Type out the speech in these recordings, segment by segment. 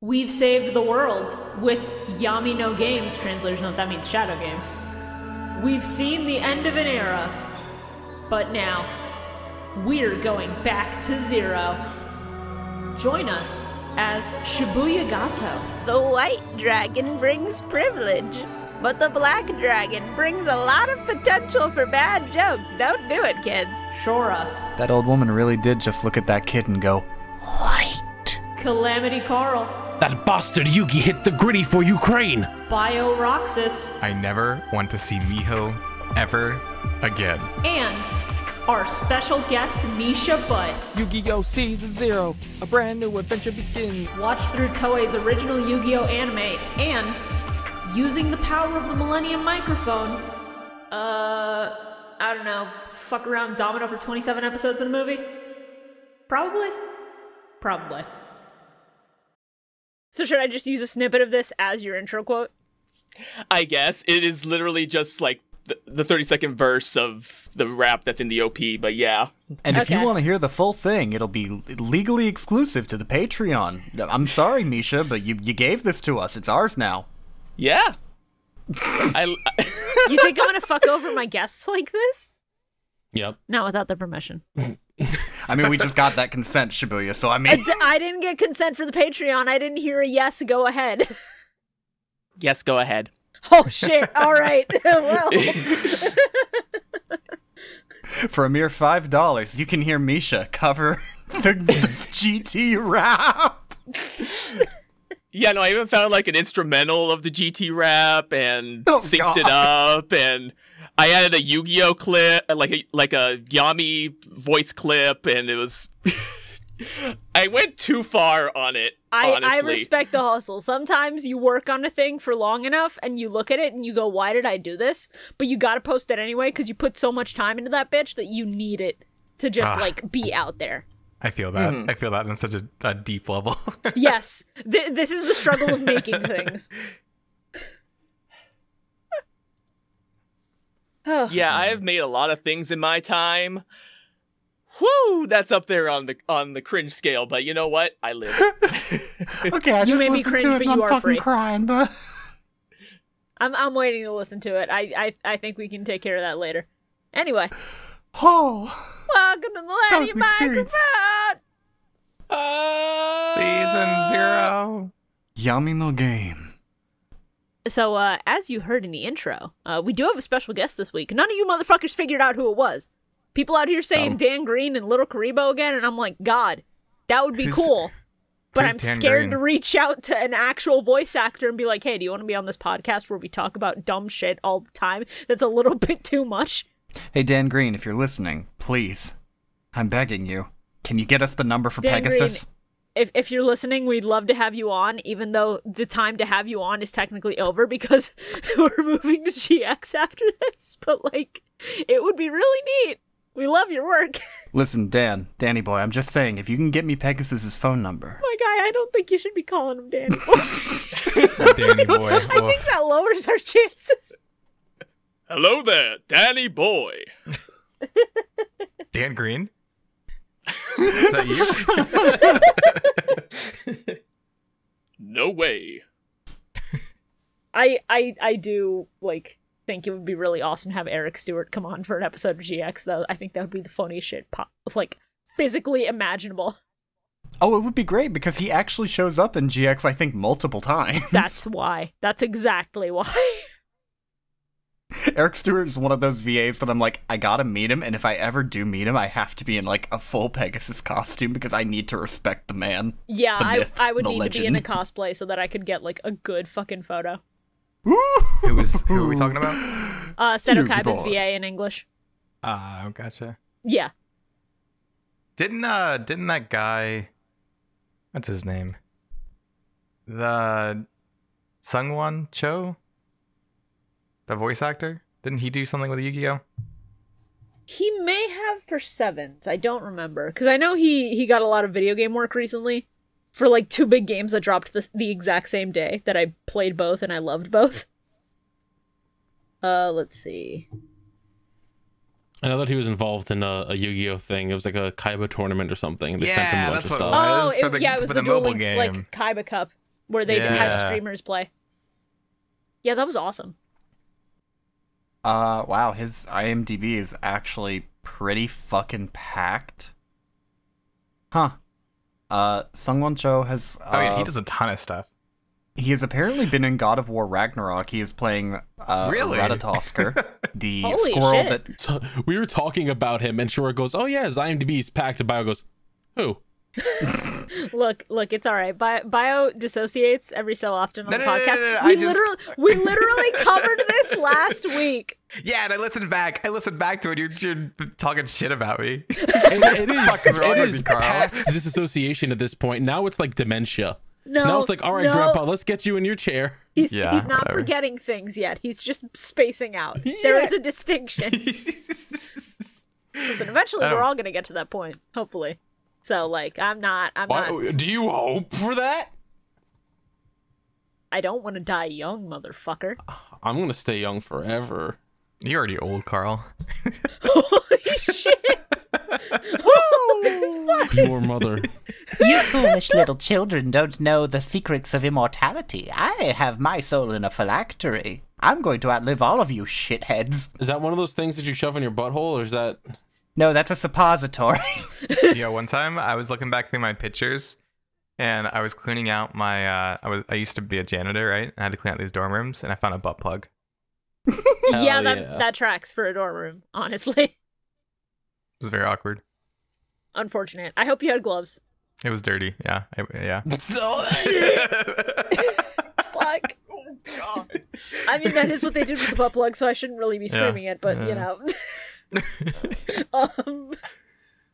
We've saved the world with Yami no Games, translation of that means Shadow Game. We've seen the end of an era, but now we're going back to zero. Join us as ShibuyaKaiba. The white dragon brings privilege, but the black dragon brings a lot of potential for bad jokes. Don't do it, kids. Shora. That old woman really did just look at that kid and go, white. Calamity Carl. That bastard Yugi hit the gritty for Ukraine. Bio-Roxas. I never want to see Miho ever again. And our special guest, Misha Butt. Yu-Gi-Oh! Season 0, a brand new adventure begins. Watch through Toei's original Yu-Gi-Oh! Anime, and using the power of the Millennium microphone, I don't know, fuck around Domino for 27 episodes in a movie? Probably. So should I just use a snippet of this as your intro quote? I guess. It is literally just like the 30-second verse of the rap that's in the OP, but yeah. And if you want to hear the full thing, it'll be legally exclusive to the Patreon. I'm sorry, Misha, but you gave this to us. It's ours now. Yeah. You think I'm gonna fuck over my guests like this? Yep. Not without their permission. I mean, we just got that consent, Shibuya, so I mean... I didn't get consent for the Patreon. I didn't hear a yes, go ahead. Yes, go ahead. Oh, shit. All right. Well. For a mere $5, you can hear Misha cover the GT rap. Yeah, no, I even found like an instrumental of the GT rap and synced it up, and I added a Yu-Gi-Oh clip, like a Yami voice clip, and it was... I went too far on it, honestly. I respect the hustle. Sometimes you work on a thing for long enough, and you look at it, and you go, why did I do this? But you gotta post it anyway, because you put so much time into that bitch that you need it to just, like, be out there. I feel that. I feel that on such a deep level. Yes. This is the struggle of making things. Yeah, I have made a lot of things in my time. Whoo, that's up there on the cringe scale, but you know what? I live. Okay, I just made me listened cringe, to it but and you I'm are fucking free. crying, but... I'm waiting to listen to it. I think we can take care of that later. Anyway. Oh. Welcome to the Millennium microphone! Season 0. Yami no game. So, as you heard in the intro, we do have a special guest this week. None of you motherfuckers figured out who it was. People out here saying Dan Green and Little Karibo again, and I'm like, God, that would be cool. But I'm scared to reach out to an actual voice actor and be like, hey, do you want to be on this podcast where we talk about dumb shit all the time that's a little bit too much? Hey, Dan Green, if you're listening, please, I'm begging you. Can you get us the number for Dan Pegasus? Green, if you're listening, we'd love to have you on, even though the time to have you on is technically over because we're moving to GX after this. But, like, it would be really neat. We love your work. Listen, Danny boy, I'm just saying, if you can get me Pegasus's phone number. My guy, I don't think you should be calling him Danny boy. Danny boy. I think that lowers our chances. Hello there, Danny boy. Dan Green? Is that you? No way. I do, like, think it would be really awesome to have Eric Stewart come on for an episode of GX, though. I think that would be the funniest shit, like, physically imaginable. Oh, it would be great, because he actually shows up in GX, I think, multiple times. That's why. That's exactly why. Eric Stewart is one of those VAs that I'm like, I gotta meet him, and if I ever do meet him, I have to be in, like, a full Pegasus costume, because I need to respect the man. Yeah, the myth, I would the need legend. to be in a cosplay so that I could get, like, a good fucking photo. Who are we talking about? Seto Kaiba's VA in English. Oh, gotcha. Yeah. Didn't that guy, what's his name? The Sungwon Cho? The voice actor? Didn't he do something with Yu-Gi-Oh? He may have for Sevens. I don't remember. Because I know he got a lot of video game work recently. For, like, 2 big games that dropped the exact same day that I played both and I loved both. Let's see. I know that he was involved in a Yu-Gi-Oh thing. It was like a Kaiba tournament or something. They sent him a bunch of stuff. Was. It was the Duel Links, like, Kaiba Cup. where they had Yeah. streamers play. Yeah, that was awesome. Wow, his IMDb is actually pretty fucking packed. Huh. Sungwon Cho has Oh yeah, he does a ton of stuff. he has apparently been in God of War Ragnarok. He is playing Really? Ratatoskr, the Holy squirrel shit. that So we were talking about him, and Shora goes, "Oh yeah, his IMDb is packed." And Bio goes, "Who?" Look, it's all right. Bio dissociates every so often on the No, podcast. no, We literally covered this last week. Yeah, and I listened back to it. You're talking shit about me. It fuck is wrong it with is you, Carl? past disassociation at this point. Now it's like dementia. No, Now it's like, all right, no. Grandpa, let's get you in your chair. He's Yeah, not whatever. forgetting things yet. He's just spacing out. There is a distinction. Listen, eventually we're all gonna get to that point, hopefully. So like, I'm not. Do you hope for that? I don't want to die young, motherfucker. I'm gonna stay young forever. You're already old, Carl. Holy shit! Your mother. You foolish little children don't know the secrets of immortality. I have my soul in a phylactery. I'm going to outlive all of you shitheads. Is that one of those things that you shove in your butthole, or is that? No, that's a suppository. Yeah, one time I was looking back through my pictures, and I was cleaning out my. I used to be a janitor, right? I had to clean out these dorm rooms, and I found a butt plug. Hell Yeah, yeah. that tracks for a dorm room. Honestly, It was very awkward. unfortunate. I hope you had gloves. It was dirty. Yeah, yeah. Fuck. I mean, that is what they did with the butt plug, so I shouldn't really be screaming it, but you know.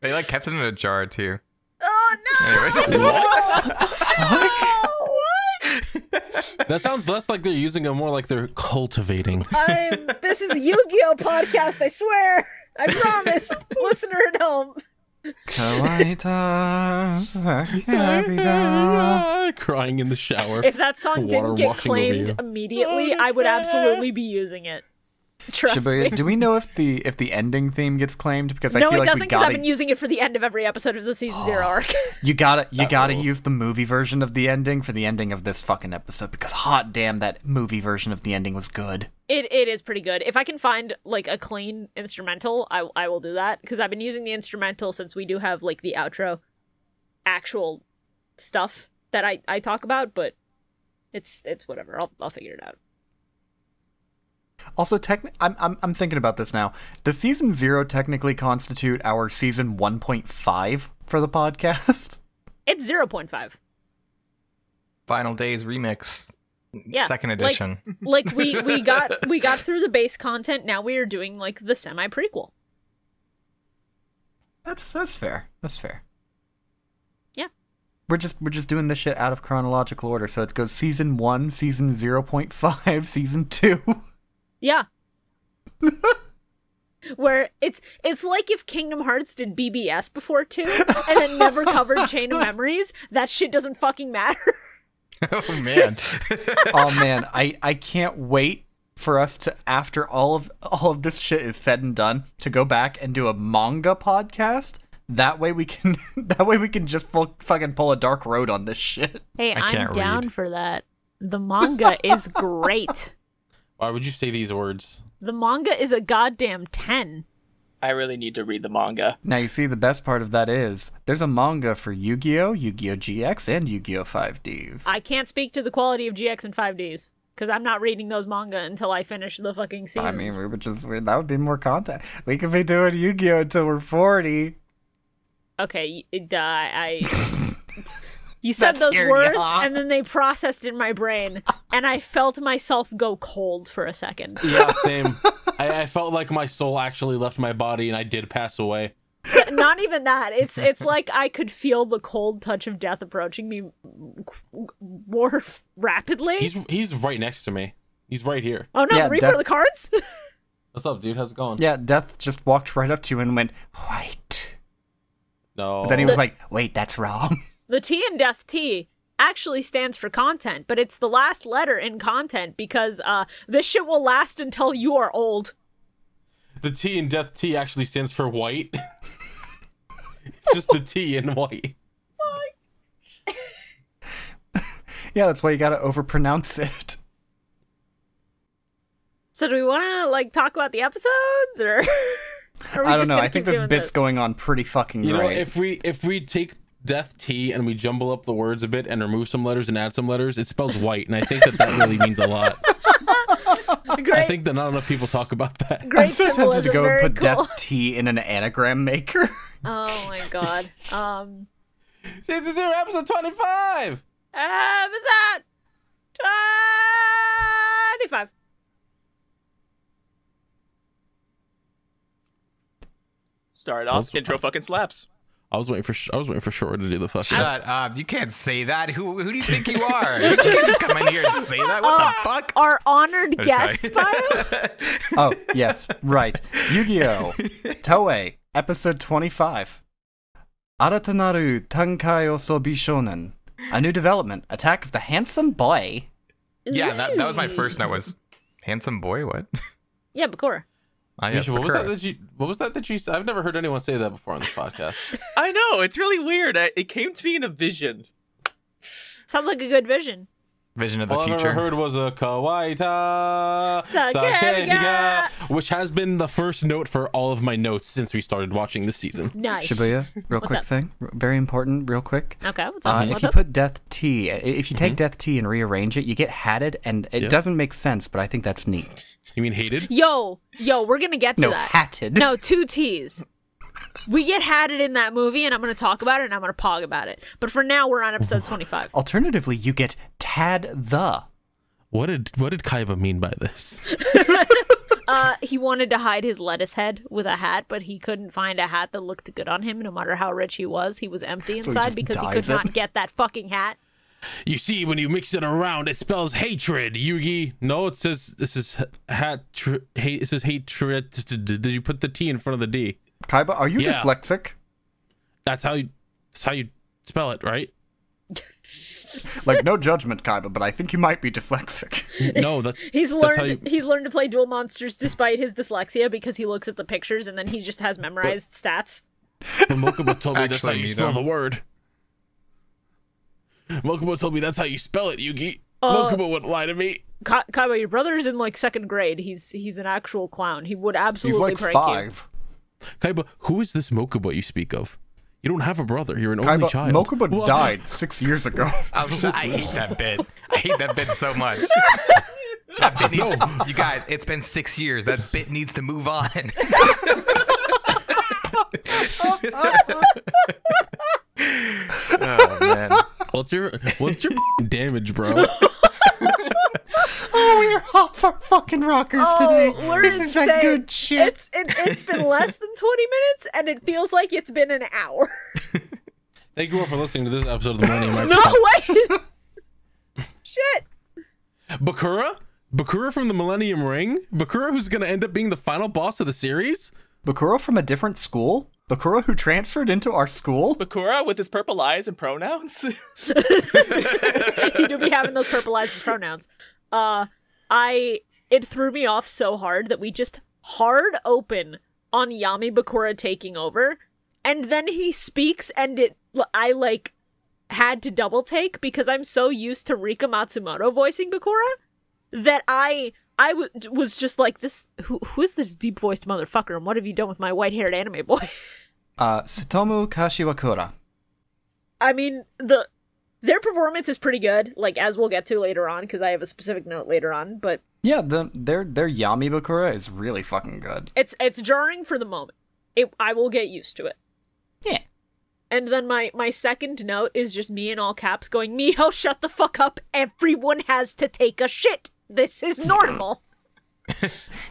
They like kept it in a jar too. Oh no! Anyways. That sounds less like they're using it, more like they're cultivating. This is a Yu-Gi-Oh podcast, I swear. I promise. Listener at home. Crying in the shower. If that song didn't Water get washing over claimed you. immediately, I would absolutely be using it. Trust me. Shibuya, do we know if the ending theme gets claimed? Because I No, feel it like doesn't, we because I've gotta been using it for the end of every episode of the Season 0 arc. you gotta rule. use the movie version of the ending for the ending of this fucking episode, because hot damn, that movie version of the ending was good. It is pretty good. If I can find, like, a clean instrumental, I will do that, because I've been using the instrumental since we do have, like, the outro actual stuff that I talk about, but it's whatever. I'll figure it out. Also, I'm thinking about this now. Does Season 0 technically constitute our Season 1.5 for the podcast? It's 0.5. Final Days remix, Yeah, second edition. Like we got through the base content. Now we are doing like the semi prequel. That's fair. That's fair. Yeah. We're just doing this shit out of chronological order. So it goes Season 1, Season 0.5, Season 2. Yeah. Where it's like if Kingdom Hearts did BBS before 2 and then never covered Chain of Memories. That shit doesn't fucking matter. Oh man. Oh man, I can't wait for us to, after all of this shit is said and done, to go back and do a manga podcast. That way we can just fucking pull a dark road on this shit. Hey, I I'm can't down read. for that. The manga is great. Why would you say these words? The manga is a goddamn 10. I really need to read the manga. Now you see, the best part of that is there's a manga for Yu-Gi-Oh, Yu-Gi-Oh GX, and Yu-Gi-Oh 5Ds. I can't speak to the quality of GX and 5Ds because I'm not reading those manga until I finish the fucking seasons. I mean, that would be more content. We could be doing Yu-Gi-Oh until we're 40. Okay, you said That those scared words, ya. and then they processed in my brain, and I felt myself go cold for a second. Yeah, same. I felt like my soul actually left my body and I did pass away. Not even that. It's like I could feel the cold touch of death approaching me more rapidly. He's right next to me. He's right here. Oh no, Yeah, Reaper death- of the cards? What's up, dude? How's it going? Yeah, Death just walked right up to you and went, "Wait." No. But then he was like, "Wait, that's wrong." The T in Death T actually stands for content, but it's the last letter in content because this shit will last until you are old. The T in Death T actually stands for white. It's just the T in white. Yeah, that's why you gotta overpronounce it. So do we want to like talk about the episodes, or? I don't know. I think this bit's going on pretty fucking You know, great. if we take Death T and we jumble up the words a bit and remove some letters and add some letters, it spells white, and I think that really means a lot. Great. I think that not enough people talk about that. Great I'm so tempted to symbolism, go and very put cool. Death T in an anagram maker. Oh my god. Season 0, episode 25. Episode 25. Start off. Intro fucking slaps. I was waiting for Shora to do the fucking. Shut up! You can't say that. Who do you think you are? You can't just come in here and say that. What the fuck? Our honored Oh, guest sorry. bio. Oh, yes, right. Yu-Gi-Oh! Toei, episode 25. Aratanaru Tankai Osobi Shonen. A new development, Attack of the Handsome Boy. Yeah, that was my first note. Was handsome boy? What? Yeah, Bakura. Yes, Misha, what was Bakura. that you said? I've never heard anyone say that before on this podcast. I know, it's really weird. It came to me in a vision. Sounds like a good vision. Vision of the All I've future. ever heard was a kawaita Sakeriga. which has been the first note for all of my notes since we started watching this season. Nice. Shibuya, real What's quick up? thing. Very important, real quick. Okay, what's up? If What's you up? put Death T, if you take Death T and rearrange it, you get hatted, and it Yeah. doesn't make sense, but I think that's neat. You mean hated? Yo, we're gonna get to No, that. hatted. No, 2 T's. We get hatted in that movie, and I'm gonna talk about it, and I'm gonna pog about it. But for now, we're on episode 25. Alternatively, you get Tad the. What did Kaiba mean by this? He wanted to hide his lettuce head with a hat, but he couldn't find a hat that looked good on him. No matter how rich he was, he was empty So he inside just because he dyes could it. not get that fucking hat. You see, when you mix it around, it spells hatred, Yugi. No, it says this is hate. It says hatred. Did you put the T in front of the D? Kaiba, are you Yeah. dyslexic? That's how you spell it, right? Like, no judgment, Kaiba, but I think you might be dyslexic. No, that's He's that's how learned. you- He's learned to play Duel Monsters despite his dyslexia because he looks at the pictures and then he just has memorized stats. But Mokuba told me that's how Actually, you me, spell though. the word. Mokuba told me that's how you spell it, Yugi. Uh, Mokuba wouldn't lie to me. Kaiba, your brother's in like 2nd grade. He's an actual clown. He would He's absolutely like prank 5. Kaiba, who is this Mokuba you speak of? You don't have a brother. You're an only Kaiba, child. Mokuba What? died 6 years ago. I hate that bit. I hate that bit so much. That bit needs you guys, it's been 6 years. That bit needs to move on. Oh man. What's your damage, bro? Oh, we are off our fucking rockers today. we're This is that insane. good shit. It's been less than 20 minutes and it feels like it's been an hour. Thank you all for listening to this episode of the Millennium. No way. Shit. Bakura from the Millennium Ring? Bakura who's gonna end up being the final boss of the series? Bakura from a different school? Bakura who transferred into our school? Bakura with his purple eyes and pronouns. He do be having those purple eyes and pronouns. It threw me off so hard that we just hard open on Yami Bakura taking over, and then he speaks, and I like had to double take because I'm so used to Rika Matsumoto voicing Bakura that I was just like, this who is this deep voiced motherfucker, and what have you done with my white haired anime boy? Tsutomu Kashiwakura. I mean, their performance is pretty good, like, as we'll get to later on, because I have a specific note later on, but Yeah, their Yami Bakura is really fucking good. it's jarring for the moment. I will get used to it. Yeah. And then my second note is just me in all caps going, Miho, shut the fuck up. Everyone has to take a shit. This is normal.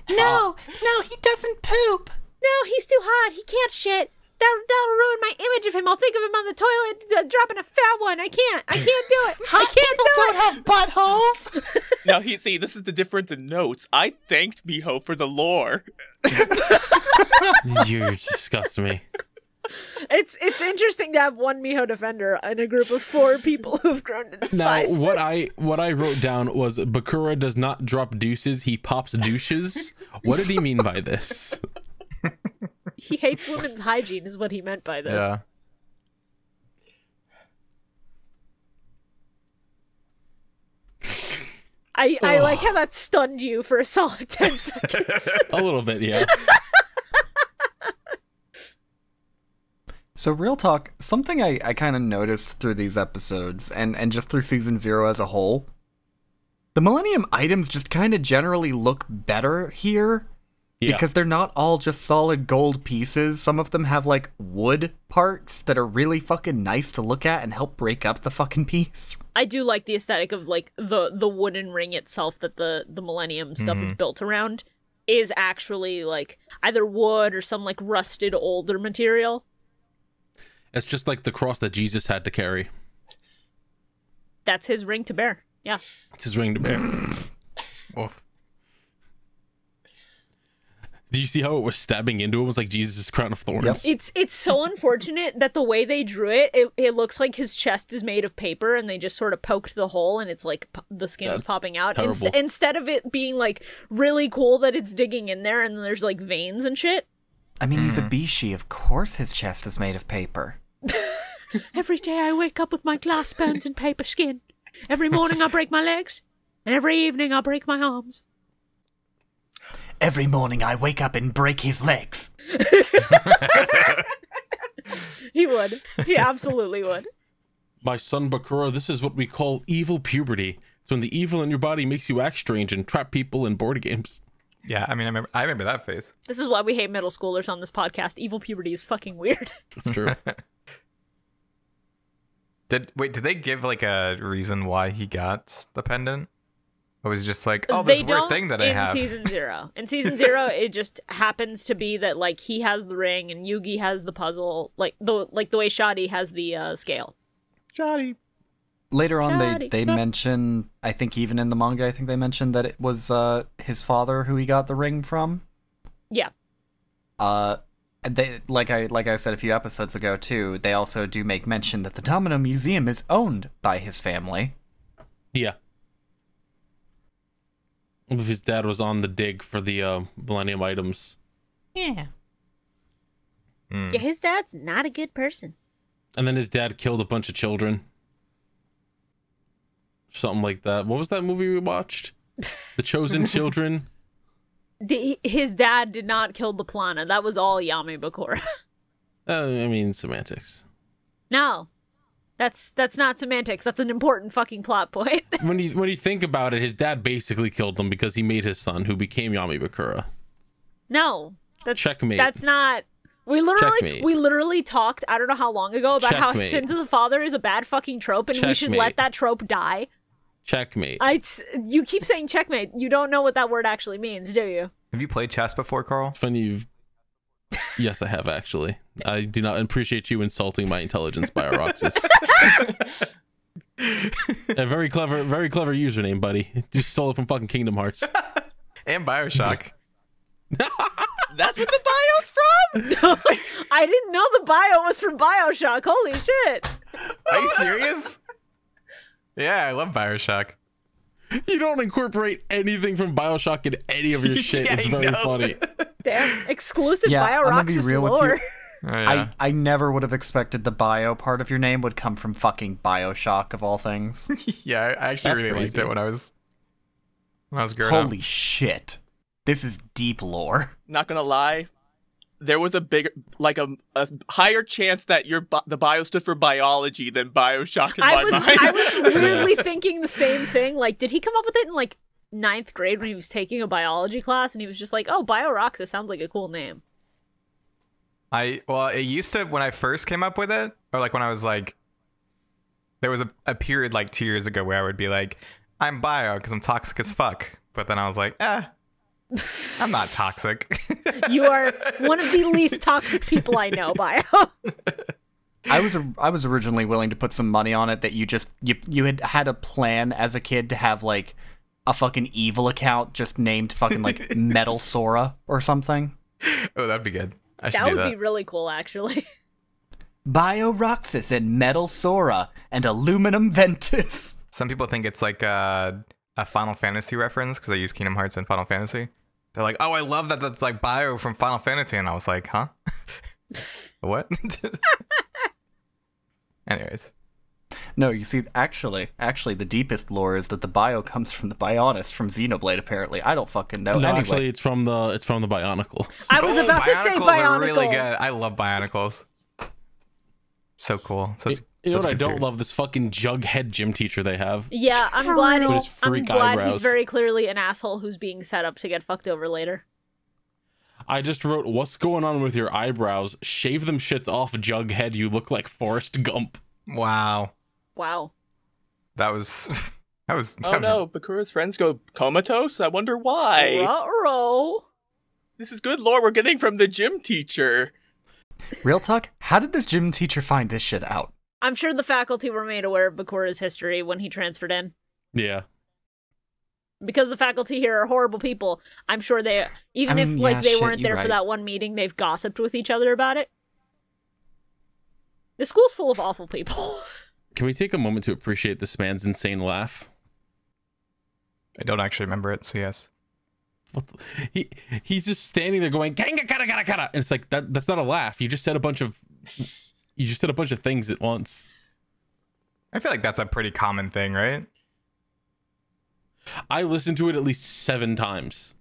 No, he doesn't poop. No, he's too hot. He can't shit. That'll ruin my image of him. I'll think of him on the toilet dropping a fat one. I can't do it. I can't do it. have buttholes. Now, see, this is the difference in notes. I thanked Miho for the lore. You disgust me. It's interesting to have one Miho defender in a group of 4 people who've grown to Now, despise. what I wrote down was Bakura does not drop deuces, he pops douches. What did he mean by this? He hates women's hygiene is what he meant by this. Yeah. I like how that stunned you for a solid 10 seconds. A little bit, yeah. So real talk, something I kind of noticed through these episodes, and just through Season 0 as a whole, the Millennium items just kind of generally look better here. Yeah. Because they're not all just solid gold pieces. Some of them have, like, wood parts that are really fucking nice to look at and help break up the fucking piece. I do like the aesthetic of, like, the wooden ring itself that the Millennium stuff is built around is actually, like, either wood or some, like, rusted older material. It's just like the cross that Jesus had to carry. That's his ring to bear. Yeah. It's his ring to bear. Wolf. Do you see how it was stabbing into him? It was like Jesus' crown of thorns. Yep. It's so unfortunate that the way they drew it, it looks like his chest is made of paper and they just sort of poked the hole and it's like the skin is popping out. Instead of it being like really cool that it's digging in there and there's like veins and shit. I mean, he's a Bishi. Of course his chest is made of paper. Every day I wake up with my glass bones and paper skin. Every morning I break my legs. And every evening I break my arms. Every morning I wake up and break his legs. He would. He absolutely would. My son Bakura, this is what we call evil puberty. It's when the evil in your body makes you act strange and trap people in board games. Yeah, I mean, I remember that phase. This is why we hate middle schoolers on this podcast. Evil puberty is fucking weird. It's true. Did they give like a reason why he got the pendant? Or was it just like, oh, this weird thing that I have? In Season 0. In Season 0, it just happens to be that like he has the ring and Yugi has the puzzle, like the way Shadi has the scale. Shadi. Later on, they mention, I think even in the manga, I think they mentioned that it was his father who he got the ring from. Yeah. They like I said a few episodes ago too. They also do make mention that the Domino Museum is owned by his family. Yeah. His dad was on the dig for the Millennium items. Yeah. Yeah, his dad's not a good person. And then his dad killed a bunch of children. Something like that. What was that movie we watched? The Chosen Children. His dad did not kill the Plana. That was all Yami Bakura. I mean, semantics. No. That's not semantics. That's an important fucking plot point. when you think about it, his dad basically killed them because he made his son, who became Yami Bakura. No. Checkmate. That's not... We literally talked, I don't know how long ago, about how Sins of the Father is a bad fucking trope and we should let that trope die. Checkmate. You keep saying checkmate. You don't know what that word actually means, do you? Have you played chess before, Carl? It's funny you've... Yes, I have, actually. I do not appreciate you insulting my intelligence, Bio-Roxas. A very clever username, buddy. Just stole it from fucking Kingdom Hearts. And Bioshock. That's what the bio's from? I didn't know the bio was from Bioshock. Holy shit. Are you serious? Yeah, I love Bioshock. You don't incorporate anything from Bioshock in any of your shit. Yeah, it's very funny. Damn, exclusive Yeah, I'm gonna Bio-Roxas be real lore. with you. Oh, yeah. I never would have expected the bio part of your name would come from fucking Bioshock of all things. Yeah, I actually That's really liked crazy. it when I was growing up. Holy shit. This is deep lore. Not gonna lie, there was a bigger, like a higher chance that the bio stood for biology than Bioshock in my mind. I was literally thinking the same thing. Like, did he come up with it in like 9th grade when he was taking a biology class and he was just like, oh, Bio-Roxas sounds like a cool name. It used to, when I first came up with it, or like when I was like, there was a period like 2 years ago where I would be like, I'm bio because I'm toxic as fuck. But then I was like, I'm not toxic. You are one of the least toxic people I know, Bio. I was originally willing to put some money on it that you had a plan as a kid to have like a fucking evil account just named fucking like Metal Sora or something. Oh, that'd be good. I should That do would that. be really cool, actually. Bio-Roxas and Metal Sora and Aluminum Ventus. Some people think it's like a Final Fantasy reference because I use Kingdom Hearts and Final Fantasy. They're like, oh, I love that that's like bio from Final Fantasy. And I was like, huh? What? Anyways. No, you see, actually, the deepest lore is that the Bio comes from the Bionis from Xenoblade. Apparently, I don't fucking know. No, Anyway. actually, it's from the Bionicles. I was about to say Bionicles Bionicle. are really good. I love Bionicles. So cool. You know what I don't love? This fucking Jughead gym teacher they have. Yeah, I'm glad. With his freak eyebrows. He's very clearly an asshole who's being set up to get fucked over later. I just wrote, "What's going on with your eyebrows? Shave them shits off, Jughead. You look like Forrest Gump." Wow. Wow. That was. Oh no, Bakura's friends go comatose? I wonder why. Ruh-roh. This is good lore we're getting from the gym teacher. Real talk, how did this gym teacher find this shit out? I'm sure the faculty were made aware of Bakura's history when he transferred in. Yeah. Because the faculty here are horrible people, I'm sure they, even if they weren't there for that one meeting, they've gossiped with each other about it. The school's full of awful people. Can we take a moment to appreciate this man's insane laugh? I don't actually remember it, so yes. What he's just standing there going "Kanga kata kata kata," and it's like that's not a laugh. You just said a bunch of things at once. I feel like that's a pretty common thing, right? I listened to it at least 7 times.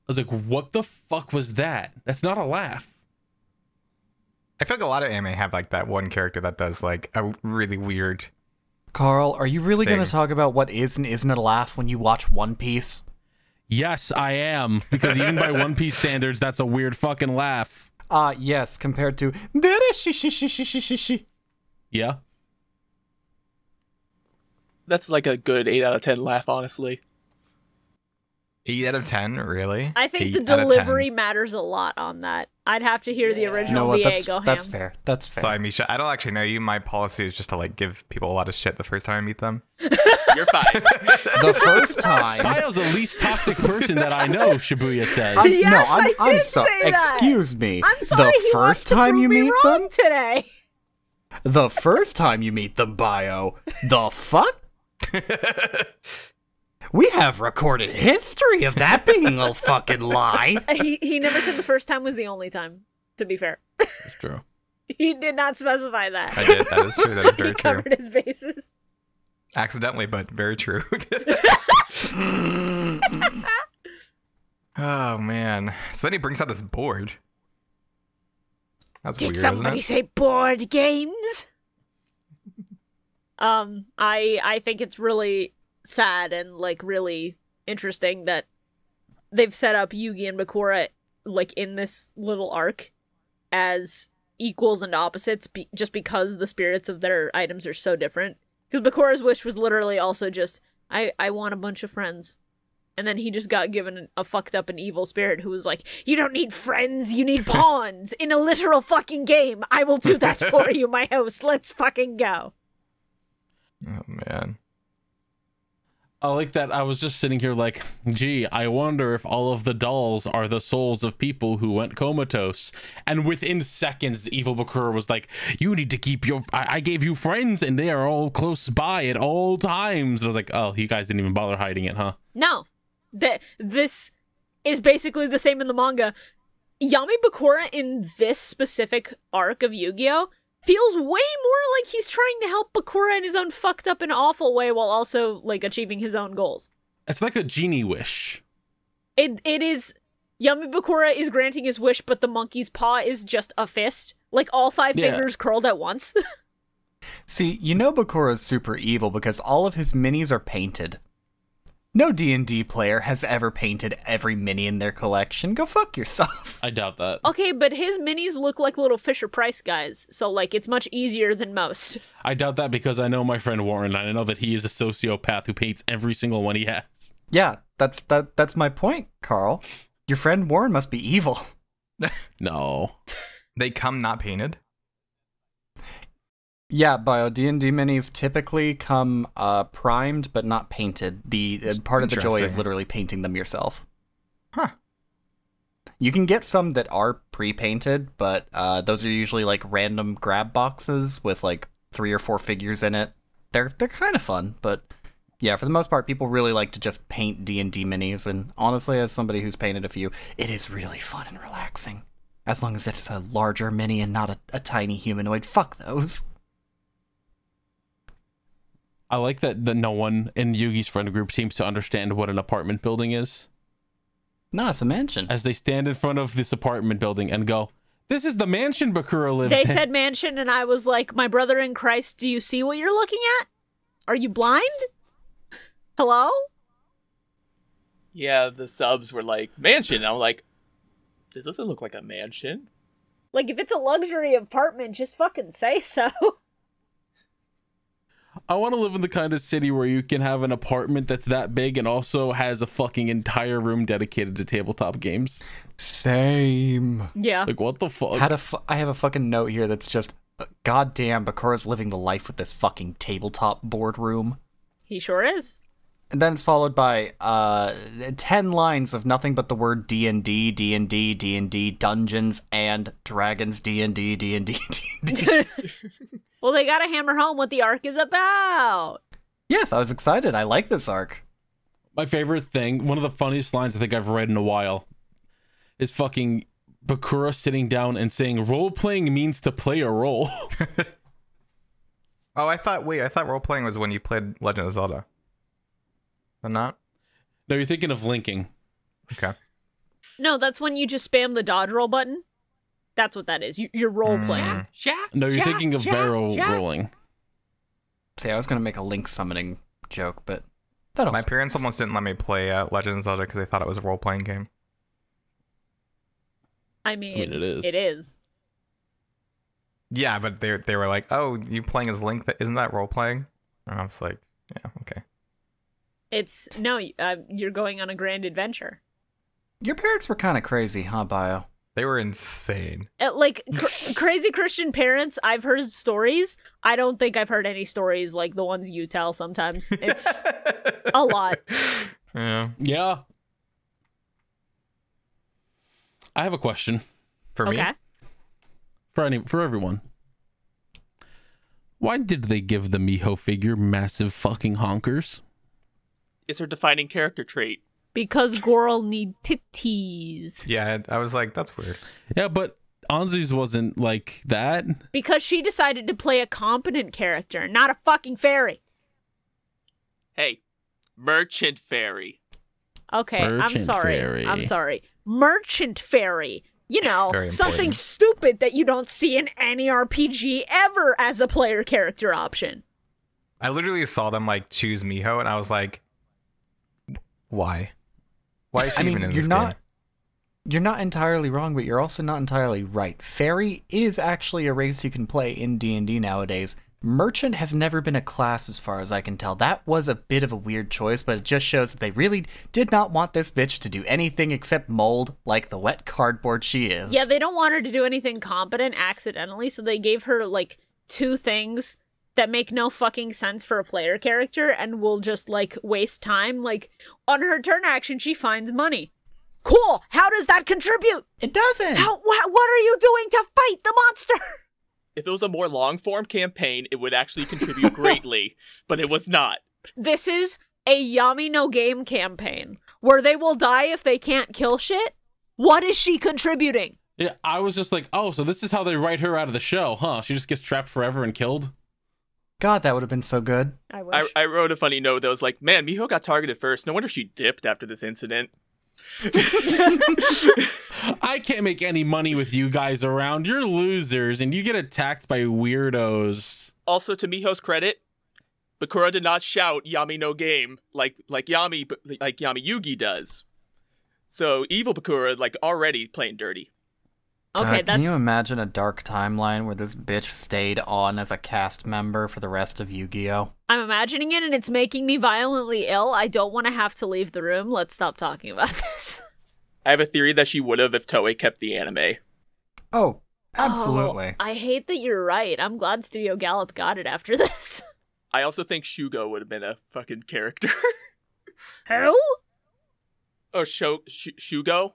I was like, what the fuck was that? That's not a laugh. I feel like a lot of anime have like that one character that does like a really weird. Carl, are you really going thing. to talk about what is and isn't a laugh when you watch One Piece? Yes, I am. Because even by One Piece standards, that's a weird fucking laugh. Yes, compared to Yeah. That's like a good 8 out of 10 laugh, honestly. 8 out of 10, really? I think 8 the out of 10. delivery matters a lot on that. I'd have to hear the You original know what? VA go ham. That's fair. That's fair. Sorry, Misha. I don't actually know you. My policy is just to like give people a lot of shit the first time I meet them. You're fine. The first time. Bio's the least toxic person that I know, Shibuya says. I'm sorry. say that. Excuse me. I'm sorry, The he wants first to time prove you me meet wrong them? today. The first time you meet them, Bio. The fuck? We have recorded history of that being a fucking lie. He never said the first time was the only time, to be fair. That's true. He did not specify that. I did. That is true. That is very He true. covered his bases. Accidentally, but very true. Oh, man. So then he brings out this board. That's Did weird, somebody isn't it? say board games? I think it's really sad and like really interesting that they've set up Yugi and Bakura like in this little arc as equals and opposites just because the spirits of their items are so different. Because Bakura's wish was literally also just I want a bunch of friends. And then he just got given a fucked up and evil spirit who was like, you don't need friends, you need pawns in a literal fucking game. I will do that for you, my host. Let's fucking go. Oh, man. I like that. I was just sitting here like, gee, I wonder if all of the dolls are the souls of people who went comatose. And within seconds, the evil Bakura was like, you need to keep your... I gave you friends and they are all close by at all times. And I was like, oh, you guys didn't even bother hiding it, huh? No. This is basically the same in the manga. Yami Bakura in this specific arc of Yu-Gi-Oh! Feels way more like he's trying to help Bakura in his own fucked up and awful way while also, like, achieving his own goals. It's like a genie wish. It is... Yami Bakura is granting his wish, but the monkey's paw is just a fist. Like, all 5 fingers curled at once. See, you know Bakura's super evil because all of his minis are painted. No D&D player has ever painted every mini in their collection. Go fuck yourself. I doubt that. Okay, but his minis look like little Fisher-Price guys, so, like, it's much easier than most. I doubt that because I know my friend Warren, and I know that he is a sociopath who paints every single one he has. Yeah, that's my point, Carl. Your friend Warren must be evil. No. They come not painted? Yeah, Bio, D&D minis typically come primed but not painted. The part of the joy is Interesting. literally painting them yourself. Huh. You can get some that are pre-painted, but those are usually like random grab boxes with like 3 or 4 figures in it. They're kind of fun, but yeah, for the most part, people really like to just paint D&D minis, and honestly, as somebody who's painted a few, it is really fun and relaxing. As long as it's a larger mini and not a tiny humanoid. Fuck those. I like that no one in Yugi's friend group seems to understand what an apartment building is. No, it's a mansion. As they stand in front of this apartment building and go, "This is the mansion Bakura lives They in." said mansion, and I was like, my brother in Christ, do you see what you're looking at? Are you blind? Hello? Yeah, the subs were like, mansion. And I'm like, this doesn't look like a mansion. Like, if it's a luxury apartment, just fucking say so. I want to live in the kind of city where you can have an apartment that's that big and also has a fucking entire room dedicated to tabletop games. Same. Yeah. Like, what the fuck? I have a fucking note here that's just, goddamn, Bakura's living the life with this fucking tabletop boardroom. He sure is. And then it's followed by 10 lines of nothing but the word D&D, D&D, D&D, Dungeons and Dragons, D&D, D&D, D&D. Well, they gotta hammer home what the arc is about. Yes, I was excited. I like this arc. My favorite thing, one of the funniest lines I think I've read in a while, is fucking Bakura sitting down and saying, "Role-playing means to play a role." Oh, I thought role-playing was when you played Legend of Zelda. But not? No, you're thinking of linking. Okay. No, that's when you just spam the dodge roll button. That's what that is. You're role-playing. No, you're thinking of barrel rolling. See, I was going to make a Link summoning joke, but... My parents almost didn't let me play Legend of Zelda because they thought it was a role-playing game. I mean, it is. It is. Yeah, but they were like, "Oh, you playing as Link? Isn't that role-playing?" And I was like, "Yeah, okay." It's... No, you're going on a grand adventure. Your parents were kind of crazy, huh, Bio? They were insane. Like, crazy Christian parents, I've heard stories. I don't think I've heard any stories like the ones you tell sometimes. It's a lot. Yeah. I have a question. For me? For everyone. Why did they give the Miho figure massive fucking honkers? It's her defining character trait. Because girl need titties. Yeah, I was like, that's weird. Yeah, but Anzu's wasn't like that. Because she decided to play a competent character, not a fucking fairy. Hey, merchant fairy. Okay, Merchant I'm sorry. fairy. I'm sorry. Merchant fairy. You know, Very something important. stupid that you don't see in any RPG ever as a player character option. I literally saw them like choose Miho, and I was like, why? Why is she even in this game? You're not entirely wrong, but you're also not entirely right. Fairy is actually a race you can play in D&D nowadays. Merchant has never been a class as far as I can tell. That was a bit of a weird choice, but it just shows that they really did not want this bitch to do anything except mold like the wet cardboard she is. Yeah, they don't want her to do anything competent accidentally, so they gave her, like, 2 things that make no fucking sense for a player character and will just, like, waste time. Like, on her turn action, she finds money. Cool! How does that contribute? It doesn't! What are you doing to fight the monster? If it was a more long-form campaign, it would actually contribute greatly, but it was not. This is a Yami no Game campaign, where they will die if they can't kill shit. What is she contributing? Yeah, I was just like, oh, so this is how they write her out of the show, huh? She just gets trapped forever and killed? God, that would have been so good. I wish. I wrote a funny note that was like, man, Miho got targeted first. No wonder she dipped after this incident. I can't make any money with you guys around. You're losers, and you get attacked by weirdos. Also, to Miho's credit, Bakura did not shout Yami no game like Yami Yugi does. So evil Bakura already playing dirty. Okay, Can you imagine a dark timeline where this bitch stayed on as a cast member for the rest of Yu-Gi-Oh? I'm imagining it and it's making me violently ill. I don't want to have to leave the room. Let's stop talking about this. I have a theory that she would have if Toei kept the anime. Oh, absolutely. Oh, I hate that you're right. I'm glad Studio Gallop got it after this. I also think Shugo would have been a fucking character. Who? Oh, Shugo?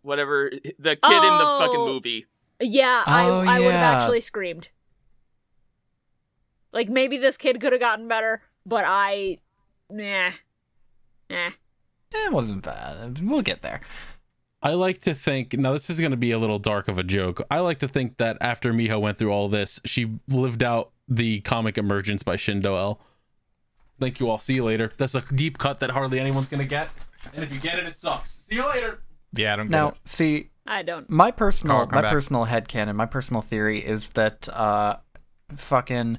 Whatever, the kid in the fucking movie. Yeah, I would have yeah. actually screamed. Like, maybe this kid could have gotten better, but nah. It wasn't bad. We'll get there. I like to think, now this is going to be a little dark of a joke. I like to think that after Miho went through all this, she lived out the comic emergence by Shindo L. Thank you all. See you later. That's a deep cut that hardly anyone's gonna get. And if you get it, it sucks. See you later. Yeah, I don't get Now, it. see, I don't. my personal Come back. personal headcanon, my personal theory is that fucking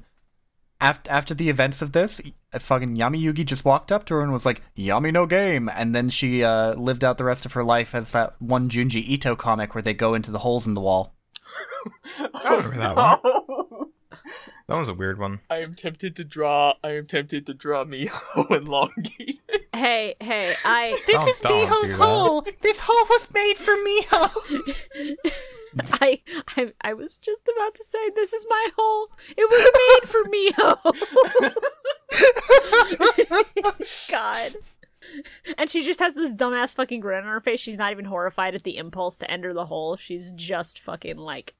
after the events of this, fucking Yami Yugi just walked up to her and was like, "Yami no game," and then she lived out the rest of her life as that one Junji Ito comic where they go into the holes in the wall. I remember that one. That was a weird one. I am tempted to draw Miho elongated. Hey, This is don't Miho's do that. hole. This hole was made for Miho. I was just about to say, this is my hole. It was made for Miho. God. And she just has this dumbass fucking grin on her face. She's not even horrified at the impulse to enter the hole. She's just fucking like,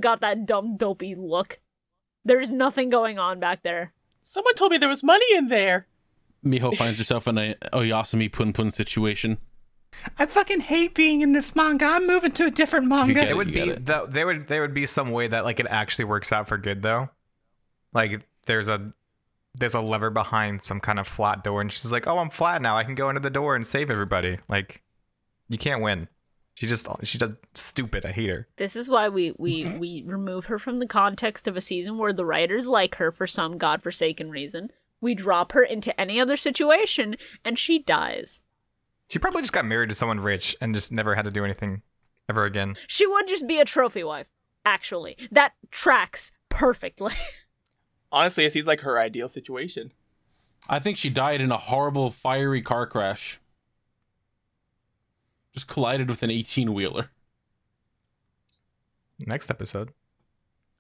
got that dumb dopey look. There's nothing going on back there. Someone told me there was money in there. Miho finds herself in a Oyasumi Pun Pun situation. I fucking hate being in this manga. I'm moving to a different manga. get It would you be get there would be some way that like it actually works out for good though. Like there's a lever behind some kind of flat door, and she's like, "Oh, I'm flat now. I can go into the door and save everybody." Like, you can't win. She does stupid. I hate her. This is why we remove her from the context of a season where the writers like her for some godforsaken reason. We drop her into any other situation, and she dies. She probably just got married to someone rich and just never had to do anything ever again. She would just be a trophy wife, actually. That tracks perfectly. Honestly, it seems like her ideal situation. I think she died in a horrible, fiery car crash. Just collided with an 18-wheeler. Next episode.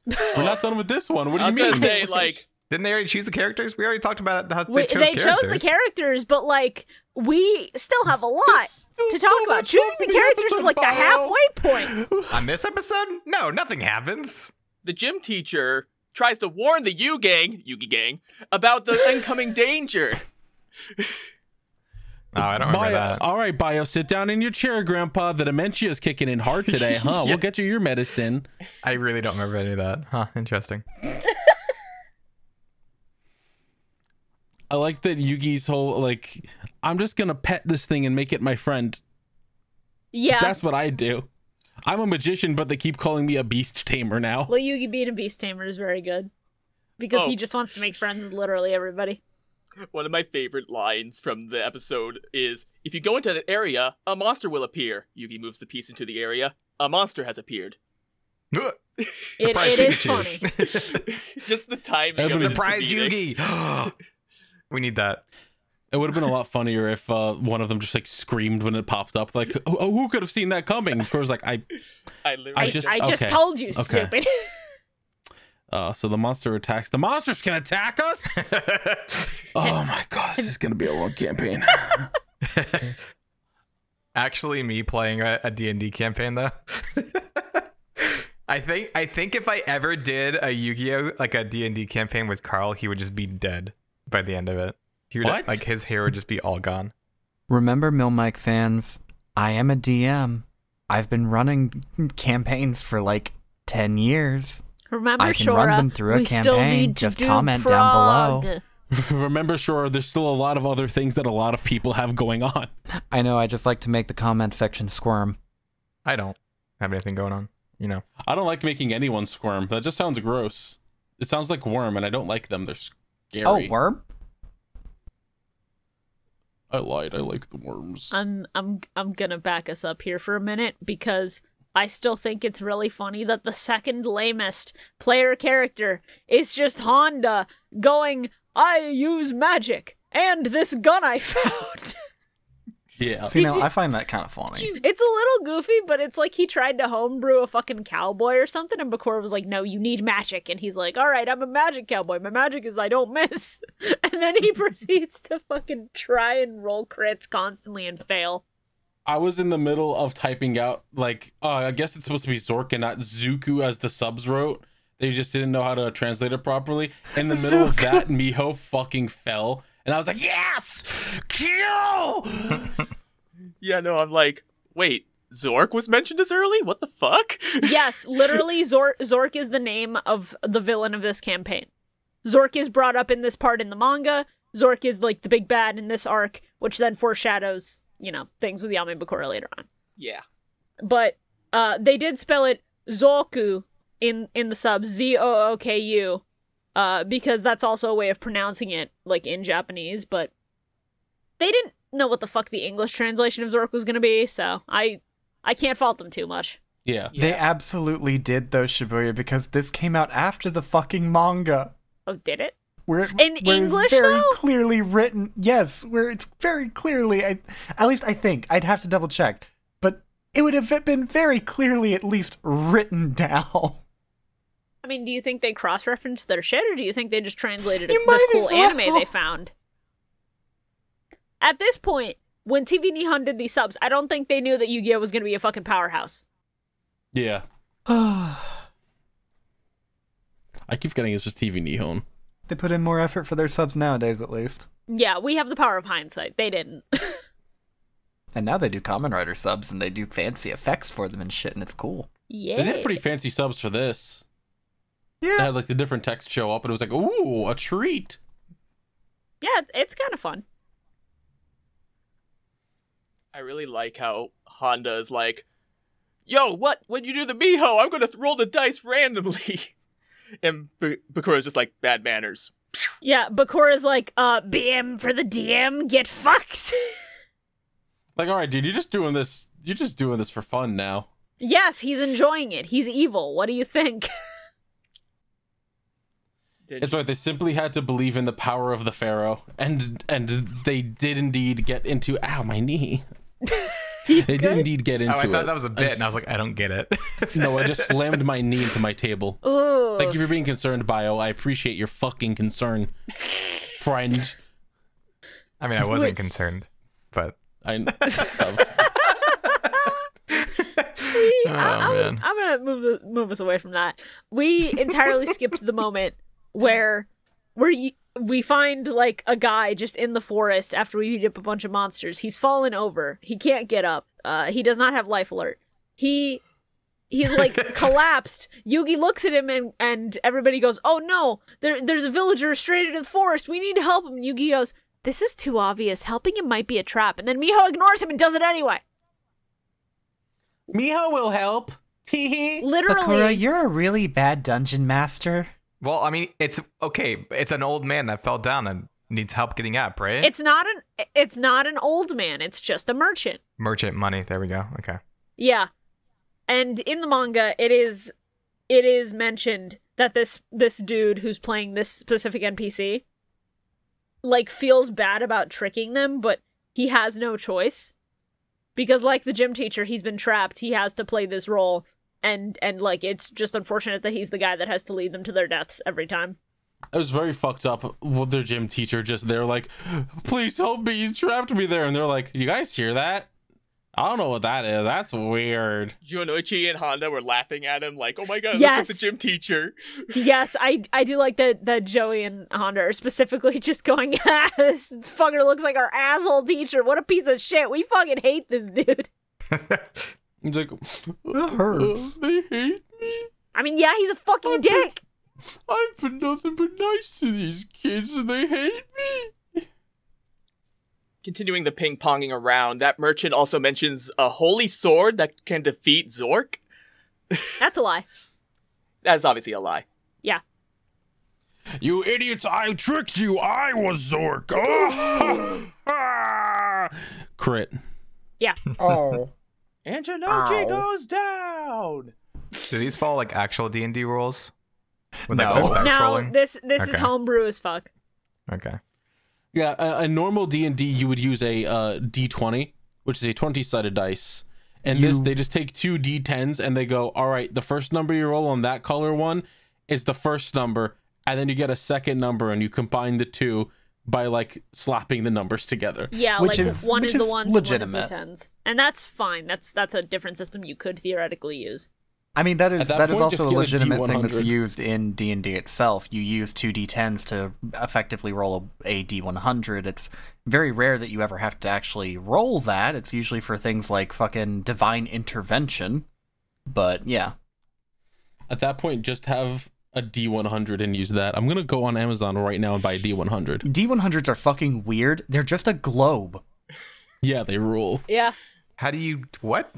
We're not done with this one. What do I you was mean? gonna say, like, Didn't they already choose the characters? We already talked about how They chose the characters, but, like, we still have a lot to talk about. Choosing the characters is, like, the halfway point. On this episode? No, nothing happens. the gym teacher tries to warn the Yugi gang, about the incoming danger. No, I don't remember that. All right, Bio, sit down in your chair, Grandpa. The dementia is kicking in hard today, huh? Yeah. We'll get you your medicine. I really don't remember any of that. Huh, interesting. I like that Yugi's whole, like, I'm just gonna pet this thing and make it my friend. Yeah. That's what I do. I'm a magician, but they keep calling me a beast tamer now. Well, Yugi being a beast tamer is very good. Because he just wants to make friends with literally everybody. One of my favorite lines from the episode is, if you go into an area, a monster will appear. Yugi moves the piece into the area. A monster has appeared. It is funny. Just the timing of Surprise Yugi. Yugi! We need that. It would have been a lot funnier if one of them just like screamed when it popped up, like, "Oh, who could have seen that coming?" Of course, like I just just told you, Okay. stupid. So the monster attacks. The monsters can attack us. Oh my god, this is gonna be a long campaign. Actually, me playing a D&D campaign though. I think if I ever did a Yu-Gi-Oh, like a D&D campaign with Carl, he would just be dead by the end of it. He would, What? like, his hair would just be all gone. Remember, Milmike fans, I am a DM. I've been running campaigns for like 10 years. Remember, I can Shora, run them through a we still campaign. need to Just do comment down below. Prague. Remember, sure, there's still a lot of other things that a lot of people have going on. I know, I just like to make the comment section squirm. I don't have anything going on, you know. I don't like making anyone squirm. That just sounds gross. It sounds like worm, and I don't like them. They're scary. Oh, worm? I lied. I like the worms. I'm gonna back us up here for a minute because I still think it's really funny that the second lamest player character is just Honda going, "I use magic and this gun I found." Yeah. See, now, I find that kind of funny. It's a little goofy, but it's like he tried to homebrew a fucking cowboy or something, and Bakura was like, "No, you need magic," and he's like, "All right, I'm a magic cowboy. My magic is I don't miss," and then he proceeds to fucking try and roll crits constantly and fail. I was in the middle of typing out, like, I guess it's supposed to be Zorc and not Zuku as the subs wrote. They just didn't know how to translate it properly. In the middle of that, Miho fucking fell. And I was like, yes! Kill! Yeah, no, I'm like, wait, Zorc was mentioned as early? What the fuck? Yes, literally, Zorc is the name of the villain of this campaign. Zorc is brought up in this part in the manga. Zorc is like the big bad in this arc, which then foreshadows, you know, things with Yami Bakura later on. Yeah. But they did spell it Zoku in the sub, Zooku, because that's also a way of pronouncing it, like, in Japanese, but they didn't know what the fuck the English translation of Zorc was gonna be, so I can't fault them too much. Yeah. They absolutely did, though, Shibuya, because this came out after the fucking manga. Oh, did it? Where In where English, it's very though? clearly written. Yes, where it's very clearly, at least I think, I'd have to double check, but it would have been very clearly at least written down. I mean, do you think they cross-referenced their shit, or do you think they just translated You this might cool as well. anime they found? At this point, when TV Nihon did these subs, I don't think they knew that Yu-Gi-Oh! Was gonna be a fucking powerhouse. Yeah. I keep getting it's just TV Nihon. They put in more effort for their subs nowadays, at least. Yeah, we have the power of hindsight. They didn't. And now they do Kamen Rider subs, and they do fancy effects for them and shit, and it's cool. Yeah. They did pretty fancy subs for this. They Yeah. had like the different text show up, and it was like, ooh, a treat. Yeah, it's kind of fun. I really like how Honda is like, yo, what? When you do the Miho, I'm gonna roll the dice randomly. And Bakura's just like, bad manners. Yeah, Bakura's like, BM for the DM, get fucked. Like, all right, dude, you're just doing this for fun now. Yes, he's enjoying it. He's evil. What do you think? It's right. They simply had to believe in the power of the pharaoh, and they did indeed get into. Ow, my knee. They did indeed get into it. I thought that was a bit, and I was like, I don't get it. No, I just slammed my knee into my table. Ooh. Thank you for being concerned, Bio. I appreciate your fucking concern, friend. I mean, I wasn't concerned, but Man. man. I'm gonna move us away from that. We entirely skipped the moment where we find like a guy just in the forest after we beat up a bunch of monsters. He's fallen over. He can't get up. He does not have life alert. He's like collapsed. Yugi looks at him and everybody goes, "Oh no, there's a villager straight into the forest. We need to help him." Yugi goes, "This is too obvious. Helping him might be a trap." And then MiHo ignores him and does it anyway. MiHo will help. Teehee. Literally. Bakura, you're a really bad dungeon master. Well, I mean, it's okay. It's an old man that fell down and needs help getting up, right? It's not an old man. It's just a merchant. Merchant money. There we go. Okay. Yeah. And in the manga, it is mentioned that this dude who's playing this specific NPC like feels bad about tricking them, but he has no choice. Because like the gym teacher, he's been trapped. He has to play this role. And like it's just unfortunate that he's the guy that has to lead them to their deaths every time. It was very fucked up with their gym teacher. Just they're like, "Please help me! You trapped me there." And they're like, "You guys hear that? I don't know what that is. That's weird." Junoichi and Honda were laughing at him like, oh my god, Yes. looks like the gym teacher. Yes, I do like that Joey and Honda are specifically just going, "Ah, this fucker looks like our asshole teacher. What a piece of shit. We fucking hate this dude." He's like, That hurts. They hate me. I mean, yeah, he's a fucking dick. I've been nothing but nice to these kids, and they hate me. Continuing the ping-ponging around, that merchant also mentions a holy sword that can defeat Zorc. That's a lie. That's obviously a lie. Yeah. You idiots! I tricked you. I was Zorc. Crit. Yeah. Oh. Angelochi goes down! Do these follow like actual D&D rules? With, No. like, the dice No, rolling? this is Okay. homebrew as fuck. Okay. Yeah, a normal D&D, you would use a D20, which is a 20-sided dice. And this, they just take two D10s and they go, all right, the first number you roll on that color one is the first number, and then you get a second number and you combine the two by like slapping the numbers together. Yeah, Which like is- one which is the is ones, legitimate. one is the tens. And that's fine. That's a different system you could theoretically use. I mean, that is At that that is point, also just a get a legitimate thing that's D100. used in D&D itself. You use two D10s to effectively roll a D100. It's very rare that you ever have to actually roll that. It's usually for things like fucking divine intervention. But yeah. At that point, just have a D100 and use that. I'm gonna go on Amazon right now and buy a D100. D100s are fucking weird. They're just a globe. Yeah, they rule. Yeah. How do you what?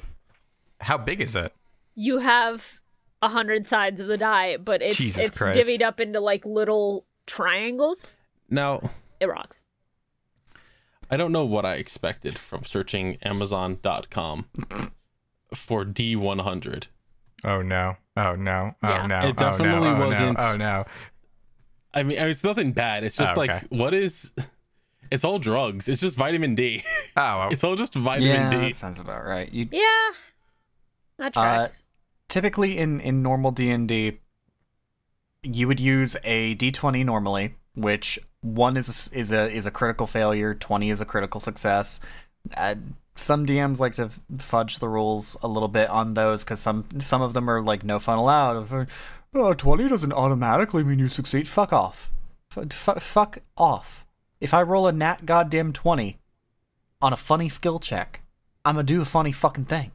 How big is it? You have 100 sides of the die, but it's Christ. divvied up into like little triangles. Now, it rocks. I don't know what I expected from searching Amazon.com for D100. Oh no! Oh no! Yeah. Oh no! It definitely wasn't. Oh no! I mean, it's nothing bad. It's just okay. like, what is? It's all drugs. It's just vitamin D. Oh, well. It's all just vitamin D. That sounds about right. Yeah, that tracks. Typically in normal D&D, you would use a D20 normally, which 1 is a critical failure, 20 is a critical success. Some DMs like to fudge the rules a little bit on those because some of them are like no fun allowed. 20 doesn't automatically mean you succeed. Fuck off. Fuck off. If I roll a nat goddamn 20 on a funny skill check, I'm gonna do a funny fucking thing.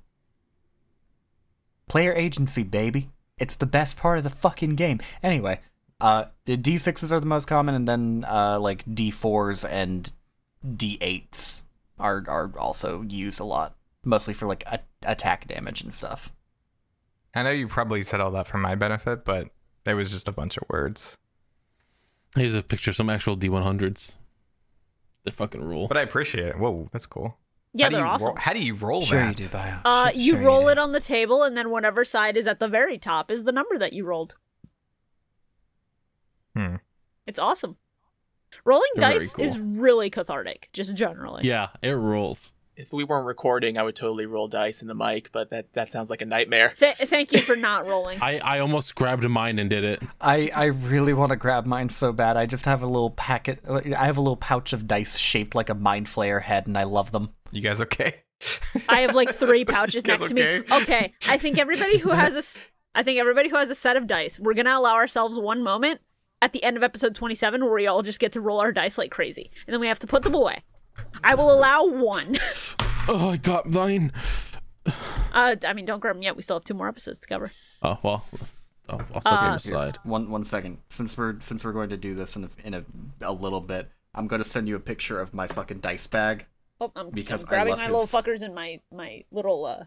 Player agency, baby. It's the best part of the fucking game. Anyway, the D6s are the most common, and then like D4s and D8s are also used a lot, mostly for like attack damage and stuff. I know you probably said all that for my benefit, but it was just a bunch of words. Here's a picture of some actual D100s. They fucking rule. But I appreciate it. Whoa, that's cool. Yeah, they're awesome. How do you roll Sure that? you do, Bio. You roll it on the table, and then whatever side is at the very top is the number that you rolled. It's awesome. Rolling Very dice cool. is really cathartic, just generally. Yeah, it rules. If we weren't recording, I would totally roll dice in the mic, but that sounds like a nightmare. Thank you for not rolling. I almost grabbed mine and did it. I really want to grab mine so bad. I just have a little packet. I have a little pouch of dice shaped like a mind flayer head, and I love them. You guys okay? I have like 3 pouches You guys next to me. okay? Okay, I think everybody who has a set of dice, we're gonna allow ourselves one moment at the end of episode 27 where we all just get to roll our dice like crazy, and then we have to put them away. I will allow 1. Oh, I got mine. I mean, don't grab them yet. We still have 2 more episodes to cover. Oh well, I'll set them aside. One second. Since we're going to do this in a little bit, I'm going to send you a picture of my fucking dice bag. Oh, I'm Because grabbing I my love little fuckers, and my little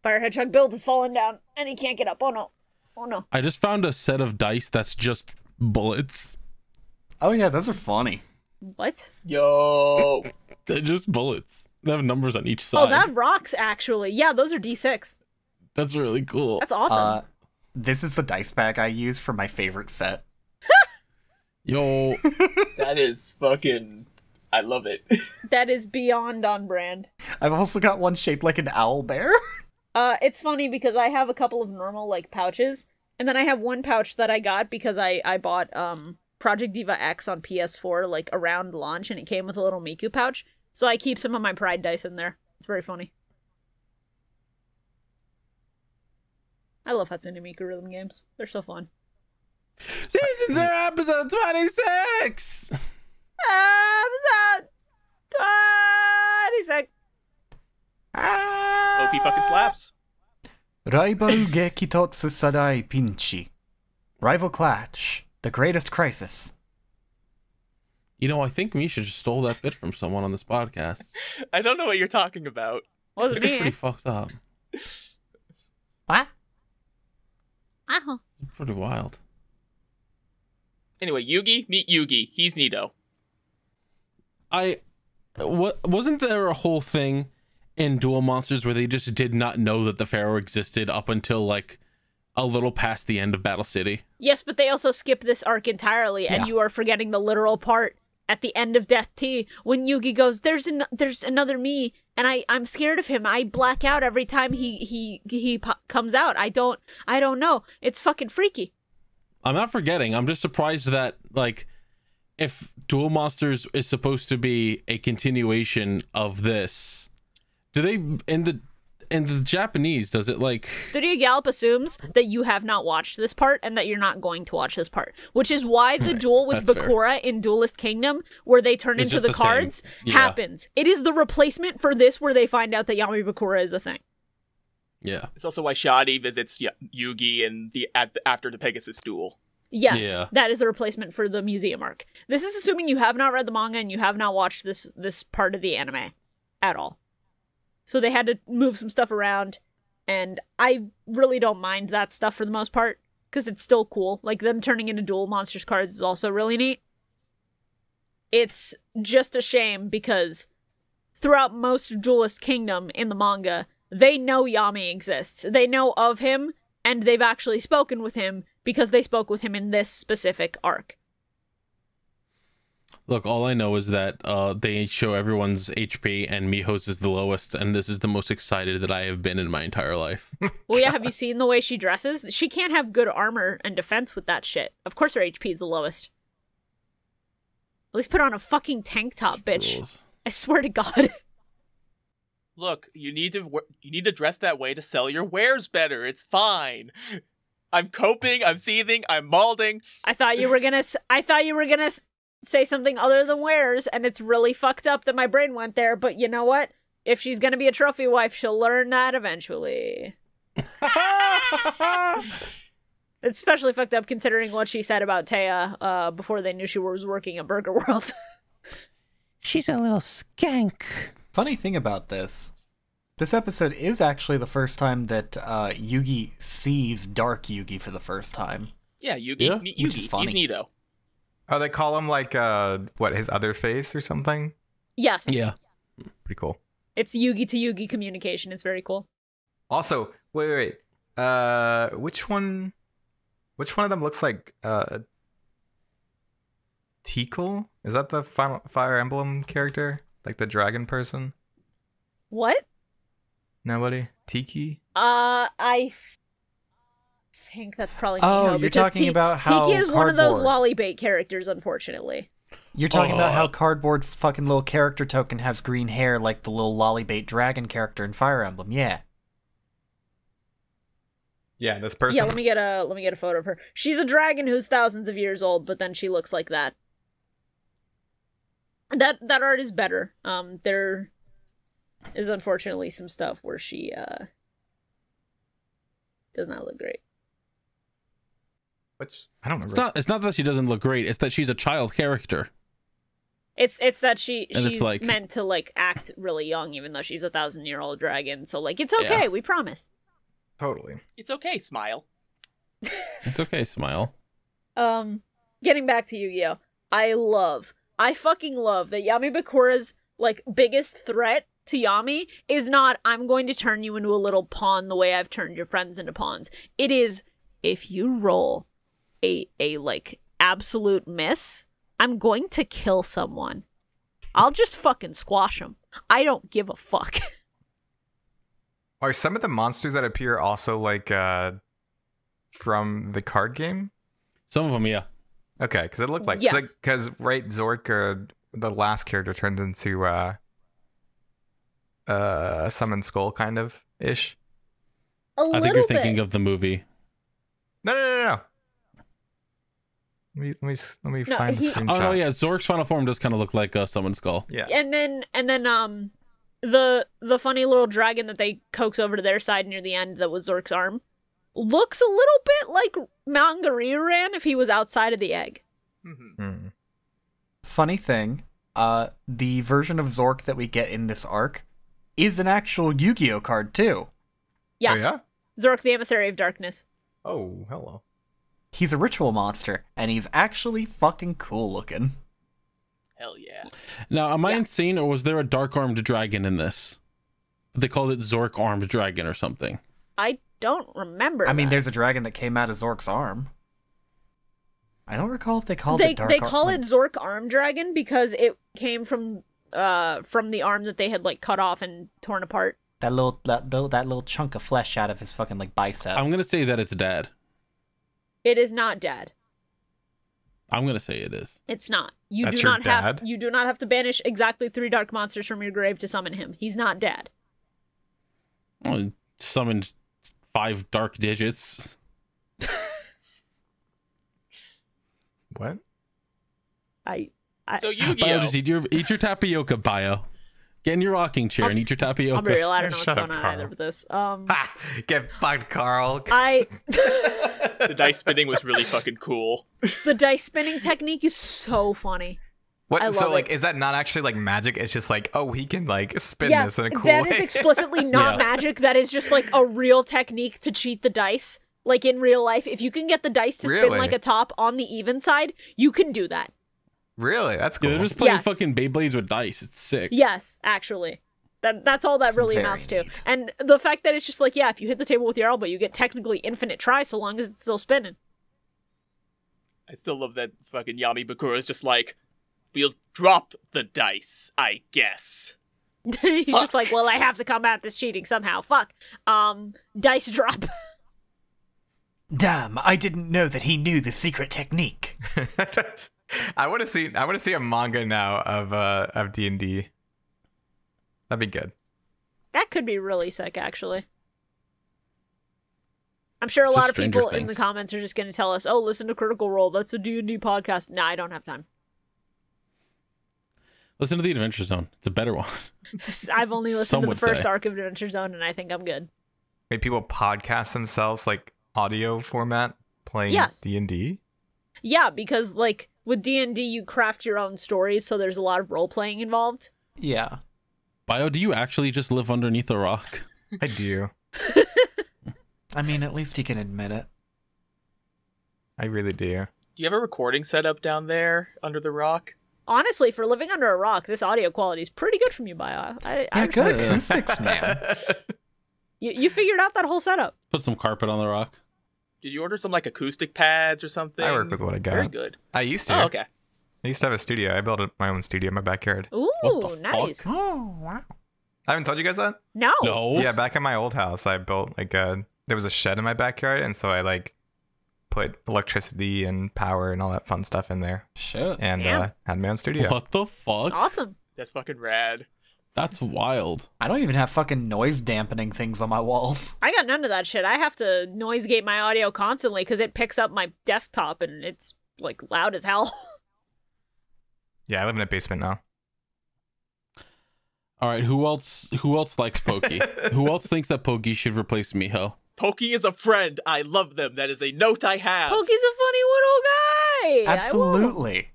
fire hedgehog build is falling down, and he can't get up. Oh no! Oh no! I just found a set of dice that's just bullets. Oh yeah, those are funny. What? Yo! They're just bullets. They have numbers on each side. Oh, that rocks, actually. Yeah, those are D6. That's really cool. That's awesome. This is the dice bag I use for my favorite set. Yo, That is fucking... I love it. That is beyond on brand. I've also got one shaped like an owl bear. It's funny because I have a couple of normal, like, pouches, and then I have one pouch that I got because I bought, Project Diva X on PS4, like, around launch, and it came with a little Miku pouch, so I keep some of my Pride dice in there. It's very funny. I love Hatsune Miku rhythm games. They're so fun. Season 0 episode 26! Episode 26! OP fucking slaps. Raibaru Gekitotsu Sadai Pinchi. Rival Clash. The greatest crisis. You know, I think Misha just stole that bit from someone on this podcast. I don't know what you're talking about. Wasn't It's pretty me. fucked up. What? Uh-huh. It's pretty wild. Anyway, Yugi, meet Yugi. He's Nito. Wasn't there a whole thing in Duel Monsters where they just did not know that the Pharaoh existed up until like a little past the end of Battle City? Yes, but they also skip this arc entirely, and you are forgetting the literal part at the end of Death T when Yugi goes, "There's another me, and I'm scared of him. I black out every time he comes out. I don't know. It's fucking freaky." I'm not forgetting. I'm just surprised that like if Duel Monsters is supposed to be a continuation of this, do they in the Japanese, does it like Studio Gallop assumes that you have not watched this part and that you're not going to watch this part, which is why the duel with That's fair. Bakura in Duelist Kingdom, where they turn It's into just the the same. cards, Yeah. happens. It is the replacement for this where they find out that Yami Bakura is a thing. Yeah. It's also why Shadi visits Yugi after the Pegasus duel. Yes, Yeah. that is a replacement for the museum arc. This is assuming you have not read the manga and you have not watched this part of the anime at all. So they had to move some stuff around, and I really don't mind that stuff for the most part, because it's still cool. Like, them turning into Duel Monsters cards is also really neat. It's just a shame because throughout most of Duelist Kingdom in the manga, they know Yami exists. They know of him, and they've actually spoken with him because they spoke with him in this specific arc. Look, all I know is that they show everyone's HP and MiHoes is the lowest, and this is the most excited that I have been in my entire life. Well, yeah, have you seen the way she dresses? She can't have good armor and defense with that shit. Of course her HP is the lowest. At least put on a fucking tank top, bitch. Rules. I swear to God. Look, you need to dress that way to sell your wares better. It's fine. I'm coping. I'm seething. I'm malding. I thought you were gonna say something other than wares, and it's really fucked up that my brain went there. But you know what? If she's gonna be a trophy wife, she'll learn that eventually. It's especially fucked up considering what she said about Taya before they knew she was working at Burger World. She's a little skank. Funny thing about this episode is actually the first time that Yugi sees Dark Yugi for the first time. Yeah, Yugi. Yeah? Yugi. Which is funny. He's Nito. Oh, they call him like his other face or something? Yes. Yeah. Pretty cool. It's Yugi to Yugi communication. It's very cool. Also, wait. Which one of them looks like Tikal? Is that the Fire Emblem character? Like the dragon person? What? Nobody? Tiki? I think that's probably Oh, Miho, you're because talking about how Tiki is one of those Cardboard- lollybait characters, unfortunately. You're talking about how Cardboard's fucking little character token has green hair like the little lollybait dragon character in Fire Emblem. Yeah. Yeah, this person. Yeah, let me get a photo of her. She's a dragon who's thousands of years old, but then she looks like that. That art is better. There is unfortunately some stuff where she does not look great. Which I don't remember. It's not that she doesn't look great. It's that she's a child character. It's that she's like- meant to like act really young, even though she's a 1,000-year-old dragon. So like, it's okay. Yeah. We promise. Totally. It's okay, smile. It's okay, smile. Getting back to Yu-Gi-Oh! I fucking love that Yami Bakura's like biggest threat to Yami is not, I'm going to turn you into a little pawn the way I've turned your friends into pawns. It is, if you roll a like absolute miss, I'm going to kill someone. I'll just fucking squash them. I don't give a fuck. Are some of the monsters that appear also like from the card game? Some of them, yeah. Okay, because it looked like Yes. because right, Zorc, the last character turns into Summon Skull kind of ish. I think you're thinking of the movie. No. Let me No, find the he- screenshot. Oh no, yeah, Zorc's final form does kind of look like Summon Skull. Yeah. And then the funny little dragon that they coax over to their side near the end that was Zorc's arm looks a little bit like Mimikrii ran if he was outside of the egg. Hmm. Funny thing, the version of Zorc that we get in this arc is an actual Yu-Gi-Oh card too. Yeah. Oh, yeah? Zorc, the Emissary of Darkness. Oh, hello. He's a ritual monster, and he's actually fucking cool looking. Hell yeah. Now, am I Yeah. insane, or was there a dark armed dragon in this? They called it Zorc armed dragon or something. I don't remember. I mean, that. there's a dragon that came out of Zorc's arm. I don't recall if they called they it Dark they call it Zorc Arm Dragon because it came from the arm that they had like cut off and torn apart. that little chunk of flesh out of his fucking like bicep. I'm gonna say that it's Dad. It is not Dad. I'm gonna say it is. It's not. You That's do your not have dad? you do not have to banish exactly 3 dark monsters from your grave to summon him. He's not Dad. Well, summoned 5 dark digits. What? I So Bio, Yu-Gi-Oh! just eat your tapioca, Bio. Get in your rocking chair and eat your tapioca. I'll be real. I don't know what's Shut going up, on Carl. either with this. Get fucked, Carl. The dice spinning was really fucking cool. The dice spinning technique is so funny. What? I So love like, it. is that not actually like magic? It's just like, oh, he can like spin Yeah, this in a cool that way. is explicitly not Yeah. magic. That is just like a real technique to cheat the dice. Like in real life, if you can get the dice to spin Really? like a top on the even side, you can do that. Really? That's Yeah, cool. they're just playing Yes. fucking Beyblades with dice. It's sick. Yes, actually. That's all that really very amounts to. neat. And the fact that it's just like, yeah, if you hit the table with your elbow, you get technically infinite tries so long as it's still spinning. I still love that fucking Yami Bakura is just like, we'll drop the dice, I guess. He's just like, well, I have to combat this cheating somehow. Fuck. Dice drop. Damn, I didn't know that he knew the secret technique. I want to see a manga now of D&D. That'd be good. That could be really sick, actually. I'm sure a It's lot just of Stranger people in the Things. comments are just going to tell us, oh, listen to Critical Role. That's a D&D podcast. Nah, I don't have time. Listen to the Adventure Zone. It's a better one. I've only listened Some to the would first say. arc of Adventure Zone, and I think I'm good. Maybe people podcast themselves like audio format playing Yes. D&D. Yeah, because, like, with D&D, you craft your own stories, so there's a lot of role-playing involved. Yeah. Bio, do you actually just live underneath a rock? I do. I mean, at least he can admit it. I really do. Do you have a recording set up down there under the rock? Honestly, for living under a rock, this audio quality is pretty good from you, Bio. Yeah, good acoustics, man. You figured out that whole setup. Put some carpet on the rock. Did you order some like acoustic pads or something? I work with what I got. Very good. I used to. Oh, okay. I used to have a studio. I built my own studio in my backyard. Ooh, What the nice. fuck? Oh, wow. I haven't told you guys that? No. No. Yeah, back in my old house, I built like there was a shed in my backyard, and so I like put electricity and power and all that fun stuff in there, Shit. and Damn. had my own studio. What the fuck? Awesome. That's fucking rad. That's wild. I don't even have fucking noise dampening things on my walls. I got none of that shit. I have to noise gate my audio constantly because it picks up my desktop and it's, like, loud as hell. Yeah, I live in a basement now. All right, who else likes Pokey? Who else thinks that Pokey should replace Miho? Pokey is a friend. I love them. That is a note I have. Pokey's a funny little guy. I love him. Absolutely.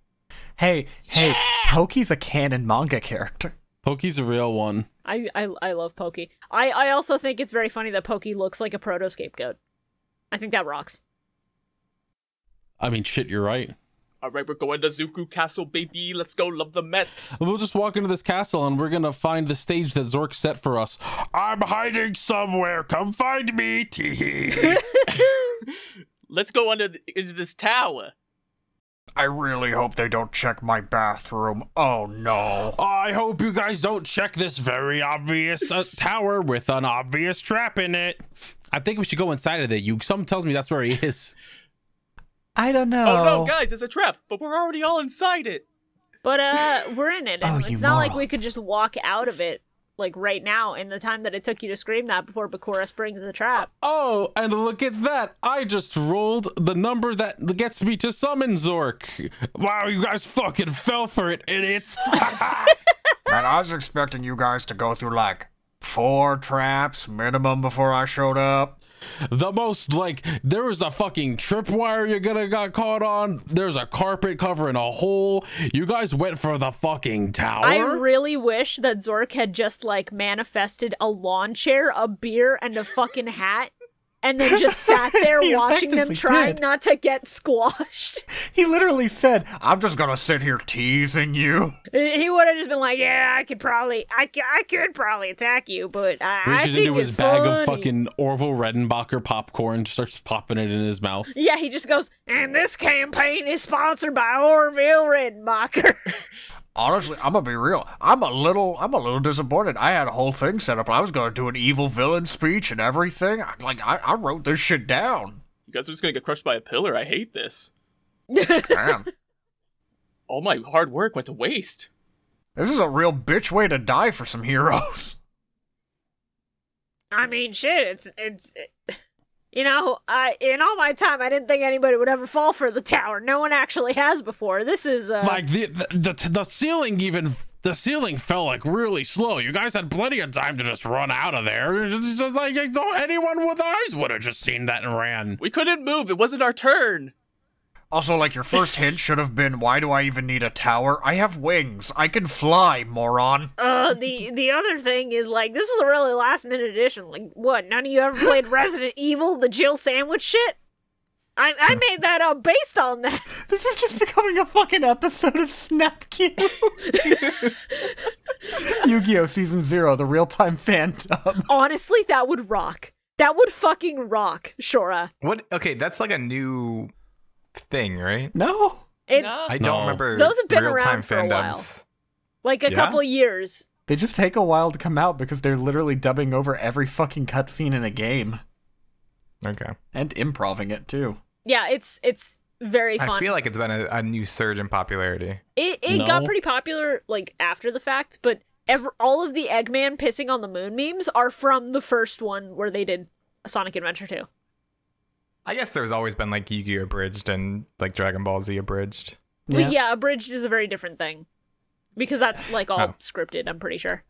Hey, Pokey's a canon manga character. Pokey's a real one. I love Pokey. I also think it's very funny that Pokey looks like a proto scapegoat. I think that rocks. I mean, shit, you're right. All right, we're going to Zuku Castle, baby. Let's go love the Mets. We'll just walk into this castle and we're gonna find the stage that Zorc set for us. I'm hiding somewhere. Come find me. Tee-hee. Let's go into this tower. I really hope they don't check my bathroom. Oh no. I hope you guys don't check this very obvious tower with an obvious trap in it. I think we should go inside of it. Something tells me that's where he is. I don't know. Oh no, guys, it's a trap, but we're already all inside it. But we're in it. Oh, And you it's not like we morons. could just walk out of it like right now in the time that it took you to scream that before Bakura springs the trap. Oh, and look at that. I just rolled the number that gets me to summon Zorc. Wow, you guys fucking fell for it, idiots. Man, I was expecting you guys to go through like 4 traps minimum before I showed up. The most, like, there was a fucking tripwire you're gonna got caught on. There's a carpet covering a hole. You guys went for the fucking tower. I really wish that Zorc had just like manifested a lawn chair, a beer, and a fucking hat, and then just sat there He watching them effectively trying did. not to get squashed. He literally said, I'm just gonna sit here teasing you. He would have just been like, "Yeah, I could probably attack you, but I Reaches think into it's his bag funny." of fucking Orville Redenbacher popcorn, starts popping it in his mouth. Yeah, he just goes, and this campaign is sponsored by Orville Redenbacher. Honestly, I'm gonna be real. I'm a little disappointed. I had a whole thing set up. I was gonna do an evil villain speech and everything. I wrote this shit down. You guys are just gonna get crushed by a pillar. I hate this. Damn. All my hard work went to waste. This is a real bitch way to die for some heroes. I mean, shit, it's you know, in all my time, I didn't think anybody would ever fall for the tower. No one actually has before. This is Like the ceiling even the ceiling fell like really slow. You guys had plenty of time to just run out of there. It's just like anyone with eyes would have just seen that and ran. We couldn't move. It wasn't our turn. Also, like, your first hint should have been, why do I even need a tower? I have wings. I can fly, moron. The other thing is, like, this was a really last-minute addition. Like, what, none of you ever played Resident Evil, the Jill sandwich shit? I made that up based on that. This is just becoming a fucking episode of Snap Q. Yu-Gi-Oh! Season 0, the real-time fan dub. Honestly, that would rock. That would fucking rock, Shora. What? Okay, that's like a new thing, right? No. I don't remember. Those have been real-time around for a while. fandoms. Like a couple years. They just take a while to come out because they're literally dubbing over every fucking cutscene in a game. Okay. And improving it, too. Yeah, it's very fun. I feel like it's been a new surge in popularity. It got pretty popular, like, after the fact, but all of the Eggman pissing on the moon memes are from the first one where they did Sonic Adventure 2. I guess there's always been, like, Yu-Gi-Oh! Abridged and, like, Dragon Ball Z abridged. But yeah, abridged is a very different thing. Because that's, like, all scripted, I'm pretty sure.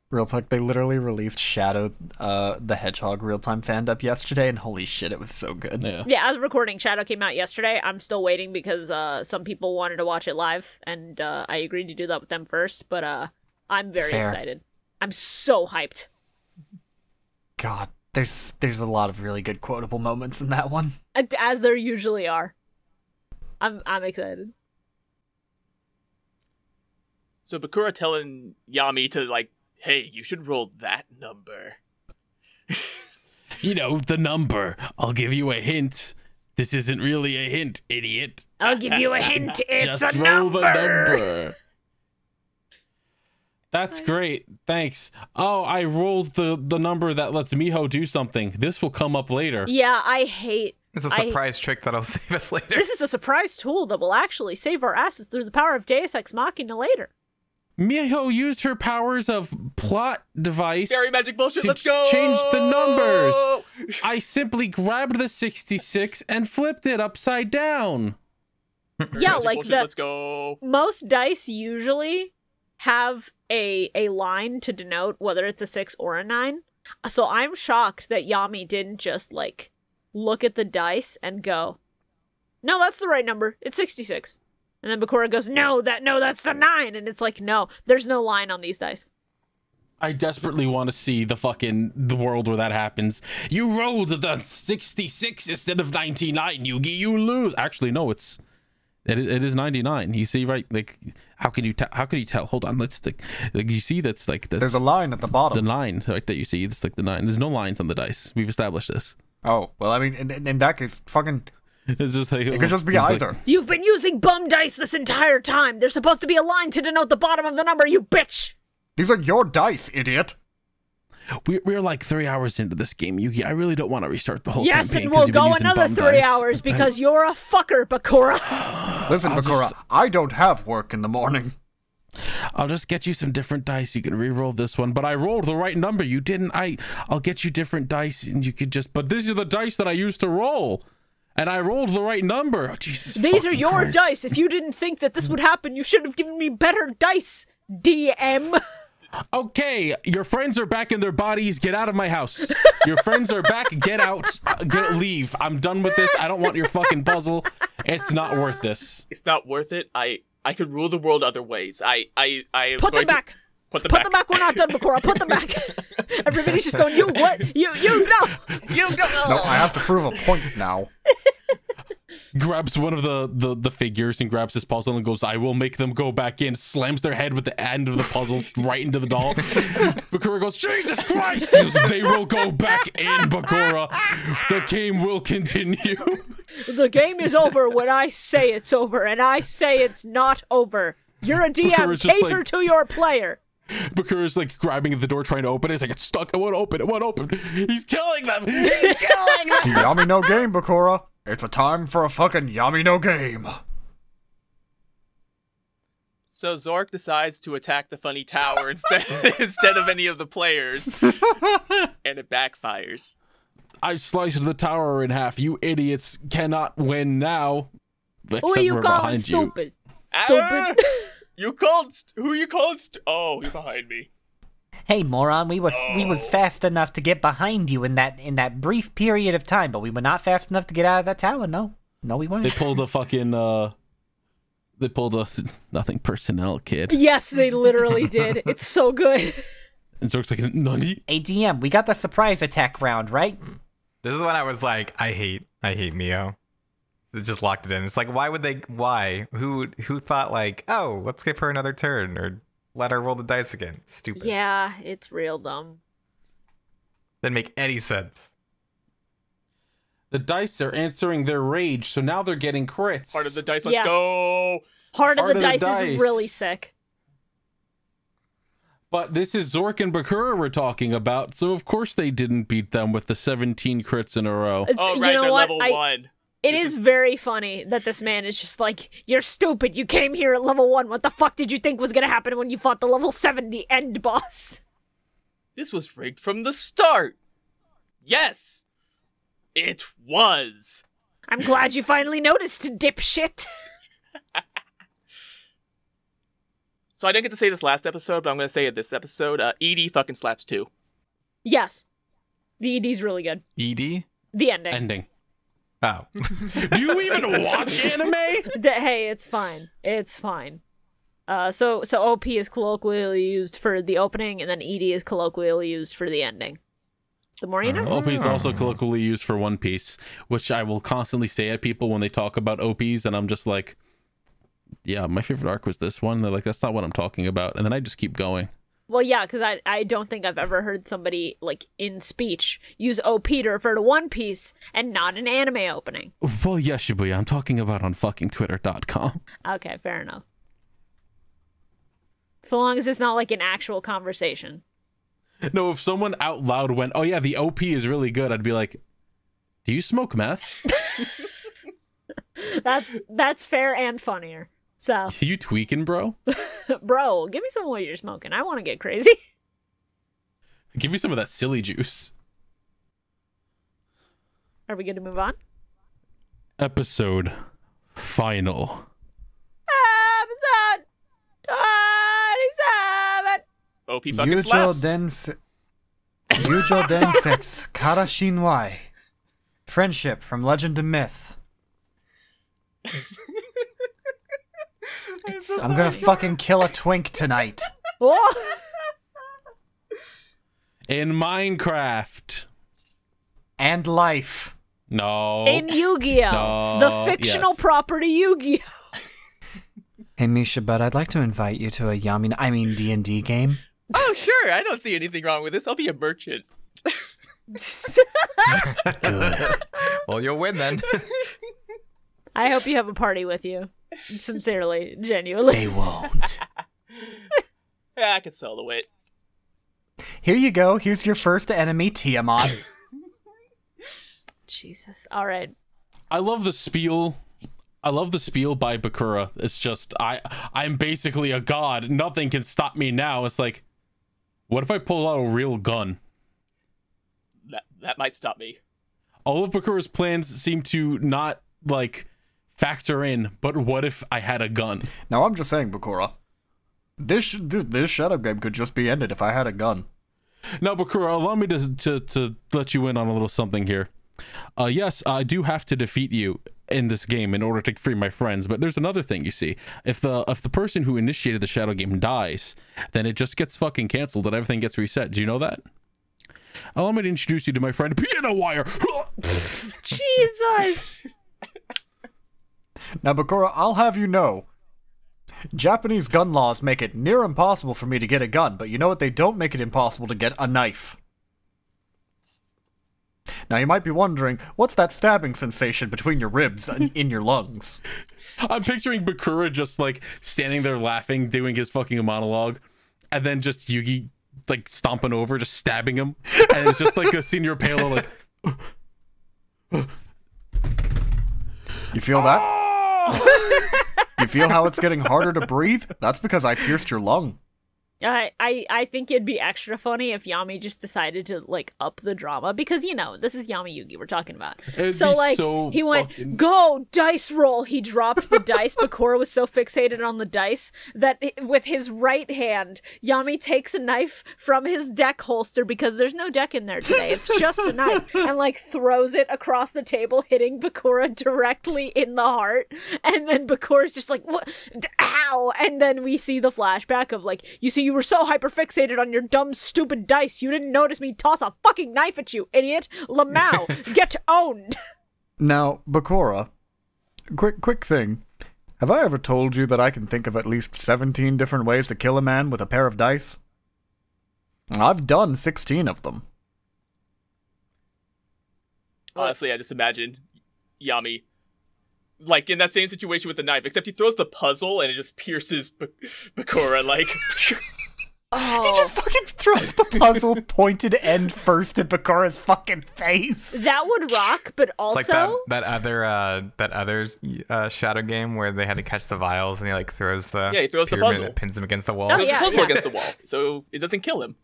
Real talk, they literally released Shadow the Hedgehog real-time fan dub yesterday, and holy shit, it was so good. Yeah, as of recording, Shadow came out yesterday. I'm still waiting because some people wanted to watch it live, and I agreed to do that with them first, but I'm very excited. I'm so hyped. God, there's a lot of really good quotable moments in that one. As there usually are. I'm excited. So Bakura telling Yami to, like, hey, you should roll that number. You know, the number. I'll give you a hint. This isn't really a hint, idiot. I'll give you a hint. It's Just a roll number. the number. That's great. Thanks. Oh, I rolled the number that lets Miho do something. This will come up later. Yeah, I hate... It's a surprise trick that'll save us later. This is a surprise tool that will actually save our asses through the power of Deus Ex Machina later. Miho used her powers of plot device Fairy magic bullshit, to let's go! change the numbers. I simply grabbed the 66 and flipped it upside down. Yeah, Magic like bullshit, the let's go. most dice usually have a line to denote whether it's a 6 or a 9. So I'm shocked that Yami didn't just, like, look at the dice and go, no, that's the right number. It's 66. And then Bakura goes, no, that's the 9. And it's like, no, there's no line on these dice. I desperately want to see the world where that happens. You rolled the 66 instead of 99, Yugi. You lose. Actually, no, it is 99. You see, right? Like, how can you tell? Hold on, let's like you see that's like this. There's a line at the bottom. The line, right, that you see. It's like the 9. There's no lines on the dice. We've established this. Oh, well, I mean, in that case, fucking... It's just like, it could just be either. Like, You've been using bum dice this entire time. There's supposed to be a line to denote the bottom of the number, you bitch! These are your dice, idiot. We're like 3 hours into this game, Yugi. I really don't want to restart the whole yes, campaign. And we'll go another 3 hours because you're a fucker, Bakura. Listen, Bakura, I don't have work in the morning. I'll just get you some different dice. You can re-roll this one, but I rolled the right number. You didn't. I'll get you different dice, and you could just. But these are the dice that I used to roll, and I rolled the right number. Oh, Jesus. These are your Christ. dice. If you didn't think that this would happen, you should have given me better dice, DM. Okay, your friends are back in their bodies. Get out of my house. Your friends are back. Get out. Leave. I'm done with this. I don't want your fucking puzzle. It's not worth this. It's not worth it. I could rule the world other ways. I Put them back. Put them back. We're not done, Bakura. Put them back. Everybody's just going, you what? You no. You no. No, I have to prove a point now. Grabs one of the figures and grabs his puzzle and goes, I will make them go back in. Slams their head with the end of the puzzle right into the doll. Bakura goes, Jesus Christ! He goes, they will go back in, Bakura. The game will continue. The game is over when I say it's over, and I say it's not over. You're a DM. Cater like, to your player. Bakura's like grabbing at the door trying to open it. He's like, it's stuck. It won't open. It won't open. He's killing them. He's killing them. Yami no game, Bakura. It's a time for a fucking Yami no game. So Zorc decides to attack the funny tower instead of any of the players, and it backfires. I sliced the tower in half. You idiots cannot win now. Who are you calling stupid? Stupid. You called... Who you called... Oh, you're behind me. Hey, moron, we was fast enough to get behind you in that brief period of time, but we were not fast enough to get out of that tower, no. No, we weren't. They pulled a fucking, they pulled a nothing personnel kid. Yes, they literally did. It's so good. And Zorc's like, nani? ADM, we got the surprise attack round, right? This is when I was like, I hate Mio. It just locked it in. It's like, why? Who thought like, oh, let's give her another turn or let her roll the dice again? It's stupid. Yeah, it's real dumb. Didn't make any sense. The dice are answering their rage, so now they're getting crits. Heart of the dice, let's go! Heart of the dice is really sick. But this is Zorc and Bakura we're talking about, so of course they didn't beat them with the 17 crits in a row. Oh, right, they're level 1. It is very funny that this man is just like, you're stupid, you came here at level 1, what the fuck did you think was gonna happen when you fought the level 70 end boss? This was rigged from the start! Yes! It was! I'm glad you finally noticed, dipshit! So I didn't get to say this last episode, but I'm going to say it this episode. ED fucking slaps too. Yes. The ED's really good. ED? The ending. Ending. Oh. Do you even watch anime? Hey, it's fine. It's fine. So OP is colloquially used for the opening, and then ED is colloquially used for the ending. The more you know. OP is also colloquially used for One Piece, which I will constantly say at people when they talk about OPs, and I'm just like, yeah, my favorite arc was this one. They're like, that's not what I'm talking about. And then I just keep going. Well, yeah, because I don't think I've ever heard somebody, like, in speech, use OP to refer to One Piece and not an anime opening. Well, yeah, Shibuya, I'm talking about on fucking Twitter.com. Okay, fair enough. So long as it's not, like, an actual conversation. No, if someone out loud went, oh yeah, the OP is really good, I'd be like, do you smoke meth? That's fair and funnier. So You tweaking, bro? bro, give me some of what you're smoking. I want to get crazy. Give me some of that silly juice. Are we good to move on? Episode final. Episode 27. OP fucking slaps. Yujo Densetsu Karashinwai. Friendship from legend to myth. I'm gonna fucking kill a twink tonight. Oh. In Minecraft. And life. No. In Yu-Gi-Oh! No, The fictional property Yu-Gi-Oh! Hey Misha, but I'd like to invite you to a D&D game. Oh, sure. I don't see anything wrong with this. I'll be a merchant. Good. Well, you'll win then. I hope you have a party with you. Sincerely, genuinely. They won't. Yeah, I can sell the wit. Here you go. Here's your first enemy, Tiamat. Jesus. All right. I love the spiel. I love the spiel by Bakura. It's just, I'm basically a god. Nothing can stop me now. It's like, what if I pull out a real gun? That might stop me. All of Bakura's plans seem to not, like, factor in, but what if I had a gun? Now, I'm just saying, Bakura. This shadow game could just be ended if I had a gun. Now, Bakura, allow me to let you in on a little something here. Yes, I do have to defeat you in this game in order to free my friends, but there's another thing, you see. If the person who initiated the shadow game dies, then it just gets fucking canceled and everything gets reset. Do you know that? Allow me to introduce you to my friend Piano Wire. Jesus. Now, Bakura, I'll have you know, Japanese gun laws make it near impossible for me to get a gun, but you know what? They don't make it impossible to get a knife. Now, you might be wondering, what's that stabbing sensation between your ribs and in your lungs? I'm picturing Bakura just, like, standing there laughing, doing his fucking monologue, and then just Yugi, like, stomping over, just stabbing him, and it's just like a Senior Palo, like... You feel that? You feel how it's getting harder to breathe? That's because I pierced your lung. I think it'd be extra funny if Yami just decided to like up the drama because this is Yami Yugi we're talking about. So like he went go dice roll. He dropped the dice. Bakura was so fixated on the dice that with his right hand, Yami takes a knife from his deck holster because there's no deck in there today. It's just a knife, and like throws it across the table, hitting Bakura directly in the heart. And then Bakura's just like, what? Ow! And then we see the flashback of like, you see, you were so hyperfixated on your dumb, stupid dice, you didn't notice me toss a fucking knife at you, idiot. Lamau, get owned. Now, Bakura, quick thing. Have I ever told you that I can think of at least 17 different ways to kill a man with a pair of dice? I've done 16 of them. Honestly, I just imagine Yami like in that same situation with the knife, except he throws the puzzle and it just pierces Bakura like. Oh. He just fucking throws the puzzle pointed end first at Bakura's fucking face. That would rock, but also it's like that other shadow game where they had to catch the vials and he like throws the he throws the puzzle, and it pins him against the wall. Oh, throws the puzzle against the wall, so it doesn't kill him.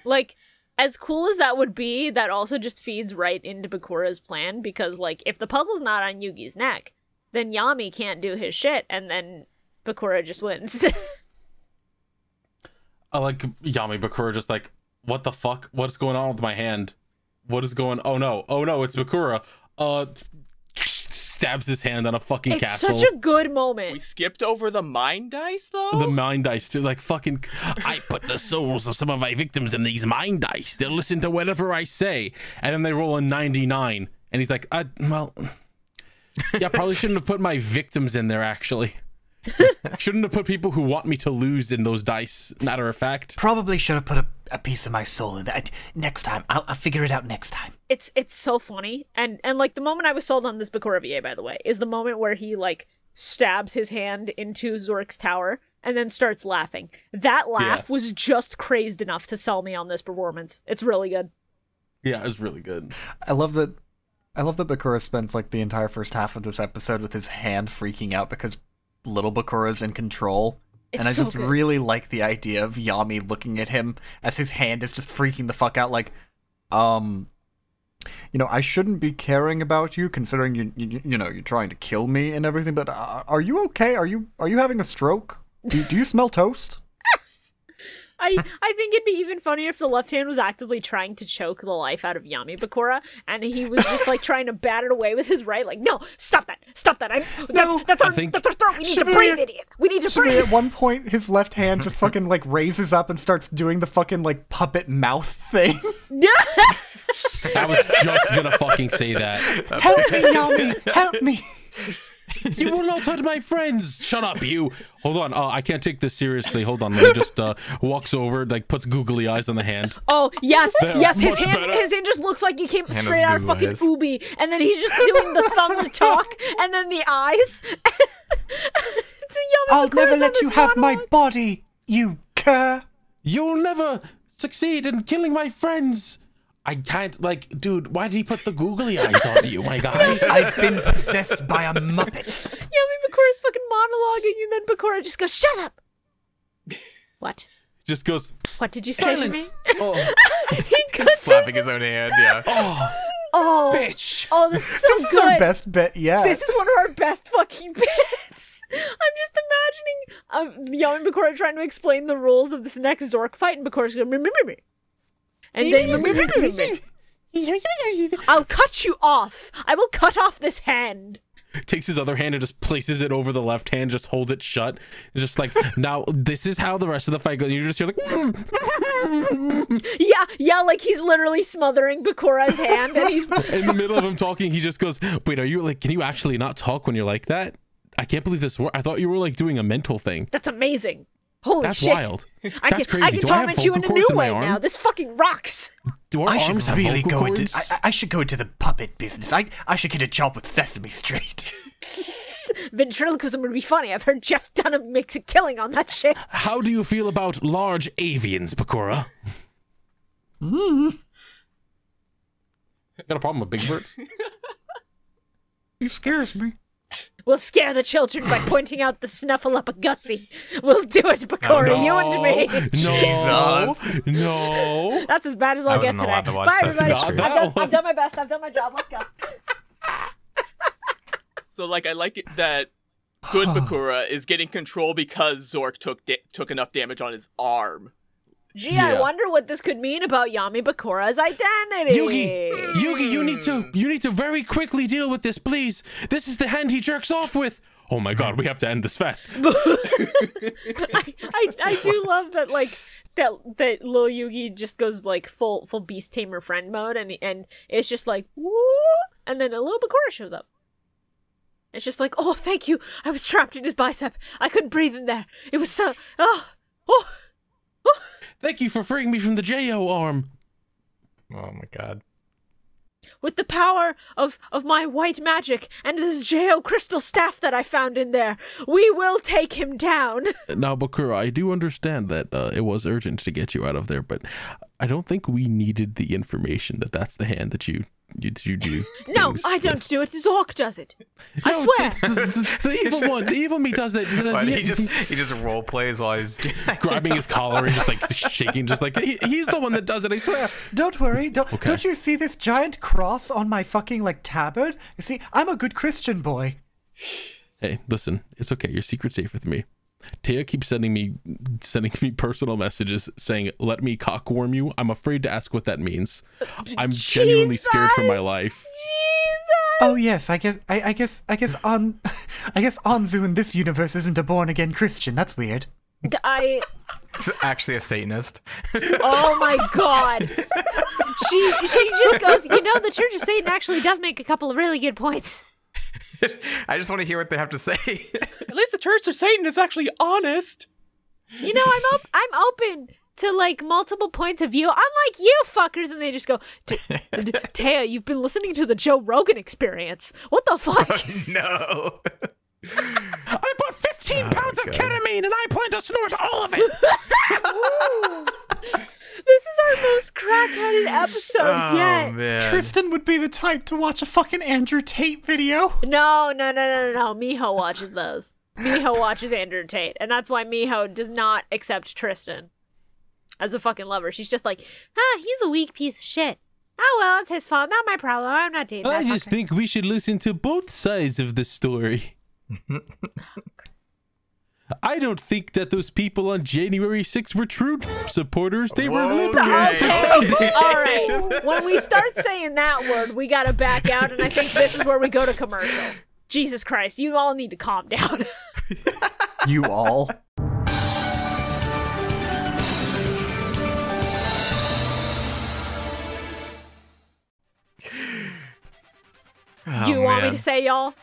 Like, as cool as that would be, that also just feeds right into Bakura's plan, because, like, if the puzzle's not on Yugi's neck, then Yami can't do his shit, and then Bakura just wins. I like Yami Bakura just like, what the fuck? What's going on with my hand? What is going... Oh no, it's Bakura. Stabs his hand on a fucking castle. It's such a good moment. We skipped over the mind dice, though? The mind dice, too. Like, fucking... I put the souls of some of my victims in these mind dice. They'll listen to whatever I say. And then they roll a 99. And he's like, well... Yeah, probably shouldn't have put my victims in there, actually. Shouldn't have put people who want me to lose in those dice, matter of fact. Probably should have put a piece of my soul in that. Next time. I'll figure it out next time. It's so funny. And like, the moment I was sold on this Bakura VA, by the way, is the moment where he, like, stabs his hand into Zorc's tower and then starts laughing. That laugh was just crazed enough to sell me on this performance. It's really good. Yeah, it's really good. I love that Bakura spends, like, the entire first half of this episode with his hand freaking out because little Bakura's in control. And I just really like the idea of Yami looking at him as his hand is just freaking the fuck out, like, I shouldn't be caring about you considering you're trying to kill me and everything, but are you okay? Are you having a stroke? Do you smell toast? I think it'd be even funnier if the left hand was actively trying to choke the life out of Yami Bakura, and he was just like trying to bat it away with his right, like, no, stop that. That's our throat. We need to breathe, idiot. We need to breathe. At one point, his left hand just fucking like raises up and starts doing the fucking like puppet mouth thing. I was just gonna fucking say that. Help me, Yami! Help me! You will not hurt my friends. Shut up, you. Hold on. I can't take this seriously. Hold on. Let me just walks over, like puts googly eyes on the hand. Oh yes, there, yes. His hand just looks like he came straight out of fucking Ubi, and then he's just doing the thumb to talk, and then the eyes. I'll never let you have my body, you cur. You'll never succeed in killing my friends. I can't, like, dude, why did he put the googly eyes on you, my guy? I've been possessed by a muppet. Yami Bakura's fucking monologuing, and then Bakura just goes, shut up! What? Just goes, what did you say to me? Oh. He's slapping his own hand, yeah. Oh, bitch! Oh, this is so good. This is our best bit yet. This is one of our best fucking bits. I'm just imagining Yami Bakura trying to explain the rules of this next Zorc fight, and Bakura's going, remember me. And then, I'll cut you off. I will cut off this hand. Takes his other hand and just places it over the left hand, just holds it shut. It's just like, now this is how the rest of the fight goes. You just hear like, yeah, like he's literally smothering Bakura's hand, and he's in the middle of him talking. He just goes, wait, are you like? Can you actually not talk when you're like that? I can't believe this. I thought you were like doing a mental thing. That's amazing. Holy That's shit. Wild. I can torment you in a new way now. This fucking rocks. Do our arms have really vocal go into. cords? I should go into the puppet business. I should get a job with Sesame Street. Ventriloquism would be funny. I've heard Jeff Dunham makes a killing on that shit. How do you feel about large avians, Bakura? Got a problem with Big Bird? He scares me. We'll scare the children by pointing out the Snuffleupagus. We'll do it, Bakura, you and me. Jesus. No. That's as bad as I'll get today. allowed to watch Bye, Sesame everybody. Street. I've done my best. I've done my job. Let's go. So, like, I like it that good Bakura is getting control because Zorc took enough damage on his arm. Gee, Yeah. I wonder what this could mean about Yami Bakura's identity. Yugi, you need to very quickly deal with this, please. This is the hand he jerks off with. Oh my god, we have to end this fast. I do love that, like, that little Yugi just goes like full beast tamer friend mode, and it's just like woo, and then a little Bakura shows up. It's just like, oh, thank you. I was trapped in his bicep. I couldn't breathe in there. It was so oh. Thank you for freeing me from the J.O. arm. Oh my god. With the power of my white magic and this J.O. crystal staff that I found in there, we will take him down. Now, Bakura, I do understand that it was urgent to get you out of there, but I don't think we needed the information that that's the hand that you do. No, things I don't with. do it. Zorc does it. I No, swear. the evil one, the evil me does that. But he just role plays while he's grabbing his collar and just like shaking, just like he's the one that does it. I swear. Don't worry. Don't you see this giant cross on my fucking like tabard? You see, I'm a good Christian boy. Hey, listen, it's okay. Your secret's safe with me. Taya keeps sending me personal messages saying, "Let me cockworm you." I'm afraid to ask what that means. I'm genuinely scared for my life. Oh yes, I guess Anzu in this universe isn't a born again Christian. That's weird. She's actually a Satanist. Oh my god. She just goes, you know, the Church of Satan actually does make a couple of really good points. I just want to hear what they have to say. At least the Church of Satan is actually honest. You know, I'm open to like multiple points of view, unlike you fuckers, and they just go, Taya, you've been listening to the Joe Rogan Experience. What the fuck? No. I bought 15 pounds of ketamine and I plan to snort all of it. This is our most crack-headed episode yet. Man. Tristan would be the type to watch a fucking Andrew Tate video. No. MiHo watches those. MiHo watches Andrew Tate, and that's why MiHo does not accept Tristan as a fucking lover. She's just like, he's a weak piece of shit. Oh well, it's his fault, not my problem. I'm not dating that I just fucker. think we should listen to both sides of the story. I don't think that those people on January 6th were true supporters. They were liberals. Okay. All right. When we start saying that word, we gotta back out, and I think this is where we go to commercial. Jesus Christ, you all need to calm down. You all. You want me to say y'all?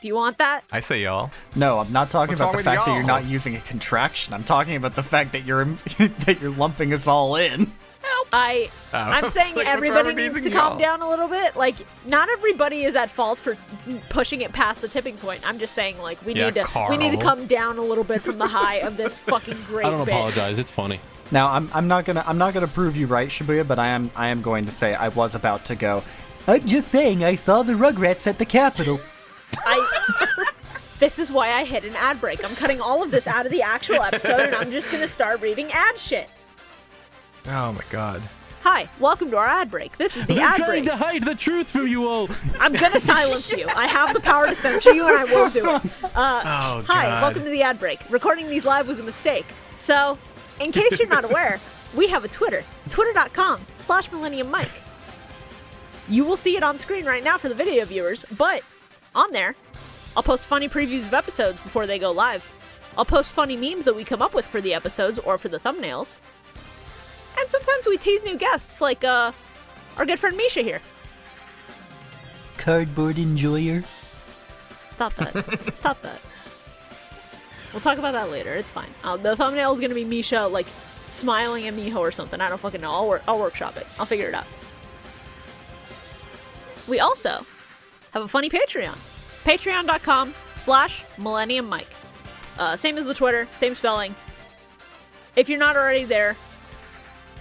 Do you want that? I say y'all. No, I'm not talking What's about wrong the with fact that you're y'all? not using a contraction. I'm talking about the fact that you're that you're lumping us all in. I'm saying like, what's everybody wrong with needs to using calm y'all? down a little bit. Like, not everybody is at fault for pushing it past the tipping point. I'm just saying, like, we need to Carl. come down a little bit from the high of this fucking great I don't bit. apologize. It's funny. Now, I'm not gonna prove you right, Shibuya, but I am going to say I was about to go. I'm just saying I saw the Rugrats at the Capitol. This is why I hit an ad break. I'm cutting all of this out of the actual episode, and I'm just gonna start reading ad shit. Oh my god. Hi, welcome to our ad break. This is the I'm ad trying break. to hide the truth from you all. I'm gonna silence you. I have the power to censor you, and I will do it. Oh, Hi, God. welcome to the ad break. Recording these live was a mistake. So, in case you're not aware, we have a Twitter. Twitter.com/MillenniumMike. You will see it on screen right now for the video viewers, but on there, I'll post funny previews of episodes before they go live. I'll post funny memes that we come up with for the episodes or for the thumbnails. And sometimes we tease new guests, like our good friend Misha here. Cardboard enjoyer. Stop that. Stop that. We'll talk about that later. It's fine. The thumbnail is going to be Misha, like, smiling at MiHo or something. I don't fucking know. I'll workshop it. I'll figure it out. We also have a funny Patreon. Patreon.com/MillenniumMike. Same as the Twitter, same spelling. If you're not already there,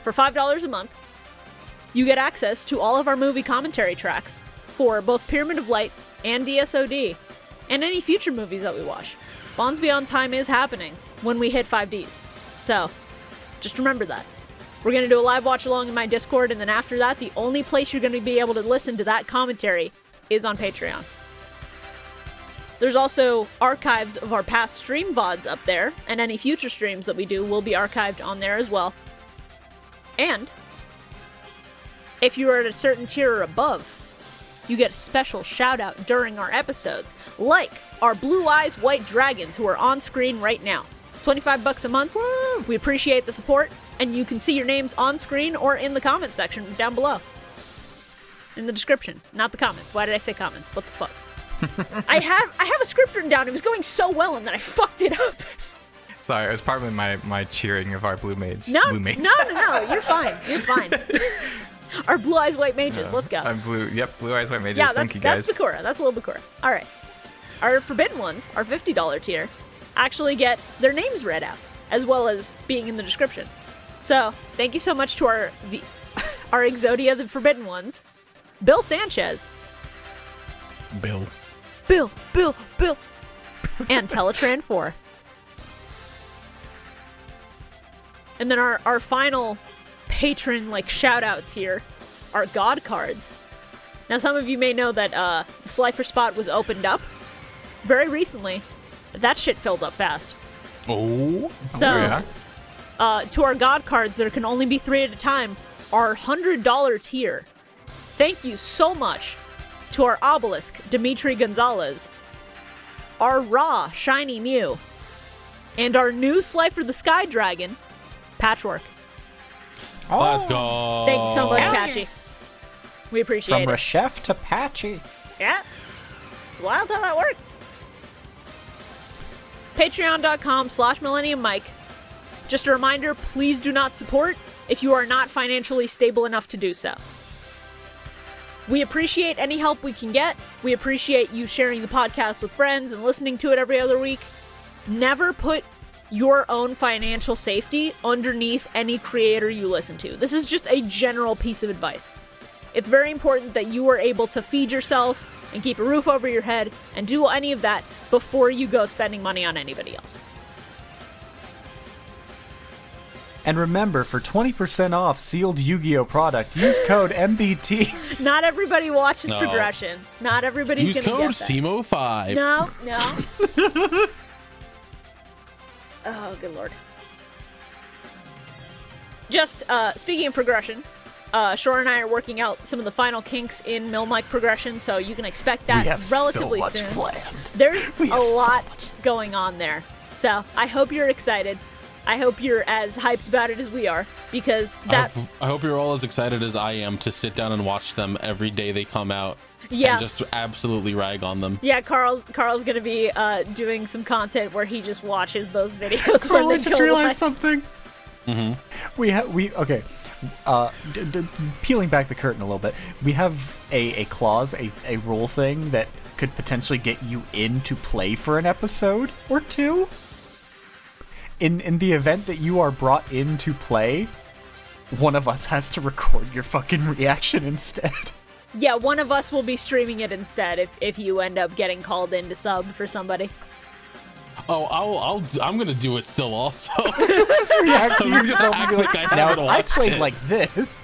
for $5 a month, you get access to all of our movie commentary tracks for both Pyramid of Light and DSOD. and any future movies that we watch. Bonds Beyond Time is happening when we hit 5Ds. So, just remember that. We're going to do a live watch along in my Discord, and then after that, the only place you're going to be able to listen to that commentary is on Patreon. There's also archives of our past stream VODs up there, and any future streams that we do will be archived on there as well. And if you are at a certain tier or above, you get a special shout out during our episodes, like our Blue Eyes White Dragons who are on screen right now. $25 a month. Woo! We appreciate the support, and you can see your names on screen or in the comment section down below. In the description, not the comments. Why did I say comments? What the fuck? I have a script written down. It was going so well, and then I fucked it up. Sorry, it was part of my cheering of our blue mage. No, blue mage. no, you're fine. You're fine. Our Blue Eyes White Mages. Let's go. I'm blue. Yep, Blue Eyes White Mages. Yeah, Thank you guys. that's Bakura. That's a little Bakura. All right. Our Forbidden ones, our $50 tier, actually get their names read out, as well as being in the description. So, thank you so much to our Exodia, the Forbidden ones, Bill Sanchez, Bill, and Teletraan 4. And then our final patron, shout-out tier are God Cards. Now, some of you may know that the Slifer spot was opened up very recently. That shit filled up fast. Oh. So, yeah. To our God Cards, there can only be 3 at a time, our $100 tier. Thank you so much to our Obelisk, Dimitri Gonzalez, our Raw, Shiny Mew, and our new Slifer the Sky Dragon, Patchwork. Let's go. Thank you so much, Patchy. We appreciate From it. Reshef to Patchy. Yeah. It's wild how that worked. Patreon.com/MillenniumMike. Just a reminder, please do not support if you are not financially stable enough to do so. We appreciate any help we can get. We appreciate you sharing the podcast with friends and listening to it every other week. Never put your own financial safety underneath any creator you listen to. This is just a general piece of advice. It's very important that you are able to feed yourself and keep a roof over your head and do any of that before you go spending money on anybody else. And remember, for 20% off sealed Yu-Gi-Oh! Product, use code MBT. Not everybody watches No. Progression. Not everybody's Use gonna code get that. SEMO5. No. Oh, good lord. Just, speaking of Progression, Shore and I are working out some of the final kinks in Milmike Progression, so you can expect that We have relatively so much soon. planned. There's We a have so lot much. going on there. So, I hope you're excited. I hope you're as hyped about it as we are, because that... I hope you're all as excited as I am to sit down and watch them every day they come out. Yeah. And just absolutely rag on them. Yeah, Carl's gonna be doing some content where he just watches those videos. Carl, when I they just go realized live. something. Okay. Peeling back the curtain a little bit, we have a clause, a rule thing that could potentially get you in to play for an episode or two. In the event that you are brought in to play, one of us has to record your fucking reaction instead. Yeah, one of us will be streaming it instead if you end up getting called in to sub for somebody. Oh, I'm gonna do it still also. Just react to I'm just yourself gonna and be act like, like I now haven't if I watched played it." like this.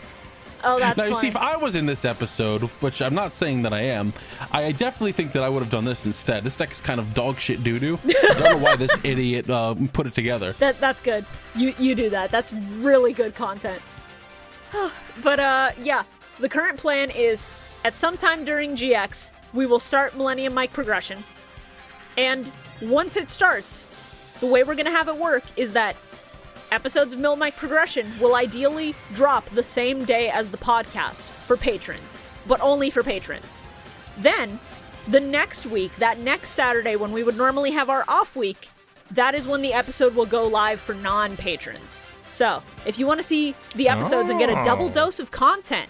Oh, that's Now, you see, funny. if I was in this episode, which I'm not saying that I am, I definitely think that I would have done this instead. This deck is kind of dog shit doo-doo. I don't know why this idiot put it together. That's good. You do that. That's really good content. But yeah, the current plan is at some time during GX, we will start Millennium Mike Progression. And once it starts, the way we're going to have it work is that episodes of Mill Mike Progression will ideally drop the same day as the podcast for patrons, but only for patrons. Then, the next week, that next Saturday when we would normally have our off week, that is when the episode will go live for non-patrons. So, if you want to see the episodes and get a double dose of content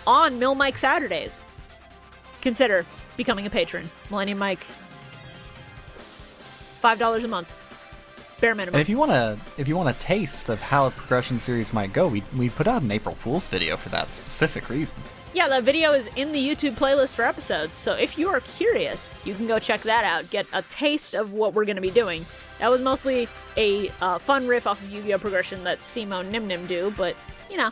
on Mill Mike Saturdays, consider becoming a patron. Millennium Mike, $5 a month. Bare minimum. And if you want a taste of how a progression series might go, we put out an April Fool's video for that specific reason. Yeah, that video is in the YouTube playlist for episodes, so if you are curious, you can go check that out, get a taste of what we're going to be doing. That was mostly a fun riff off of Yu-Gi-Oh! Progression that Simo and Nim Nim do, but, you know,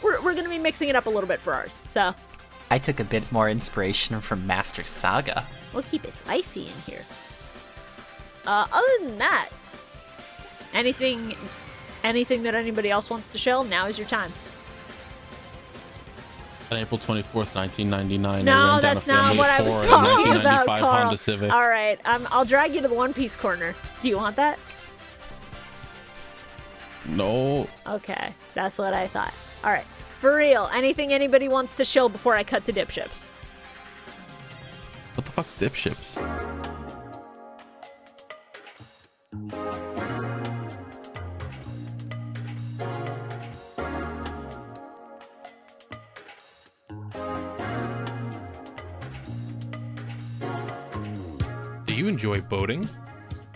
we're going to be mixing it up a little bit for ours, so. I took a bit more inspiration from Master Saga. We'll keep it spicy in here. Other than that, anything that anybody else wants to shell, now is your time. On April 24th, 1999. No, that's not what I was talking about, Carl. Honda Civic. All right, I'll drag you to the One Piece corner. Do you want that? No. Okay, that's what I thought. All right, for real, anything anybody wants to shill before I cut to dip ships? What the fuck's dip ships? Do you enjoy boating?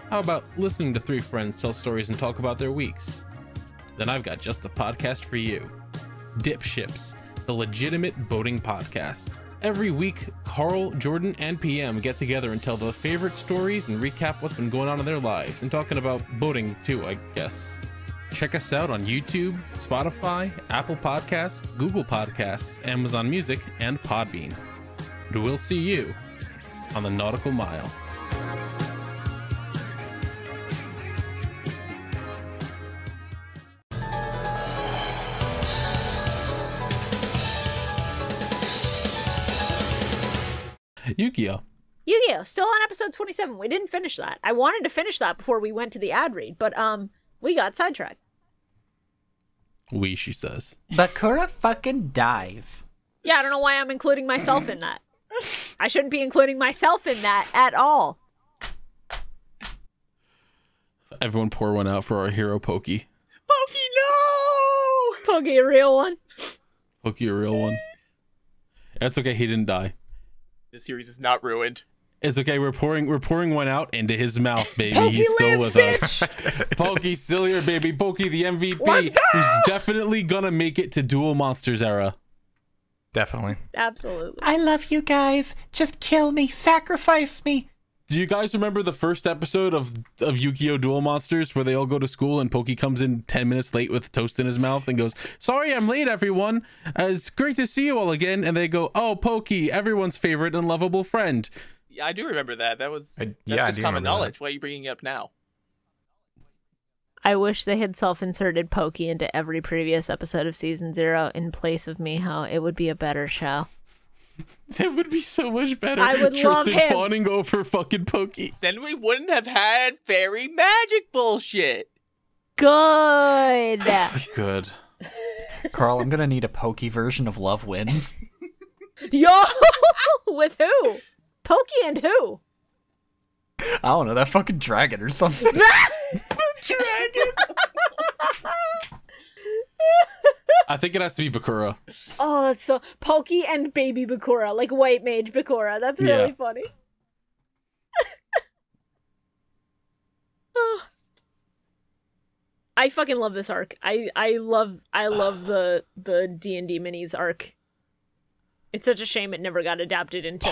How about listening to three friends tell stories and talk about their weeks? Then I've got just the podcast for you. Dip Ships, the legitimate boating podcast. Every week, Carl, Jordan, and PM get together and tell their favorite stories and recap what's been going on in their lives, and talking about boating too, I guess. Check us out on YouTube, Spotify, Apple Podcasts, Google Podcasts, Amazon Music, and Podbean. And we'll see you on the Nautical Mile. Yu-Gi-Oh! Yu-Gi-Oh! Still on episode 27. We didn't finish that. I wanted to finish that before we went to the ad read, but we got sidetracked. She says. Bakura fucking dies. Yeah, I don't know why I'm including myself in that. I shouldn't be including myself in that at all. Everyone pour one out for our hero Pokey. Pokey, no! Pokey, a real one. Pokey, a real one. That's okay, he didn't die. This series is not ruined. It's okay, we're pouring one out into his mouth, baby. Pokey He's still lives, with us. Pokey's still here, baby. Pokey, the MVP, Let's go! who's definitely gonna make it to Duel Monsters era. Definitely. Absolutely. I love you guys. Just kill me. Sacrifice me. Do you guys remember the first episode of Yu-Gi-Oh! Duel Monsters where they all go to school and Pokey comes in 10 minutes late with toast in his mouth and goes, "Sorry, I'm late, everyone. It's great to see you all again." And they go, "Oh, Pokey, everyone's favorite and lovable friend." Yeah, I do remember that. That's I just do common remember knowledge. that. Why are you bringing it up now? I wish they had self-inserted Pokey into every previous episode of Season 0 in place of MiHo. It would be a better show. That would be so much better. I would love Tristan him. fawning over fucking Pokey. Then we wouldn't have had fairy magic bullshit. Good. Good. Carl, I'm gonna need a Pokey version of Love Wins. Yo! With who? Pokey and who? I don't know, that fucking dragon or something. Dragon! I think it has to be Bakura. Oh, that's so... Pokey and baby Bakura, like white mage Bakura. That's really Yeah. funny. Oh. I fucking love this arc. I love the D&D minis arc. It's such a shame it never got adapted into...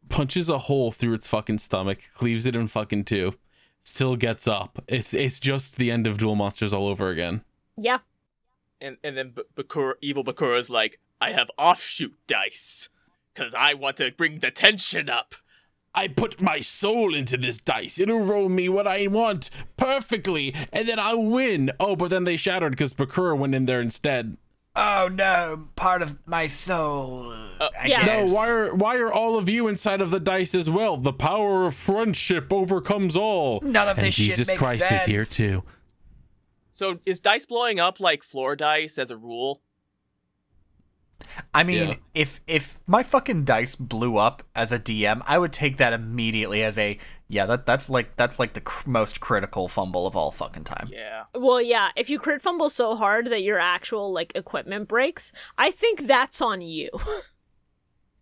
Punches a hole through its fucking stomach, cleaves it in fucking two, still gets up. It's just the end of Duel Monsters all over again. Yeah. And then evil Bakura's like, I have offshoot dice, because I want to bring the tension up. I put my soul into this dice. It'll roll me what I want perfectly, and then I'll win. Oh, but then they shattered because Bakura went in there instead. Oh no, part of my soul. I yeah. guess. No, why are all of you inside of the dice as well? The power of friendship overcomes all. None of And this shit Jesus makes Christ sense. is here too. So is dice blowing up like floor dice as a rule? I mean, Yeah. if my fucking dice blew up as a DM, I would take that immediately as a that's like the most critical fumble of all fucking time. Yeah. Well, yeah, if you crit fumble so hard that your actual, like, equipment breaks, I think that's on you.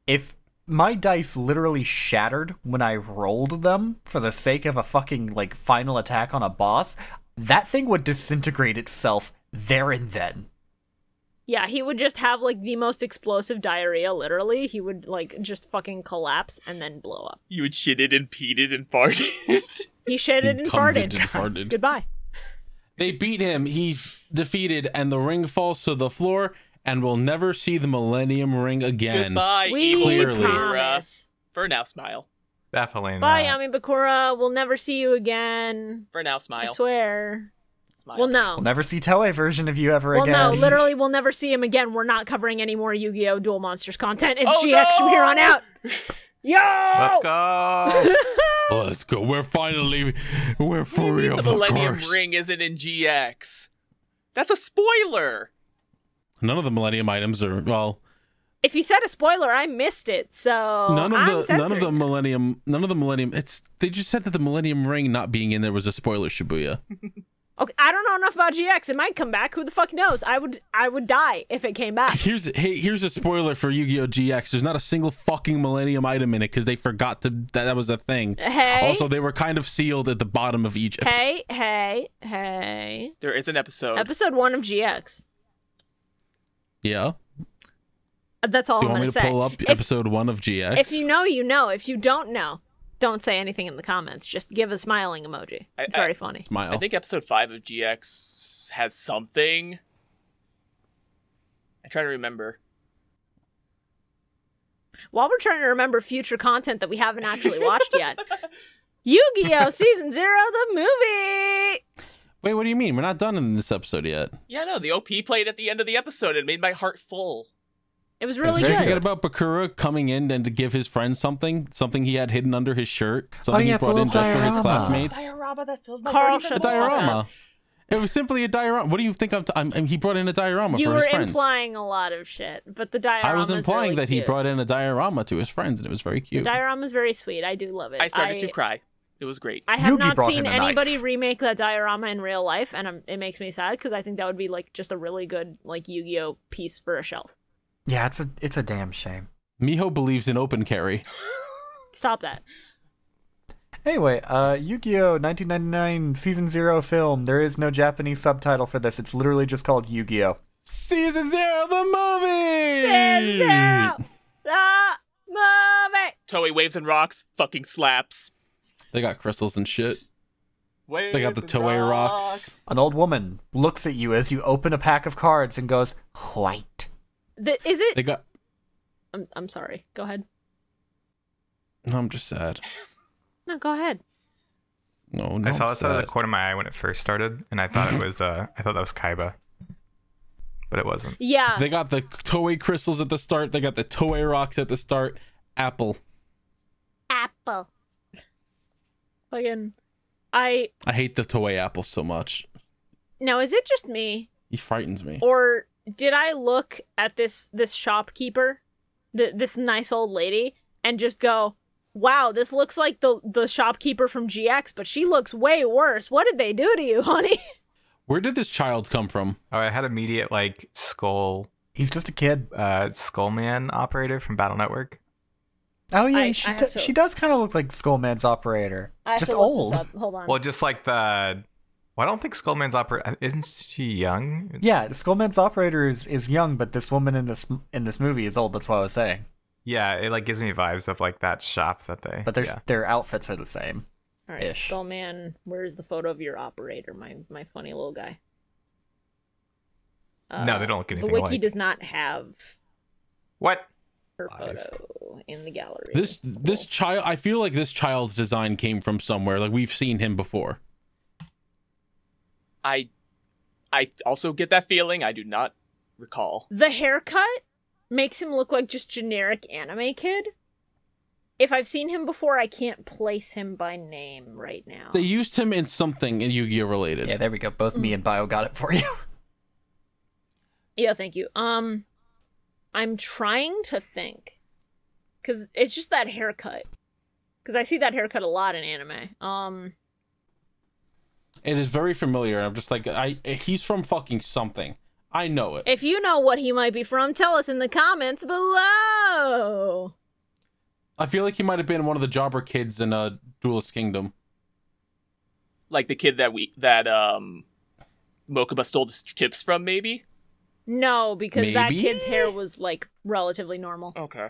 If my dice literally shattered when I rolled them for the sake of a fucking, like, final attack on a boss, that thing would disintegrate itself there and then. Yeah, he would just have, like, the most explosive diarrhea, literally. He would, like, just fucking collapse and then blow up. You would shit it and peed it and farted. He shitted and farted. And farted. Goodbye. They beat him. He's defeated, and the ring falls to the floor, and we'll never see the Millennium Ring again. Goodbye, We evil Clearly. promise. For now, smile. Definitely Bye, not. Yami Bakura. We'll never see you again. For now, I smile. swear. Smile. Well, no. We'll never see Toei version of you ever Well, again. no, literally, we'll never see him again. We're not covering any more Yu-Gi-Oh! Duel Monsters content. It's Oh, GX from here on no! out. Yo! Let's go. Let's go. We're free The of Millennium course. Ring isn't in GX. That's a spoiler. None of the Millennium items are, well, If you said a spoiler, I missed it. So none of I'm the censoring Millennium. They just said that the Millennium Ring not being in there was a spoiler, Shibuya. Okay, I don't know enough about GX. It might come back. Who the fuck knows? I would die if it came back. Here's a spoiler for Yu-Gi-Oh! GX. There's not a single fucking Millennium item in it because they forgot that was a thing. Hey. Also, they were kind of sealed at the bottom of Egypt. Hey. There is an episode. Episode 1 of GX. Yeah. That's all Do you I'm want going me to to say. pull up episode 1 of GX? If you know, you know. If you don't know, don't say anything in the comments. Just give a smiling emoji. It's very funny. Smile. I think episode 5 of GX has something. I'm trying to remember. While we're trying to remember future content that we haven't actually watched yet, Yu-Gi-Oh! Season 0, the movie! Wait, what do you mean? We're not done in this episode yet. Yeah, no, the OP played at the end of the episode and made my heart full. It was really Did you good. forget about Bakura coming in and to give his friend something he had hidden under his shirt? Something yeah, he brought the in just for his diorama. classmates? Diorama that filled my Carl, heart shut even the more. fuck up. Diorama. It was simply a diorama. What do you think he brought in a diorama You for were his friends? implying a lot of shit, but the diorama I was implying really that he cute. brought in a diorama to his friends, and it was very The cute. diorama's very sweet. I do love it. I started to cry. It was great. I have Yugi not brought seen him a anybody knife. remake that diorama in real life, and it makes me sad because I think that would be like just a really good like Yu-Gi-Oh piece for a shelf. Yeah, it's a damn shame. Miho believes in open carry. Stop that. Anyway, Yu-Gi-Oh! 1999 Season 0 film. There is no Japanese subtitle for this. It's literally just called Yu-Gi-Oh! Season 0, the movie! Season 0, the movie. Toei Waves and Rocks fucking slaps. They got crystals and shit. Waves They got the and Toei rocks. An old woman looks at you as you open a pack of cards and goes, white. Is it? They got... I'm sorry. Go ahead. No, I'm just sad. No, go ahead. No, I saw I'm this out of the sad. corner of my eye when it first started, and I thought it was I thought that was Kaiba, but it wasn't. Yeah. They got the Toei crystals at the start. They got the Toei rocks at the start. Apple. Apple. Fucking. I. I hate the Toei apple so much. Now, is it just me, He frightens me. or did I look at this shopkeeper, this nice old lady, and just go, "Wow, this looks like the shopkeeper from GX, but she looks way worse. What did they do to you, honey?" Where did this child come from? Oh, I had immediate like He's just a kid. Skullman operator from Battle Network. Oh yeah, I she have to- she does kind of look like Skullman's operator. I have Just to look old. this up. Hold on. Well, just like the. Well, I don't think Skullman's operator. Isn't she young? Yeah, Skullman's operator is young, but this woman in this movie is old. That's what I was saying. Yeah, it like gives me vibes of like that shop that they. But yeah. their outfits are the same. All right, ish. Skullman, where's the photo of your operator, my funny little guy? No, they don't look anything The wiki alike. does not have What? her Lies. photo in the gallery. This child, I feel like this child's design came from somewhere. Like we've seen him before. I also get that feeling. I do not recall. The haircut makes him look like just generic anime kid. If I've seen him before, I can't place him by name right now. They used him in something Yu-Gi-Oh related. Yeah, there we go. Both me and Bio got it for you. Yeah, thank you. I'm trying to think, cause it's just that haircut. Cause I see that haircut a lot in anime. It is very familiar. I'm just like, he's from fucking something. I know it. If you know what he might be from, tell us in the comments below. I feel like he might have been one of the jobber kids in Duelist Kingdom. Like the kid that Mokuba stole the chips from, maybe? No, because that Maybe? kid's hair was like relatively normal. Okay.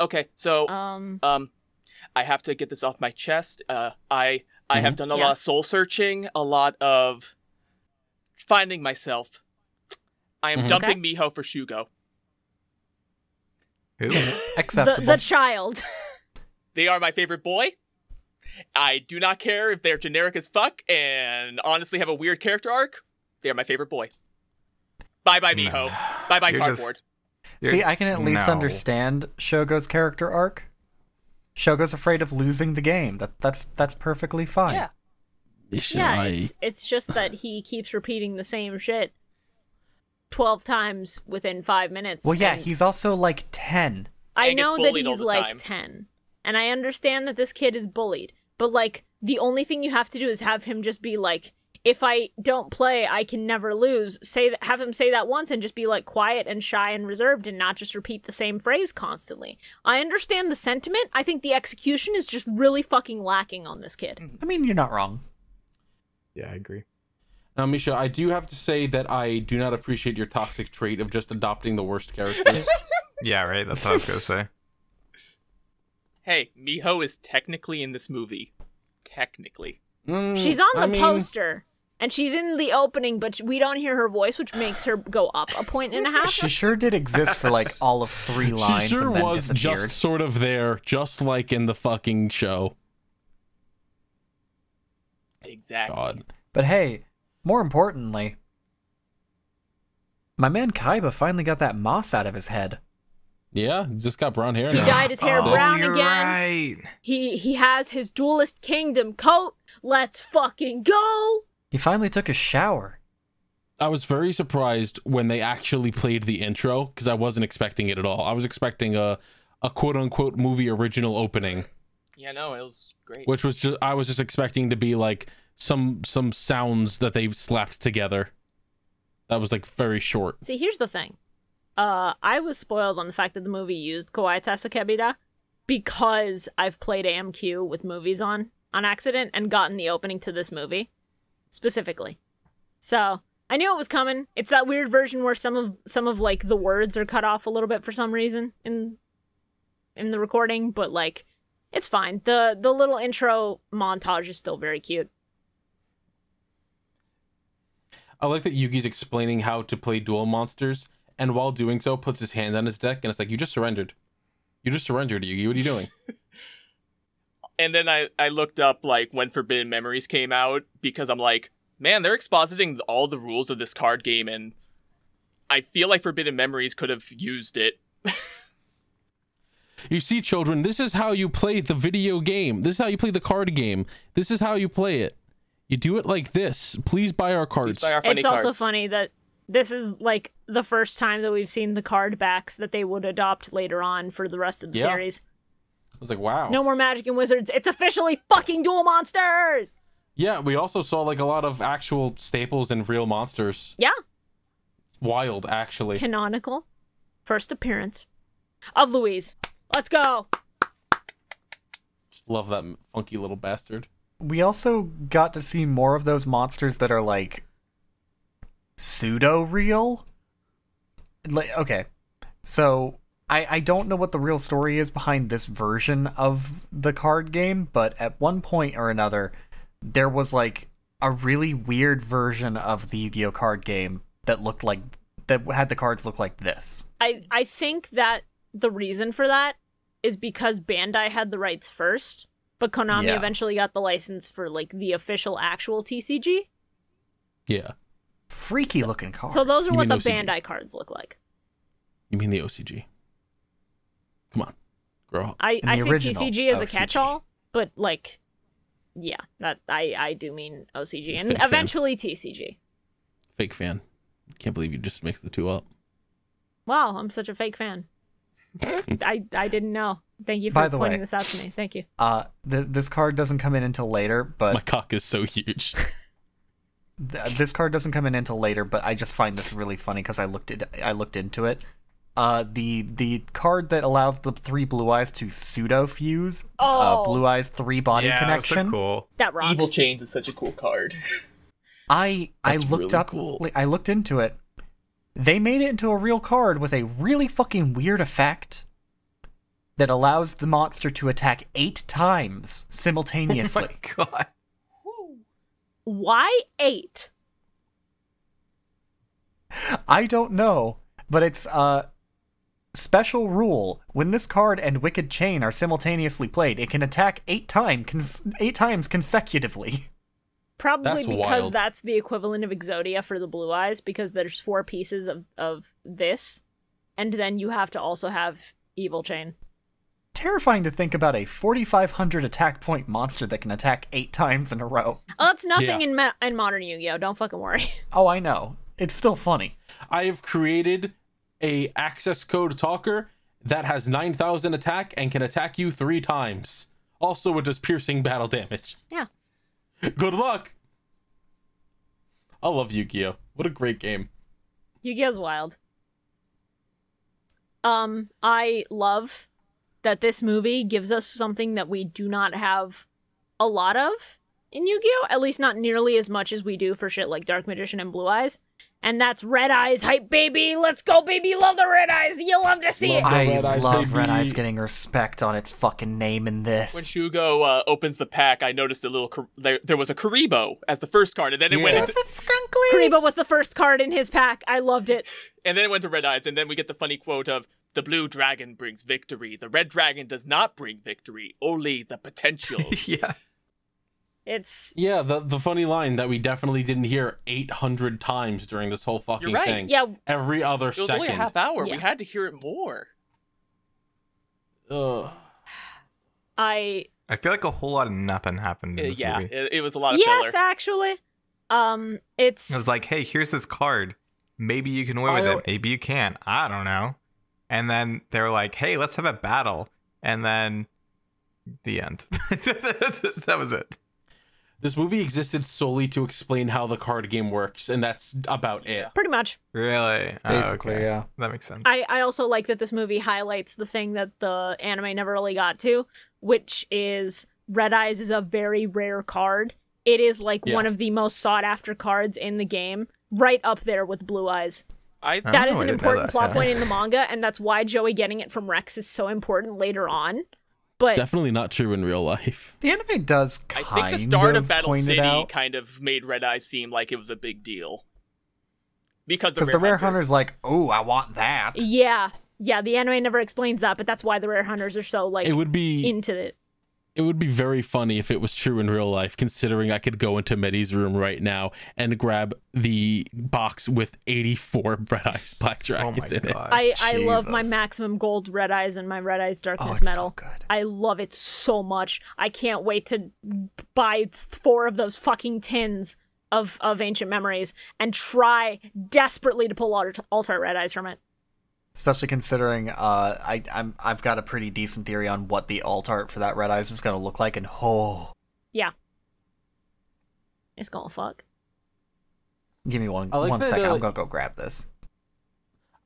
Okay, so I have to get this off my chest. I have done a lot of soul searching, a lot of finding myself. I am dumping Miho for Shugo. Acceptable. The child. They are my favorite boy. I do not care if they're generic as fuck and honestly have a weird character arc. They are my favorite boy. Bye-bye, Miho. Bye-bye, cardboard. See, I can at least understand Shogo's character arc. Shogo's afraid of losing the game. That's perfectly fine. Yeah. Yeah, it's just that he keeps repeating the same shit 12 times within 5 minutes. Well, yeah, he's also like 10. I know that he's like 10. And I understand that this kid is bullied. But, like, the only thing you have to do is have him just be like, if I don't play, I can never lose. Have him say that once and just be, like, quiet and shy and reserved and not just repeat the same phrase constantly. I understand the sentiment. I think the execution is just really fucking lacking on this kid. I mean, you're not wrong. Yeah, I agree. Now, Misha, I do have to say that I do not appreciate your toxic trait of just adopting the worst characters. Yeah, right? That's what I was going to say. Hey, Miho is technically in this movie. Technically. She's on the poster. And she's in the opening, but we don't hear her voice, which makes her go up a point and a half. She sure did exist for like all of 3 lines She sure and then was disappeared. just sort of there, just like in the fucking show. Exactly. God. But hey, more importantly, my man Kaiba finally got that moss out of his head. Yeah, he's just got brown hair He now. dyed his hair brown you're again. Right. He has his Duelist Kingdom coat. Let's fucking go! He finally took a shower. I was very surprised when they actually played the intro, because I wasn't expecting it at all. I was expecting a quote-unquote movie original opening. Yeah, no, it was great. Which was just, I was just expecting to be like some sounds that they slapped together. That was like very short. See, here's the thing. I was spoiled on the fact that the movie used Kawaii Tasakebida because I've played AMQ with movies on accident and gotten the opening to this movie specifically. So I knew it was coming. It's that weird version where some of like the words are cut off a little bit for some reason in the recording, but like it's fine. The little intro montage is still very cute. I like that Yugi's explaining how to play Duel Monsters, and while doing so, puts his hand on his deck, and it's like, you just surrendered. You just surrendered, Yugi. What are you doing? And then I looked up, like, when Forbidden Memories came out, because I'm like, man, they're expositing all the rules of this card game, and I feel like Forbidden Memories could have used it. You see, children, this is how you play the video game. This is how you play the card game. This is how you play it. You do it like this. Please buy our cards. Please buy our funny It's also cards. funny that this is like the first time that we've seen the card backs that they would adopt later on for the rest of the series. I was like, wow. No more Magic and Wizards. It's officially fucking Duel Monsters! Yeah, we also saw like a lot of actual staples and real monsters. Yeah. It's wild, actually. Canonical. First appearance of Louise. Let's go! Love that funky little bastard. We also got to see more of those monsters that are like pseudo-real. Like, okay, so I don't know what the real story is behind this version of the card game, but at one point or another, there was like a really weird version of the Yu-Gi-Oh card game that had the cards look like this. I think that the reason for that is because Bandai had the rights first, but Konami eventually got the license for like the official actual TCG. Yeah. Freaky looking cards. So those are You what the mean OCG? Bandai cards look like. You mean the OCG? Come on, grow up. I the see original TCG as a OCG. catch-all, but like, yeah, that I do mean OCG and Fake fan. eventually TCG. Fake fan. Can't believe you just mixed the two up. Wow, I'm such a fake fan. I didn't know. Thank you By for the pointing way, this out to me. Thank you. This card doesn't come in until later, but My cock is so huge. this card doesn't come in until later, but I just find this really funny because I looked into it. The card that allows the 3 blue eyes to pseudo fuse blue eyes 3 body Yeah, that's connection. so cool. That rocks. Evil Chains is such a cool card. I That's looked really up. cool. I looked into it. they made it into a real card with a really fucking weird effect that allows the monster to attack 8 times simultaneously. Oh my god. Why 8? I don't know, but it's a special rule. When this card and Wicked Chain are simultaneously played, it can attack 8 times consecutively. Probably That's because wild. that's the equivalent of Exodia for the Blue Eyes, because there's 4 pieces of this, and then you have to also have Evil Chain. Terrifying to think about a 4,500 attack point monster that can attack 8 times in a row. Oh, that's nothing Yeah. in modern Yu-Gi-Oh! Don't fucking worry. Oh, I know. It's still funny. I have created a access code talker that has 9,000 attack and can attack you 3 times. Also, it does piercing battle damage. Yeah. Good luck. I love Yu-Gi-Oh! What a great game. Yu-Gi-Oh's wild. I love that this movie gives us something that we do not have a lot of in Yu-Gi-Oh! At least not nearly as much as we do for shit like Dark Magician and Blue Eyes. And that's Red Eyes hype, baby! Let's go, baby! Love the Red Eyes! You love to see it! Love I Red Eyes, love baby. Red Eyes getting respect on its fucking name in When this. Shugo opens the pack, I noticed a little. There was a Karibo as the first card, and then it went Yeah. into, Kariba was the first card in his pack. I loved it. and then it went to Red Eyes, and then we get the funny quote of the blue dragon brings victory. The red dragon does not bring victory, only the potential. Yeah. It's... Yeah, the funny line that we definitely didn't hear 800 times during this whole fucking You're right. thing. Yeah, Every other It was second. only a half hour. Yeah. We had to hear it more. Ugh. I... I feel like a whole lot of nothing happened in this Yeah, movie. it was a lot of Yes, filler. actually. It's... It was like, hey, here's this card. Maybe you can win with it. Maybe you can't. I don't know. And then they were like, hey, let's have a battle. And then the end. That was it. This movie existed solely to explain how the card game works, and that's about it. Pretty much. Really? Basically, okay. yeah. That makes sense. I also like that this movie highlights the thing that the anime never really got to, which is Red Eyes is a very rare card. It is like Yeah. one of the most sought after cards in the game, right up there with Blue Eyes. I That is I an didn't know important that, plot yeah. point in the manga, and that's why Joey getting it from Rex is so important later on. But Definitely not true in real life. The anime does I kind think the start of of Battle point it City out. kind of made Red Eyes seem like it was a big deal. Because Because the Rare Hunter's like, oh, I want that. yeah, the anime never explains that, but that's why the Rare Hunters are so like It would be into it. It would be very funny if it was true in real life, considering I could go into Medi's room right now and grab the box with 84 Red Eyes Black Oh my Dragons in it. god. I love my Jesus. Maximum Gold Red Eyes and my Red Eyes Darkness it's so Metal. good. I love it so much. I can't wait to buy 4 of those fucking tins of Ancient Memories and try desperately to pull Altar Red Eyes from it. Especially considering I've got a pretty decent theory on what the alt art for that Red Eyes is going to look like, and Yeah. It's gonna fuck. give me one I like that, second. I'm going to go grab this.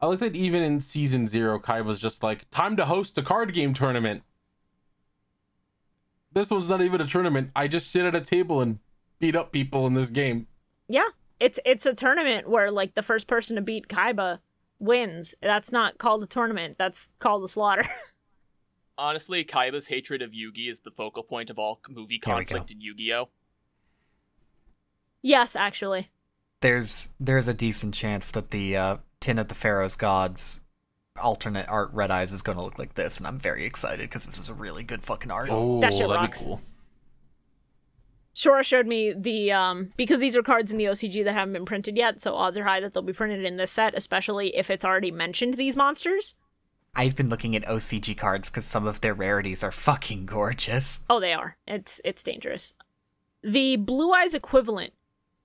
I like that even in season 0, Kai was just like, time to host a card game tournament. This was not even a tournament. I just sit at a table and beat up people in this game. Yeah. It's a tournament where like the first person to beat Kaiba wins. That's not called a tournament. That's called a slaughter. Honestly, Kaiba's hatred of Yugi is the focal point of all movie Here we conflict in Yu-Gi-Oh! Yes, actually. There's a decent chance that the Tin of the Pharaoh's Gods alternate art Red Eyes is going to look like this, and I'm very excited because this is a really good fucking art. Oh, That shit that'd rocks. be cool. Shora showed me the, because these are cards in the OCG that haven't been printed yet, so odds are high that they'll be printed in this set, especially if it's already mentioned these monsters. I've been looking at OCG cards because some of their rarities are fucking gorgeous. Oh, they are. It's dangerous. The Blue Eyes equivalent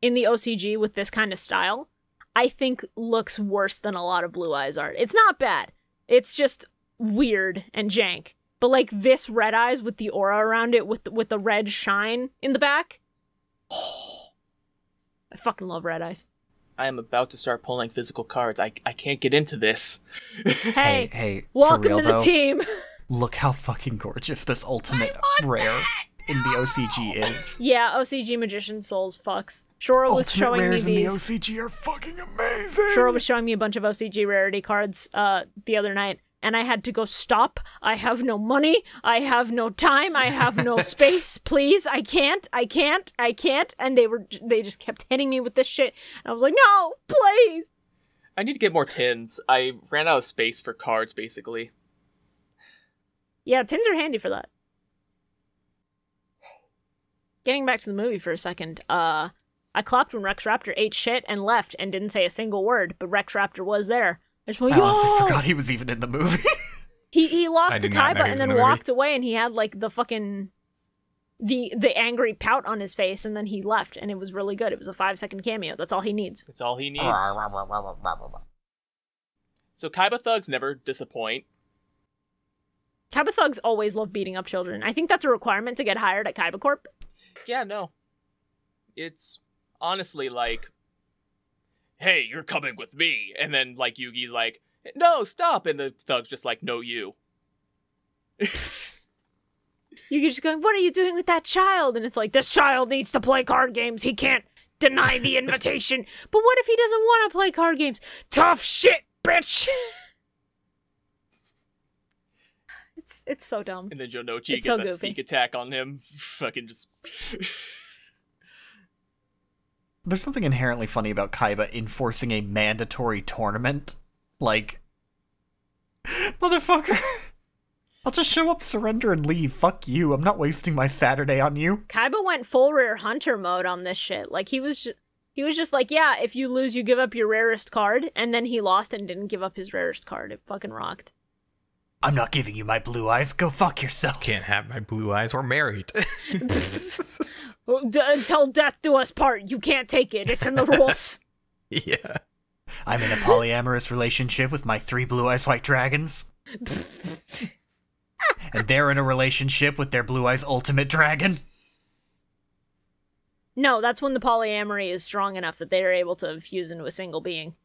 in the OCG with this kind of style, I think looks worse than a lot of Blue Eyes art. It's not bad. It's just weird and jank. But like this Red Eyes with the aura around it with the red shine in the back. Oh, I fucking love Red Eyes. I am about to start pulling physical cards. I can't get into this. Hey, Hey, welcome for real, to the though, team. look how fucking gorgeous this ultimate rare in the OCG is. Yeah, OCG Magician Souls fucks. Shora was Ultimate showing me rares in the these. OCG are fucking amazing. Shora was showing me a bunch of OCG rarity cards the other night, and I had to go, stop. I have no money. I have no time. I have no space. Please, I can't. And they just kept hitting me with this shit. And I was like, no, please. I need to get more tins. I ran out of space for cards, basically. Yeah, tins are handy for that. Getting back to the movie for a second, I clapped when Rex Raptor ate shit and left and didn't say a single word, but Rex Raptor was there. I just went, yo! I honestly forgot he was even in the movie. He lost to did not know Kaiba he and was in then the walked away, and he had like the fucking the angry pout on his face, and then he left, and it was really good. It was a 5-second cameo. That's all he needs. That's all he needs. So Kaiba thugs never disappoint. Kaiba thugs always love beating up children. I think that's a requirement to get hired at Kaiba Corp. Yeah, no. It's honestly like, hey, you're coming with me. And then, like, Yugi's like, no, stop. And the thug's just like, no, you. You're just going, what are you doing with that child? And it's like, this child needs to play card games. He can't deny the invitation. But what if he doesn't want to play card games? Tough shit, bitch. It's so dumb. And then Jonochi It's gets so a goofy. sneak attack on him. Fucking just... There's something inherently funny about Kaiba enforcing a mandatory tournament. Like, motherfucker, I'll just show up, surrender, and leave. Fuck you. I'm not wasting my Saturday on you. Kaiba went full rare hunter mode on this shit. Like, he was just like, yeah, if you lose, you give up your rarest card. And then he lost and didn't give up his rarest card. It fucking rocked. I'm not giving you my blue eyes. Go fuck yourself. Can't have my blue eyes. We're married. Until death do us part. You can't take it. It's in the rules. Yeah. I'm in a polyamorous relationship with my 3 blue eyes white dragons. And they're in a relationship with their blue eyes ultimate dragon. No, that's when the polyamory is strong enough that they are able to fuse into a single being.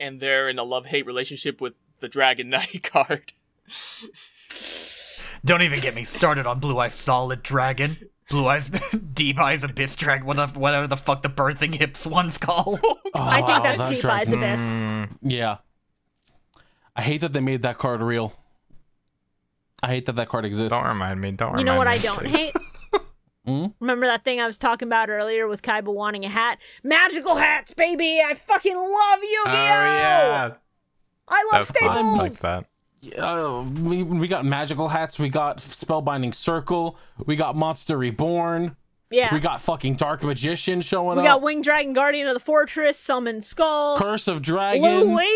And they're in a love-hate relationship with the Dragon Knight card. Don't even get me started on blue eyes solid dragon. Blue eyes, deep eyes abyss dragon, whatever the fuck the birthing hips one's called. I think that's that Deep dragon- Eyes Abyss. Yeah. I hate that they made that card real. I hate that card exists. Don't remind me. Don't remind me. You know what I don't please. hate? Remember that thing I was talking about earlier with Kaiba wanting a hat? Magical hats, baby! I fucking love Yu-Gi-Oh! Oh, yeah. I That love was cool. I staples! like that. We got magical hats. We got Spellbinding Circle. We got Monster Reborn. Yeah. We got fucking Dark Magician showing We up. got Winged Dragon Guardian of the Fortress, Summon Skull, Curse of Dragon. Louise!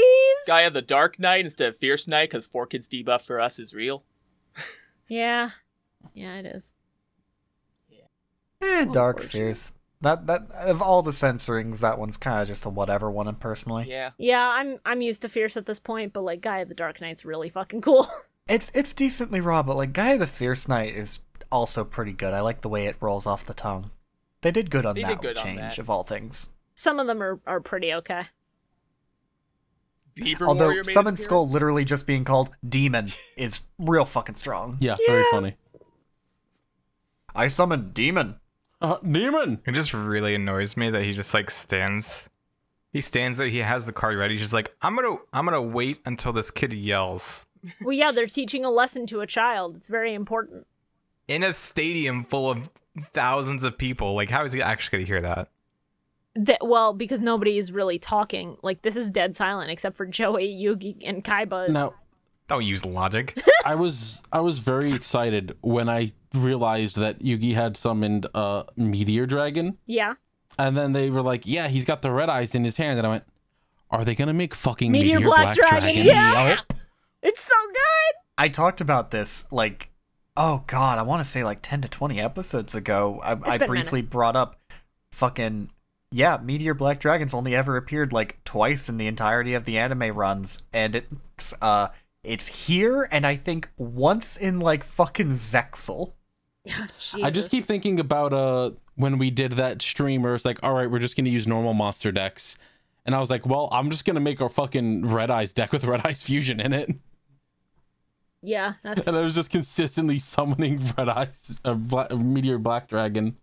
Guy of the Dark Knight instead of Fierce Knight, because 4 Kids debuff for us is real. Yeah. Yeah, it is. Dark Fierce. That of all the censorings, that one's kind of just a whatever one, personally. Yeah. Yeah, I'm used to Fierce at this point, but like Guy of the Dark Knight's really fucking cool. It's decently raw, but like Guy of the Fierce Knight is also pretty good. I like the way it rolls off the tongue. They did good on They that did good on change, that. of all things. Some of them are pretty okay. Beaver Although Warrior made Summon an Skull appearance. literally just being called Demon is real fucking strong. Yeah, very funny. I summon Demon. Demon! It just really annoys me that he just like stands. He stands there. He has the card ready. He's just like, I'm gonna wait until this kid yells Well, yeah, they're teaching a lesson to a child. It's very important. in a stadium full of thousands of people. Like, how is he actually gonna hear that? Well, because nobody is really talking. Like, this is dead silent except for Joey, Yugi, and Kaiba. Now, Don't use logic. I was very excited when I realized that Yugi had summoned Meteor Dragon. Yeah. And then they were like, yeah, he's got the red eyes in his hand. And I went, are they going to make fucking Meteor Meteor Black Dragon, yeah! Yep. It's so good! I talked about this, like, oh god, I want to say like 10 to 20 episodes ago. I been a briefly brought up fucking, yeah, Meteor Black Dragon's only ever appeared like twice in the entirety of the anime runs, and it's here, and I think once in like fucking Zexel. I just keep thinking about when we did that stream where it's like, all right, we're just going to use normal monster decks. And I was like, well, I'm just going to make our fucking Red Eyes deck with Red Eyes Fusion in it. Yeah, that's. And I was just consistently summoning Red Eyes, Meteor Black Dragon.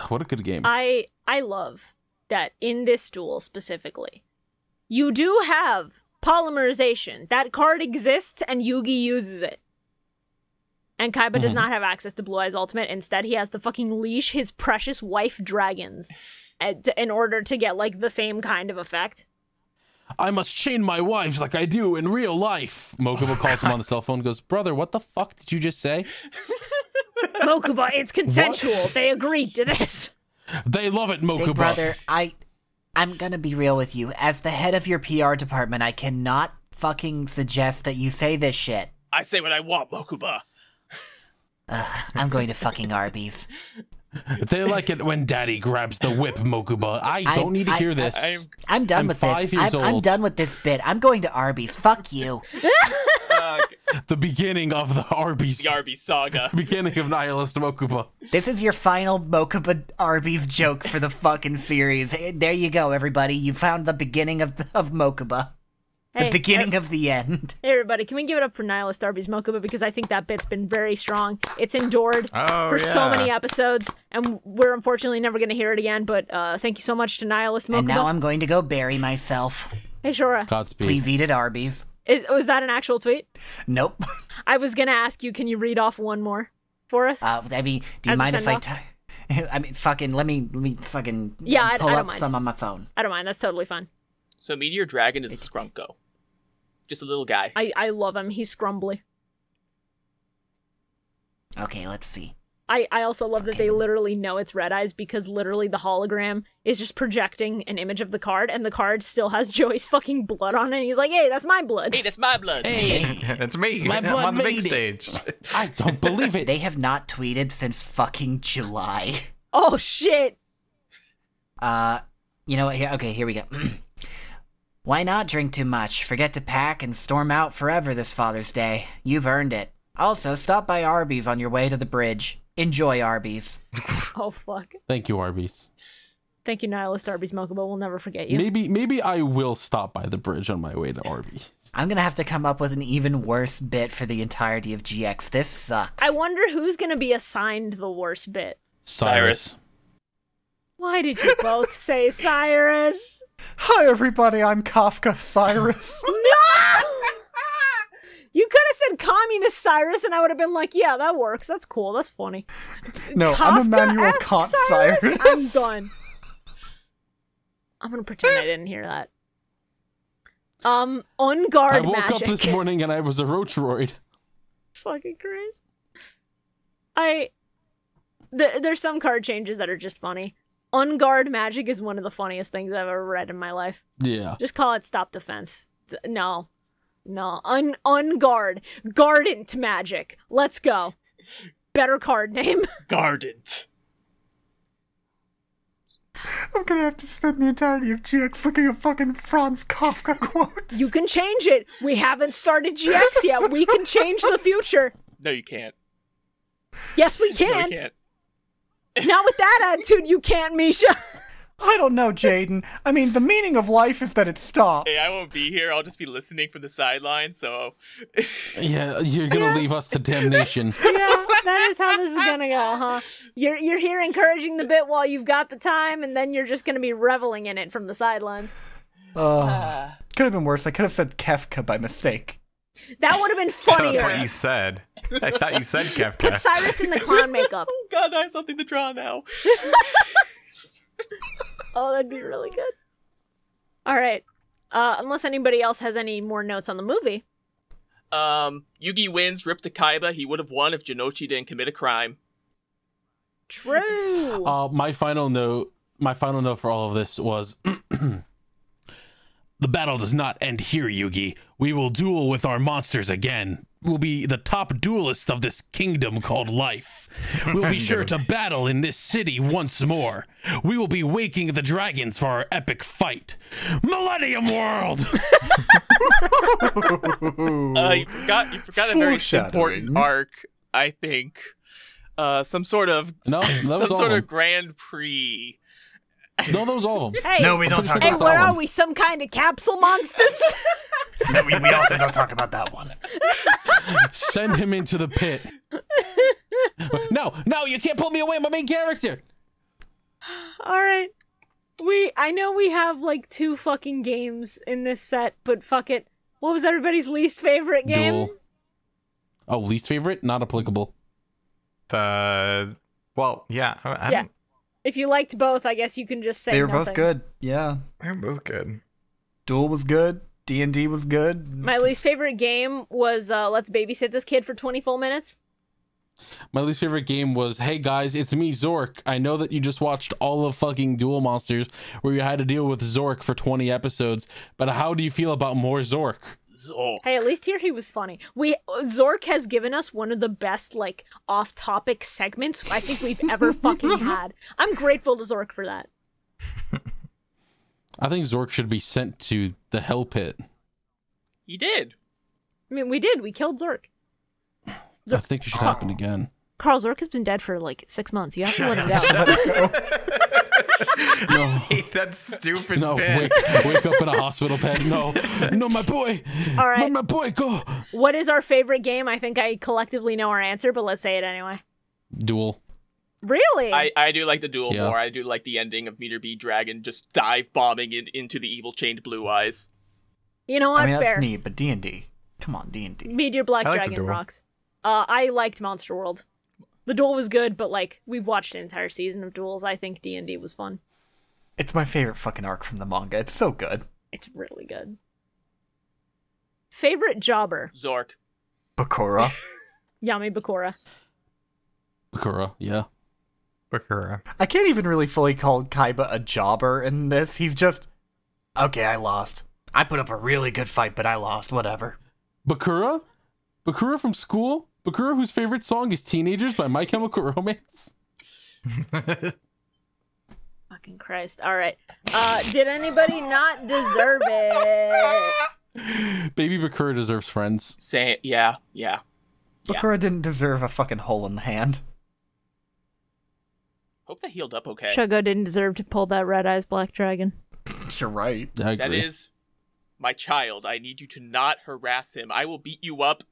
What a good game. I love that in this duel specifically, you do have polymerization. That card exists and Yugi uses it. And Kaiba does not have access to Blue Eyes Ultimate. Instead, he has to fucking leash his precious wife dragons in order to get, like, the same kind of effect. I must chain my wives like I do in real life. Mokuba calls him on the cell phone and goes, brother, what the fuck did you just say? Mokuba, it's consensual. What? They agreed to this. They love it, Mokuba. Big brother, I'm gonna be real with you. As the head of your PR department, I cannot fucking suggest that you say this shit. I say what I want, Mokuba. I'm going to fucking Arby's. They like it when daddy grabs the whip, Mokuba. I don't need to hear this. I'm done with this. I'm done with this bit. I'm going to Arby's. Fuck you. The beginning of the Arby's. The Arby's saga. Beginning of Nihilist Mokuba. This is your final Mokuba Arby's joke for the fucking series. There you go, everybody. You found the beginning of Mokuba. The beginning of the end. Hey, everybody, can we give it up for Nihilist Arby's Mokuba? Because I think that bit's been very strong. It's endured for so many episodes, and we're unfortunately never going to hear it again, but thank you so much to Nihilist Mokuba. And now I'm going to go bury myself. Hey, Shora. Godspeed. Please eat at Arby's. Was that an actual tweet? Nope. I was going to ask you, can you read off one more for us? I mean, do you mind if I fucking, let me fucking pull up some on my phone. I don't mind, that's totally fine. So Meteor Dragon is a Scrunko. Just a little guy. I love him. He's scrumbly. Okay, let's see. I also love that they literally know it's Red Eyes because literally the hologram is just projecting an image of the card, and the card still has Joey's fucking blood on it, and he's like, hey, that's my blood. Hey, that's my blood. Hey, that's me. My blood I'm on the big made stage. I don't believe it. They have not tweeted since fucking July. Oh, shit. You know what? Here we go. Why not drink too much? Forget to pack and storm out forever this Father's Day. You've earned it. Also, stop by Arby's on your way to the bridge. Enjoy Arby's. Oh, fuck. Thank you, Arby's. Thank you, Nihilist Arby's Mokuba. We'll never forget you. Maybe I will stop by the bridge on my way to Arby's. I'm gonna have to come up with an even worse bit for the entirety of GX. This sucks. I wonder who's gonna be assigned the worst bit. Cyrus. Why did you both say Cyrus? Hi, everybody. I'm Kafka Cyrus. No! You could have said Communist Cyrus, and I would have been like, yeah, that works. That's cool. That's funny. No, I'm Emmanuel Kant Cyrus. I'm done. I'm gonna pretend I didn't hear that. On guard I woke magic. up this morning and I was a roachroid. Fucking Christ. There's some card changes that are just funny. On guard magic is one of the funniest things I've ever read in my life. Yeah. Just call it stop defense. No. On guard. Gardent magic. Let's go. Better card name. Gardent. I'm gonna have to spend the entirety of GX looking at fucking Franz Kafka quotes. You can change it. We haven't started GX yet. We can change the future. No, you can't. Yes, we can. No, you can't. Not with that attitude, you can't, Misha. I don't know, Jaden. I mean, the meaning of life is that it stops. Hey, I won't be here. I'll just be listening from the sidelines, so... Yeah, you're gonna leave us to damnation. Yeah, that is how this is gonna go, huh? You're here encouraging the bit while you've got the time, and then you're just gonna be reveling in it from the sidelines. Could have been worse. I could have said Kefka by mistake. That would have been funnier. That's what you said. I thought you said Kefka. Put Cyrus in the clown makeup. Oh god, I have something to draw now. Oh, that'd be really good. Alright. Unless anybody else has any more notes on the movie. Yugi wins, Rip to Kaiba. He would have won if Jinochi didn't commit a crime. True. My final note for all of this was the battle does not end here, Yugi. We will duel with our monsters again. We'll be the top duelists of this kingdom called life. We'll be sure to battle in this city once more. We will be waking the dragons for our epic fight. Millennium World! You forgot a very important arc, I think. Some sort of Grand Prix. No, that was all of them. Hey, No, we don't talk hey, about what that are one. we? Some kind of capsule monsters? No, we also don't talk about that one. Send him into the pit. No, you can't pull me away, my main character. All right. I know we have like 2 fucking games in this set, but fuck it. What was everybody's least favorite game? Duel. Oh, least favorite? Not applicable. Well, yeah. Yeah. If you liked both, I guess you can just say they were nothing. both good. Yeah. They're both good. Duel was good. D&D was good. My least favorite game was Let's Babysit This Kid for 20 full minutes. My least favorite game was, hey guys, it's me, Zorc. I know that you just watched all of fucking Duel Monsters, where you had to deal with Zorc for 20 episodes, but how do you feel about more Zorc? Zorc. Hey, at least here he was funny. Zorc has given us one of the best, like, off-topic segments I think we've ever fucking had. I'm grateful to Zorc for that. I think Zorc should be sent to the hell pit. He did. I mean, we did. We killed Zorc. I think it should happen again. Carl, Zorc has been dead for, like, 6 months. You have to let him down. No. That stupid No, bit. wake up in a hospital bed. No, my boy. All right. My boy, go. What is our favorite game? I think I collectively know our answer, but let's say it anyway. Duel. Really? I do like the duel Yeah. more. I do like the ending of Meter B Dragon just dive bombing into the evil chained blue eyes. You know what? I mean, Fair. that's neat, but D&D. Come on, D&D. Meteor Black I like the Dragon duel. rocks. I liked Monster World. The duel was good, but like we've watched an entire season of duels. I think D&D was fun. It's my favorite fucking arc from the manga. It's so good. It's really good. Favorite jobber? Zorc. Bakura. Yami Bakura. Bakura, yeah. Bakura. I can't even really fully call Kaiba a jobber in this. He's just, okay, I lost. I put up a really good fight, but I lost. Whatever. Bakura? Bakura from school? Bakura whose favorite song is Teenagers by My Chemical Romance? Fucking Christ. All right. Did anybody not deserve it? Baby Bakura deserves friends. Say yeah. Bakura didn't deserve a fucking hole in the hand. Hope that healed up okay. Shugo didn't deserve to pull that Red Eyes Black Dragon. You're right. I That agree. is my child. I need you to not harass him. I will beat you up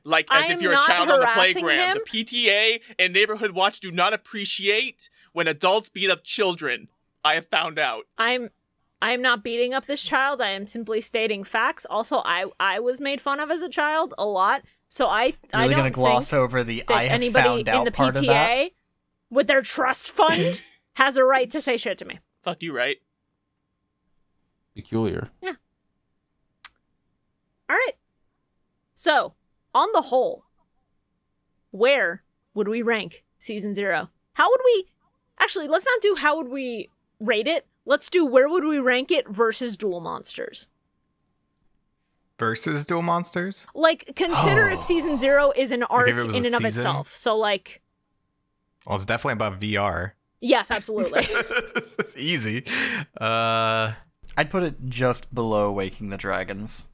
like as I if am you're a not child on the harassing playground. him. The PTA and Neighborhood Watch do not appreciate when adults beat up children. I have found out. I'm not beating up this child. I am simply stating facts. Also, I was made fun of as a child a lot. So I Really don't gonna gloss think over the that I have anybody found in out the part of that. PTA with their trust fund has a right to say shit to me. Fuck you, right? Peculiar. All right. So, on the whole, where would we rank Season 0? How would we... Actually, let's not do how would we rate it. Let's do where would we rank it versus Duel Monsters. Versus Duel Monsters? Like, consider if Season 0 is an arc if it was in a and of season? itself. So, like... Well, it's definitely above VR. Yes, absolutely. It's easy. I'd put it just below Waking the Dragons.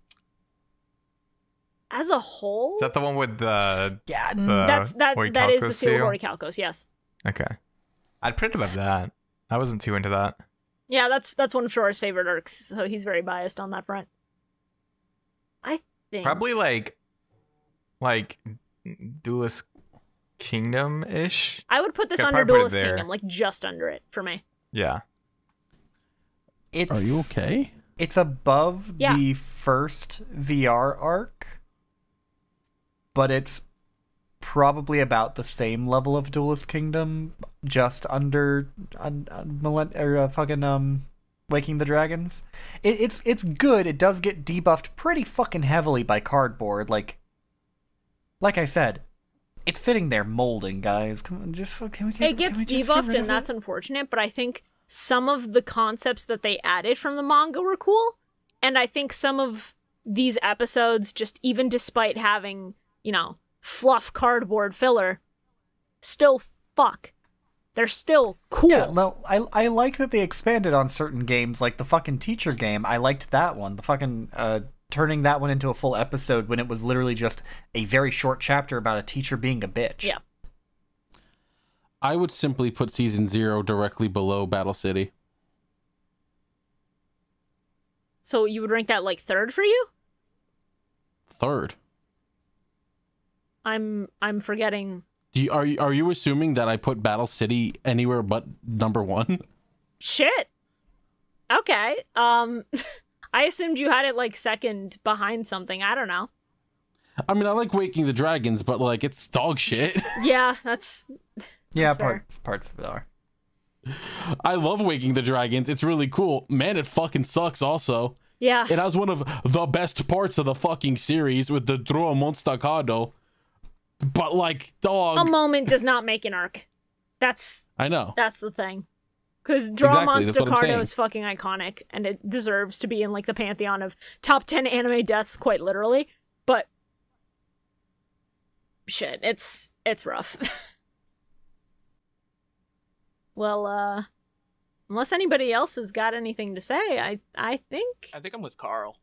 As a whole... Is that the one with the... Yeah, that is the Horicalcos seal seal? Horicalcos, yes. Okay. I'd put it above that. I wasn't too into that. Yeah, that's one of Shora's favorite arcs, so he's very biased on that front. I think... Probably like Duelist Kingdom-ish? I would put this Yeah, under probably put it Duelist there. Kingdom, like just under it for me. Yeah. it's Are you okay? It's above Yeah. the first VR arc, but it's probably about the same level of Duelist Kingdom, just under Waking the Dragons. It's good. It does get debuffed pretty fucking heavily by Cardboard. Like I said, it's sitting there molding, guys. Come on, It gets debuffed, and that's unfortunate, but I think some of the concepts that they added from the manga were cool, and I think some of these episodes, just even despite having, fluff cardboard filler, still fuck. They're still cool. Yeah, no, I like that they expanded on certain games, like the fucking teacher game. I liked that one. The fucking turning that one into a full episode when it was literally just a very short chapter about a teacher being a bitch. Yeah. I would simply put Season 0 directly below Battle City. So you would rank that like third for you? third. I'm forgetting. Are you assuming that I put Battle City anywhere but number 1? Shit. Okay. I assumed you had it like second behind something. I don't know. I mean, I like Waking the Dragons, but like it's dog shit. Yeah, that's fair. Parts of it are. I love Waking the Dragons. It's really cool. Man, it fucking sucks also. Yeah. It has one of the best parts of the fucking series with the Duel Monsters. But like, dog. A moment does not make an arc. I know. That's the thing. Because Draw Exactly, Monster that's what I'm saying. is fucking iconic, and it deserves to be in like the pantheon of top 10 anime deaths, quite literally. But shit, it's rough. Well, unless anybody else has got anything to say, I think I'm with Carl.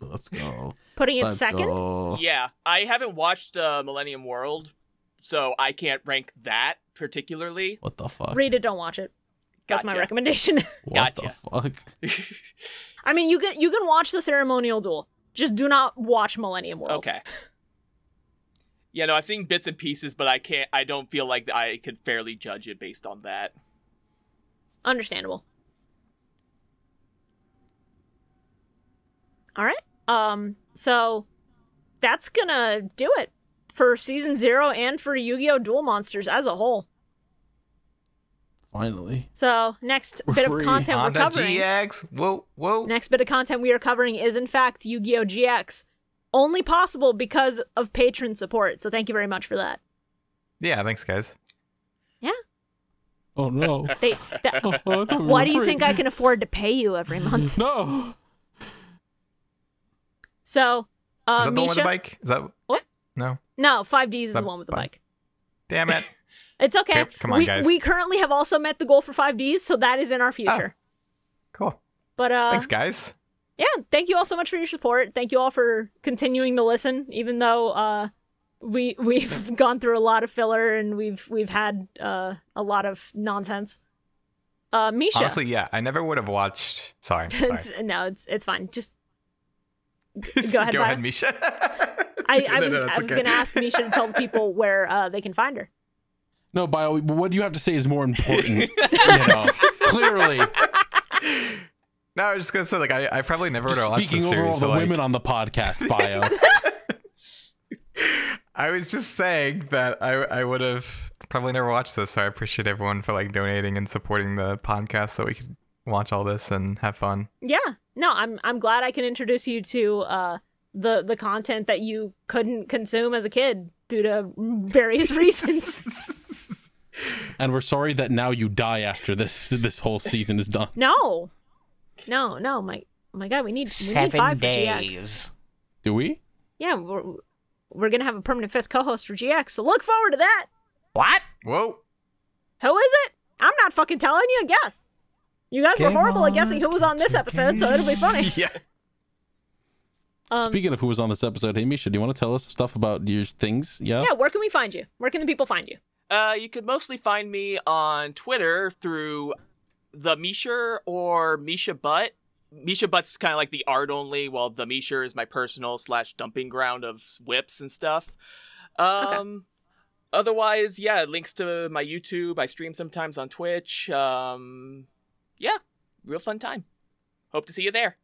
Let's go. Putting it Let's second. go. Yeah, I haven't watched Millennium World, so I can't rank that particularly. What the fuck? Read it, don't watch it. That's my Gotcha. recommendation. What Gotcha. the fuck? I mean, you can watch the ceremonial duel. Just do not watch Millennium World. Okay. Yeah, no, I've seen bits and pieces, but I don't feel like I could fairly judge it based on that. Understandable. All right. So that's gonna do it for season 0 and for Yu-Gi-Oh! Duel Monsters as a whole. Finally. So next bit of Free. content we're Honda covering. GX. Whoa. Next bit of content we are covering is in fact Yu-Gi-Oh! GX. Only possible because of patron support. So thank you very much for that. Yeah, thanks, guys. Yeah. Oh no. Why do you think I can afford to pay you every month? No. So, Is that the one with Misha? the bike? Is that What? No. No, 5Ds is the That one with the bike. bike. Damn it. It's okay. Okay, come on, guys. We currently have also met the goal for 5Ds, so that is in our future. Cool. But Thanks, guys. yeah, thank you all so much for your support. Thank you all for continuing to listen, even though we've gone through a lot of filler and we've had a lot of nonsense. Misha. Honestly, yeah, I never would have watched. Sorry. No, it's fine. Just go ahead. Go Bio. ahead, Misha. I was that's okay. gonna ask Misha to tell the people where they can find her. No, Bio, what you have to say is more important. Clearly. No, I was just gonna say, like, I probably never would have watched Speaking the over all series. the So, like, women on the podcast, Bio. I was just saying that I would have probably never watched this. So I appreciate everyone for like donating and supporting the podcast so we could watch all this and have fun. Yeah, no, I'm glad I can introduce you to the content that you couldn't consume as a kid due to various reasons. And we're sorry that now you die after this whole season is done. No, my God, we need 5 for 7 GX. days. Do we? Yeah, we're gonna have a permanent 5th co-host for GX, so look forward to that. What? Whoa. Who is it? I'm not fucking telling you. Guess. You guys were Game horrible at on, guessing who was on this episode, so it'll be funny. Yeah. Speaking of who was on this episode, hey Misha, do you want to tell us stuff about your things? Yeah? Yeah, where can we find you? Where can the people find you? You could mostly find me on Twitter through the Misher or Misha Butt. Misha Butt's kind of like the art only, while the Misher is my personal / dumping ground of whips and stuff. Otherwise, yeah, links to my YouTube. I stream sometimes on Twitch. Yeah, real fun time. Hope to see you there.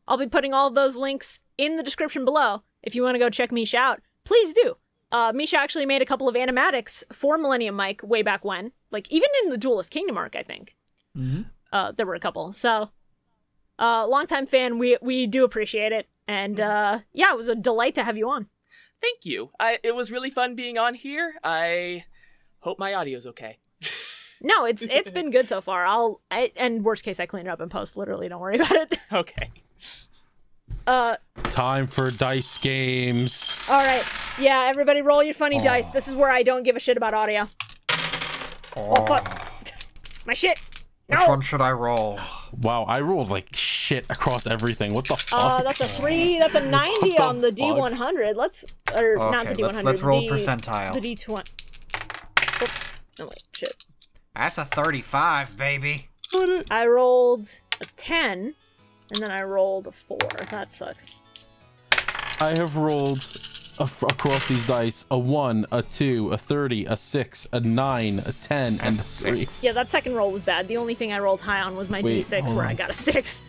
I'll be putting all of those links in the description below. If you want to go check Misha out, please do. Misha actually made a couple of animatics for Millennium Mike way back when. Like, even in the Duelist Kingdom arc, I think. Mm-hmm. There were a couple. So, longtime fan, we do appreciate it. And, yeah, it was a delight to have you on. Thank you. It was really fun being on here. I hope my audio's okay. No, it's been good so far. And worst case, I clean it up in post. Literally, don't worry about it. Okay. Time for dice games. All right. Yeah, everybody roll your funny dice. This is where I don't give a shit about audio. Oh, fuck. My shit. No. Which one should I roll? Wow, I rolled like shit across everything. What the fuck? That's a 3. That's a 90 the on the fuck? D100. Not the Okay, D100. let's roll percentile. The D20. Oh, wait, shit. That's a 35, baby. I rolled a 10, and then I rolled a 4. That sucks. I have rolled across these dice a 1, a 2, a 30, a 6, a 9, a 10, and a 3. Yeah, that second roll was bad. The only thing I rolled high on was my D6, where I got a 6.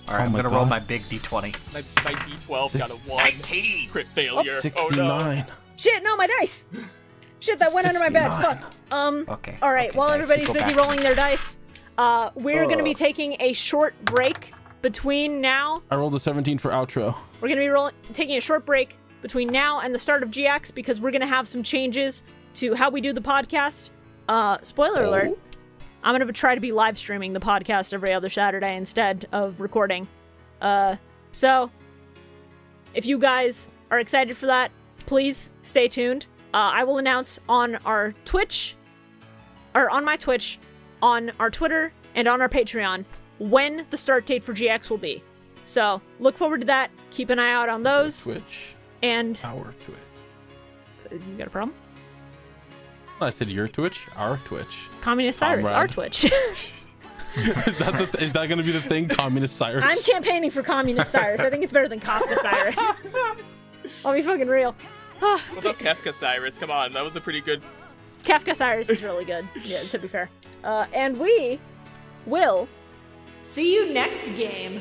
All right, I'm gonna roll my big D20. My D12 got a 1. 19. Crit failure. 69. Shit, no, my dice! Shit, that went under my bed. 69. Fuck. Okay. Alright, okay, while guys, everybody's go busy back. rolling their dice, we're gonna be taking a short break between now. I rolled a 17 for outro. We're gonna be taking a short break between now and the start of GX because we're gonna have some changes to how we do the podcast. Spoiler alert. I'm gonna try to be live streaming the podcast every other Saturday instead of recording. So, if you guys are excited for that, please stay tuned. I will announce on our Twitch, or on my Twitch, on our Twitter, and on our Patreon when the start date for GX will be. So, look forward to that. Keep an eye out on those. Twitch. And... Our Twitch. You got a problem? I said your Twitch, our Twitch. Communist Cyrus, Comrade. our Twitch. Is that going to be the thing, Communist Cyrus? I'm campaigning for Communist Cyrus. I think it's better than Kafka Cyrus. I'll be fucking real. What about Kefka Cyrus? Come on, that was a pretty good... Kafka Cyrus is really good, yeah, to be fair. And we will See you next game.